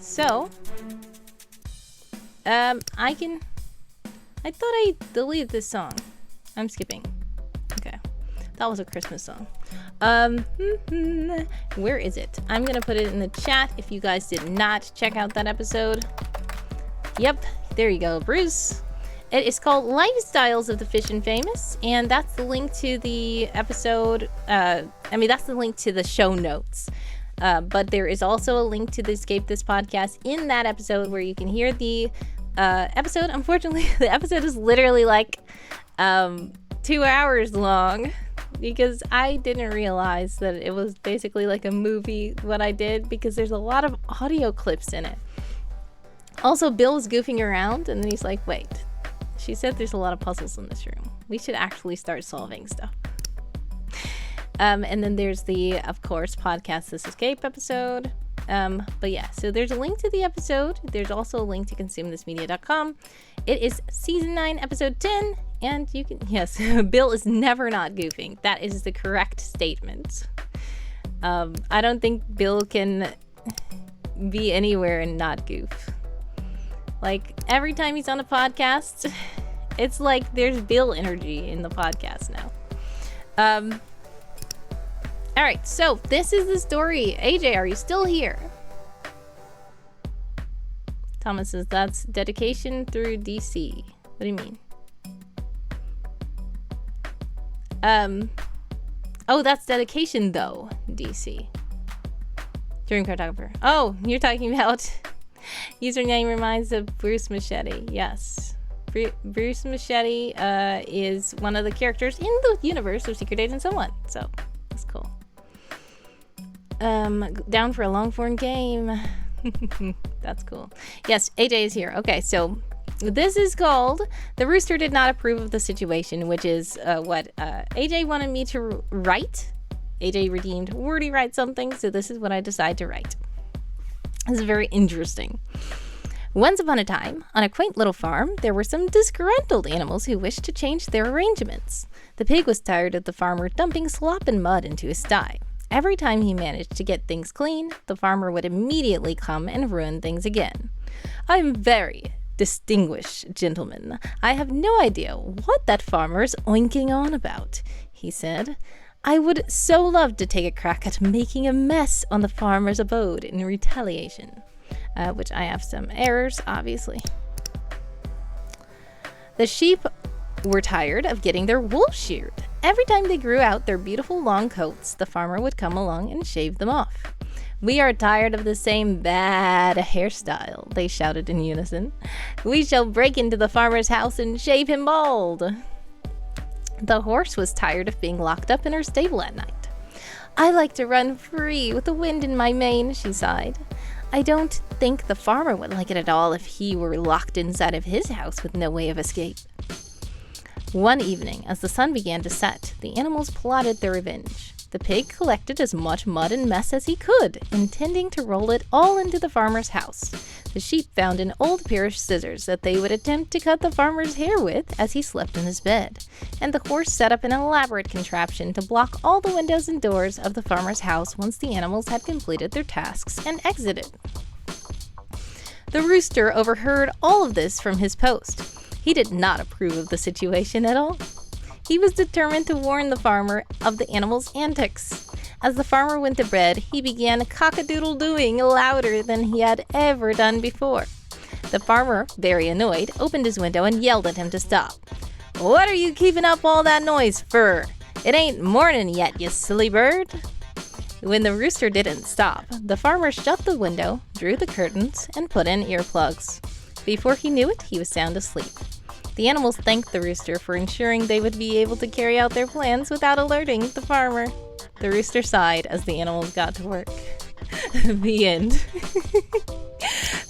So, I thought I deleted this song. I'm skipping. Okay. That was a Christmas song. Where is it? I'm gonna put it in the chat if you guys did not check out that episode. Yep, there you go, Bruce. It is called Lifestyles of the Fish and Famous, and that's the link to the episode. That's the link to the show notes. But there is also a link to the Escape This Podcast in that episode where you can hear the episode. Unfortunately, the episode is literally like 2 hours long, because I didn't realize that it was basically like a movie, what I did, because there's a lot of audio clips in it. Also, Bill is goofing around, and then he's like, wait, she said there's a lot of puzzles in this room. We should actually start solving stuff. And then there's the, of course, Podcast This Escape episode. But yeah, so there's a link to the episode. There's also a link to consumethismedia.com. It is season 9, episode 10. And you can, yes, Bill is never not goofing. That is the correct statement. I don't think Bill can be anywhere and not goof. Like, every time he's on a podcast, it's like there's Bill energy in the podcast now. Alright, so this is the story. AJ, are you still here? Thomas says that's dedication through DC. What do you mean? Oh, that's dedication though, DC. Dream Cartographer. Oh, you're talking about username reminds of Bruce Machete. Yes. Bruce Machete is one of the characters in the universe of Secret Agent Someone. So, that's cool. Down for a long form game. That's cool. Yes, AJ is here. Okay, so this is called The Rooster Did Not Approve of the Situation, which is what AJ wanted me to write. AJ redeemed Wordy write something, so this is what I decided to write. This is very interesting. Once upon a time, on a quaint little farm, there were some disgruntled animals who wished to change their arrangements. The pig was tired of the farmer dumping slop and mud into his sty. Every time he managed to get things clean, the farmer would immediately come and ruin things again. "I'm very distinguished gentleman. I have no idea what that farmer is oinking on about," he said. "I would so love to take a crack at making a mess on the farmer's abode in retaliation." Which I have some errors, obviously. The sheep were tired of getting their wool sheared. Every time they grew out their beautiful long coats, the farmer would come along and shave them off. "We are tired of the same bad hairstyle," they shouted in unison. "We shall break into the farmer's house and shave him bald." The horse was tired of being locked up in her stable at night. "I like to run free with the wind in my mane," she sighed. "I don't think the farmer would like it at all if he were locked inside of his house with no way of escape." One evening, as the sun began to set, the animals plotted their revenge. The pig collected as much mud and mess as he could, intending to roll it all into the farmer's house. The sheep found an old pair of scissors that they would attempt to cut the farmer's hair with as he slept in his bed, and the horse set up an elaborate contraption to block all the windows and doors of the farmer's house once the animals had completed their tasks and exited. The rooster overheard all of this from his post. He did not approve of the situation at all. He was determined to warn the farmer of the animal's antics. As the farmer went to bed, he began cock-a-doodle-dooing louder than he had ever done before. The farmer, very annoyed, opened his window and yelled at him to stop. "What are you keeping up all that noise for? It ain't morning yet, you silly bird." When the rooster didn't stop, the farmer shut the window, drew the curtains, and put in earplugs. Before he knew it, he was sound asleep. The animals thanked the rooster for ensuring they would be able to carry out their plans without alerting the farmer. The rooster sighed as the animals got to work. The end.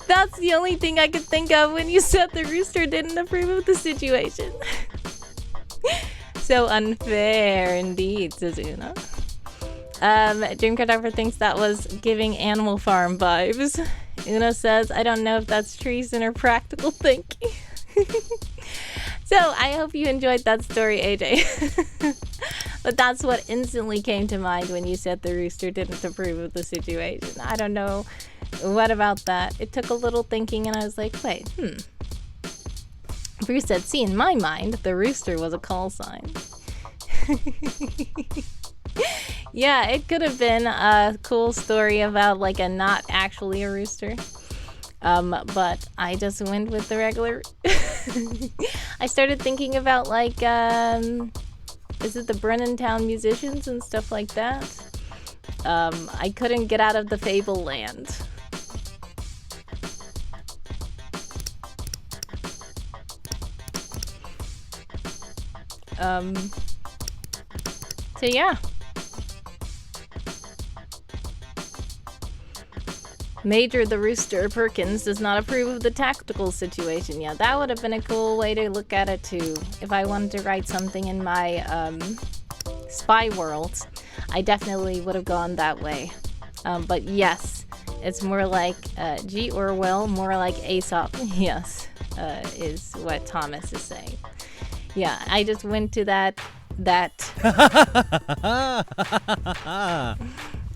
That's the only thing I could think of when you said the rooster didn't approve of the situation. So unfair indeed, Suzuna. Dream Cartographer thinks that was giving Animal Farm vibes. Una says, "I don't know if that's treason or practical thinking." So I hope you enjoyed that story, AJ. But that's what instantly came to mind when you said the rooster didn't approve of the situation. I don't know what about that. It took a little thinking and I was like, wait, Bruce said, "See, in my mind, the rooster was a call sign." Yeah, it could have been a cool story about like a not actually a rooster. But I just went with the regular. I started thinking about like, is it the Brennantown musicians and stuff like that? I couldn't get out of the Fable land. So yeah. Major the Rooster Perkins does not approve of the tactical situation. Yeah, that would have been a cool way to look at it too. If I wanted to write something in my spy world, I definitely would have gone that way. But yes, it's more like G. Orwell, more like Aesop. Yes, is what Thomas is saying. Yeah, I just went to that.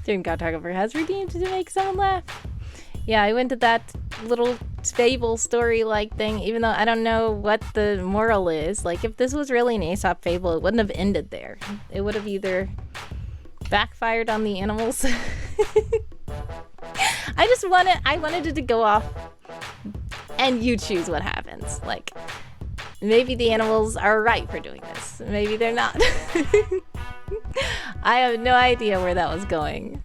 Dream Cartographer has redeemed to make someone laugh. Yeah, I went to that little fable story-like thing, even though I don't know what the moral is. Like, if this was really an Aesop fable, it wouldn't have ended there. It would have either backfired on the animals. I wanted it to go off, and you choose what happens. Like, maybe the animals are right for doing this. Maybe they're not. I have no idea where that was going.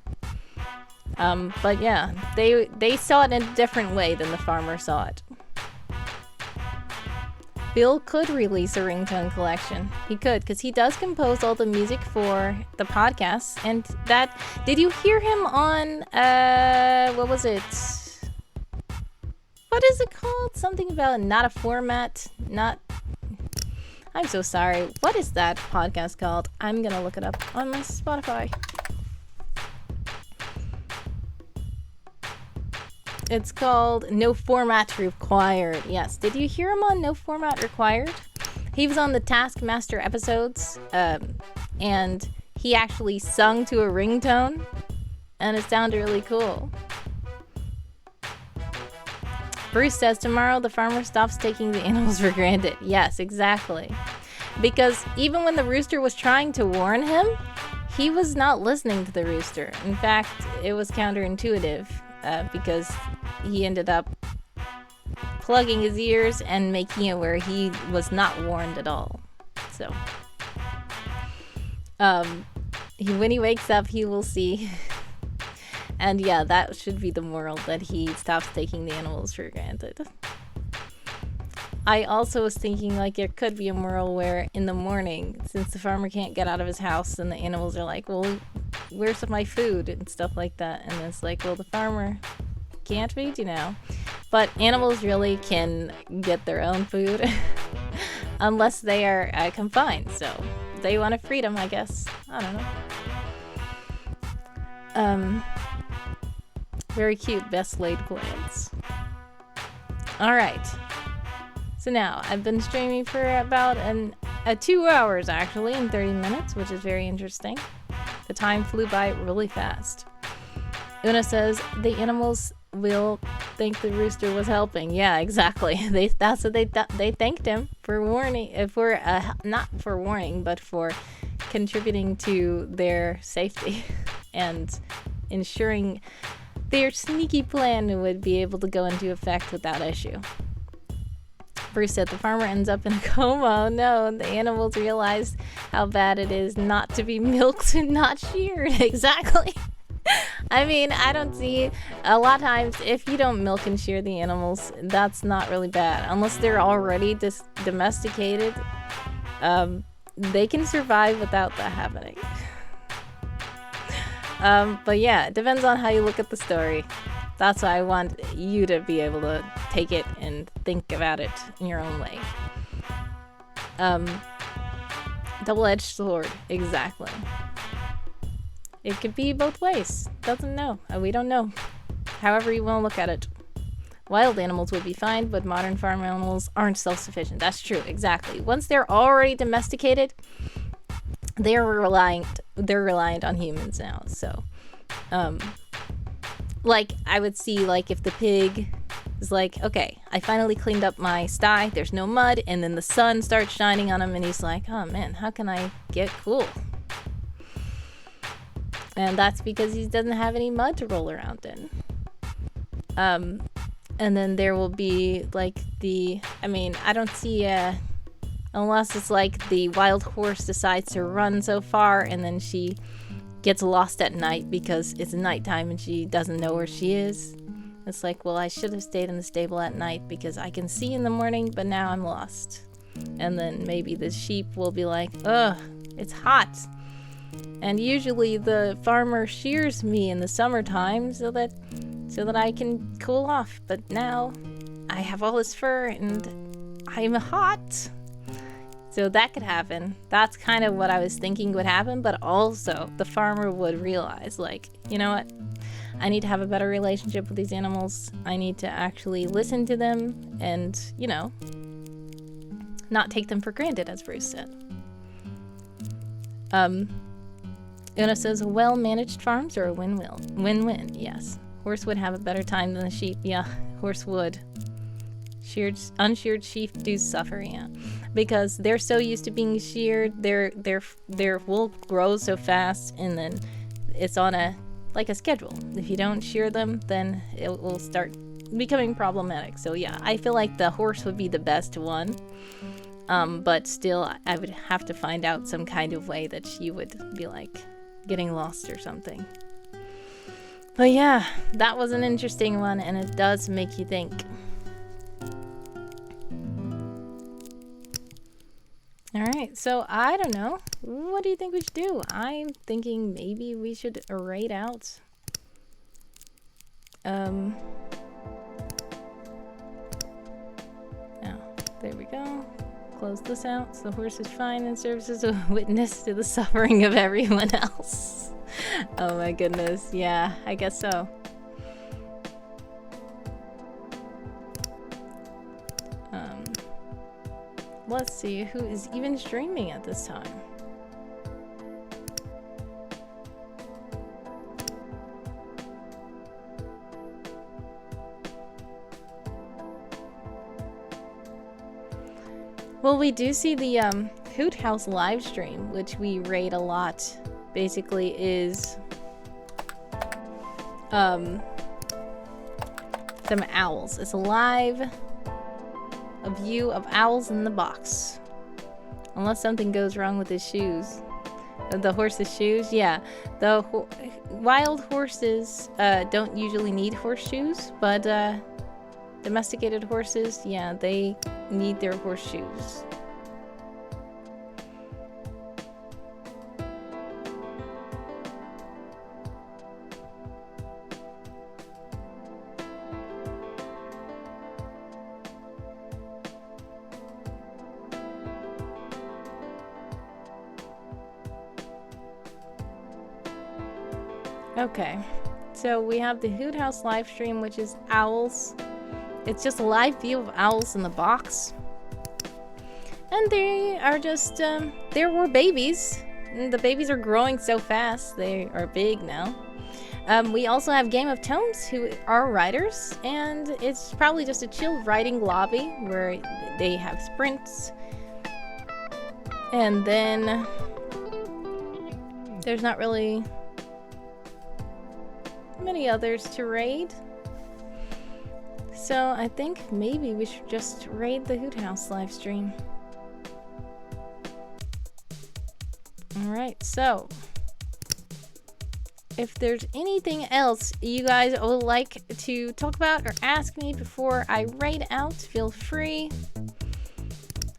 But yeah, they saw it in a different way than the farmer saw it. Bill could release a ringtone collection. He could, because he does compose all the music for the podcasts. And that, did you hear him on, what was it? What is it called? Something about not a format, I'm so sorry. What is that podcast called? I'm gonna look it up on my Spotify. It's called No Format Required. Yes. Did you hear him on No Format Required? He was on the Taskmaster episodes, and he actually sung to a ringtone, and it sounded really cool. Bruce says tomorrow the farmer stops taking the animals for granted. Yes, exactly. Because even when the rooster was trying to warn him, he was not listening to the rooster. In fact, it was counterintuitive because he ended up plugging his ears and making it where he was not warned at all. So, when he wakes up, he will see. And yeah, that should be the moral, that he stops taking the animals for granted. I also was thinking, like, there could be a moral where in the morning, since the farmer can't get out of his house, and the animals are like, well, where's my food and stuff like that. And it's like, well, the farmer can't feed you now. But animals really can get their own food unless they are confined. So they want a freedom, I guess. I don't know. Very cute, best laid plans. Alright. So now, I've been streaming for about 2 hours actually, and 30 minutes, which is very interesting. The time flew by really fast. Una says, the animals will think the rooster was helping. Yeah, exactly. That's what they thanked him for warning, not for warning, but for contributing to their safety and ensuring their sneaky plan would be able to go into effect without issue. Bruce said the farmer ends up in a coma. Oh no, the animals realize how bad it is not to be milked and not sheared. Exactly. I mean, I don't see, a lot of times if you don't milk and shear the animals, that's not really bad. Unless they're already domesticated, they can survive without that happening. But yeah, it depends on how you look at the story. That's why I want you to be able to take it and think about it in your own way. Double-edged sword, exactly. It could be both ways. Doesn't know. We don't know. However you want to look at it. Wild animals would be fine, but modern farm animals aren't self-sufficient. That's true, exactly. Once they're already domesticated, they're reliant on humans now. So, like, I would see, like, if the pig is like, okay, I finally cleaned up my sty, there's no mud, and then the sun starts shining on him, and he's like, oh man, how can I get cool? And that's because he doesn't have any mud to roll around in. And then there will be, like, I don't see, unless it's like the wild horse decides to run so far and then she gets lost at night because it's nighttime and she doesn't know where she is. It's like, well, I should have stayed in the stable at night because I can see in the morning, but now I'm lost. And then maybe the sheep will be like, ugh, it's hot. And usually the farmer shears me in the summertime so that I can cool off. But now I have all this fur and I'm hot. So that could happen. That's kind of what I was thinking would happen. But also the farmer would realize, like, you know what? I need to have a better relationship with these animals. I need to actually listen to them and, you know, not take them for granted, as Bruce said. Una says, well-managed farms are a win-win. Win-win, yes. Horse would have a better time than the sheep. Yeah, horse would. Unsheared sheep do suffer, yeah. Because they're so used to being sheared, their wool grows so fast, and then it's on a schedule. If you don't shear them, then it will start becoming problematic. So yeah, I feel like the horse would be the best one. But still, I would have to find out some kind of way that she would be like getting lost or something. But yeah, that was an interesting one, and it does make you think. Alright, so I don't know. What do you think we should do? I'm thinking maybe we should raid out. Oh, there we go. Close this out so the horse is fine and serves as a witness to the suffering of everyone else. Oh my goodness, yeah, I guess so. Let's see who is even streaming at this time. Well, we do see the Hoot House live stream, which we raid a lot. Basically is some owls. It's a view of owls in the box. Unless something goes wrong with his shoes. The horse's shoes? Yeah. The wild horses don't usually need horseshoes, but domesticated horses, yeah, they need their horseshoes. Okay, so we have the Hoot House live stream, which is owls. It's just a live view of owls in the box. And they are just, there were babies. And the babies are growing so fast. They are big now. We also have Game of Tones, who are riders. And it's probably just a chill riding lobby where they have sprints. And then there's not really many others to raid. So I think maybe we should just raid the Hoot House live stream. Alright, so if there's anything else you guys would like to talk about or ask me before I raid out, feel free.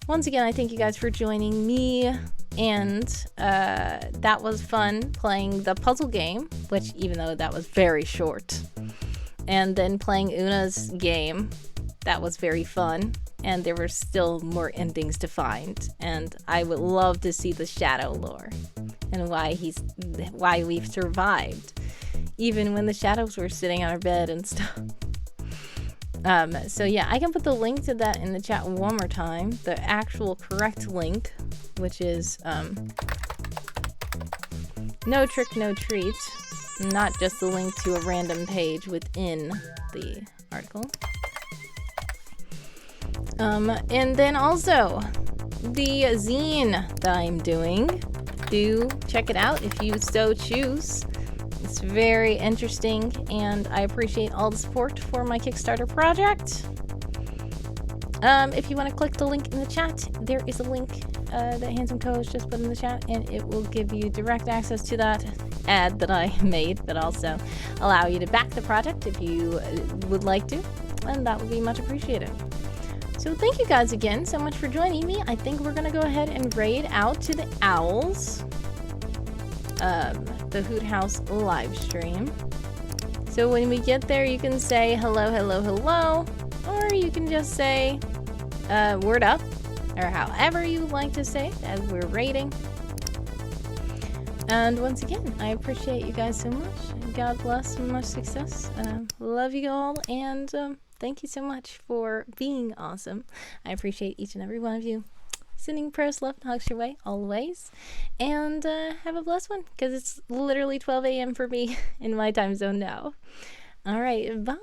Once again, I thank you guys for joining me, and that was fun playing the puzzle game, which even though that was very short, and then playing Una's game, that was very fun, and there were still more endings to find, and I would love to see the shadow lore and why we've survived even when the shadows were sitting on our bed and stuff. So yeah, I can put the link to that in the chat one more time, the actual correct link, which is No Trick No Treat, not just the link to a random page within the article. And then also the zine that I'm doing, do check it out if you so choose. It's very interesting, and I appreciate all the support for my Kickstarter project. If you want to click the link in the chat, there is a link that Handsome Co has just put in the chat, and it will give you direct access to that ad that I made, but also allow you to back the project if you would like to, and that would be much appreciated. So thank you guys again so much for joining me. I think we're gonna go ahead and raid out to the owls, the Hoot House live stream. So when we get there, you can say hello, hello, hello, or you can just say word up, or however you would like to say it as we're raiding. And once again, I appreciate you guys so much. God bless and much success. Love you all, and thank you so much for being awesome. I appreciate each and every one of you. Sending prayers, love, and hugs your way, always. And have a blessed one, because it's literally 12 a.m. for me in my time zone now. All right, bye.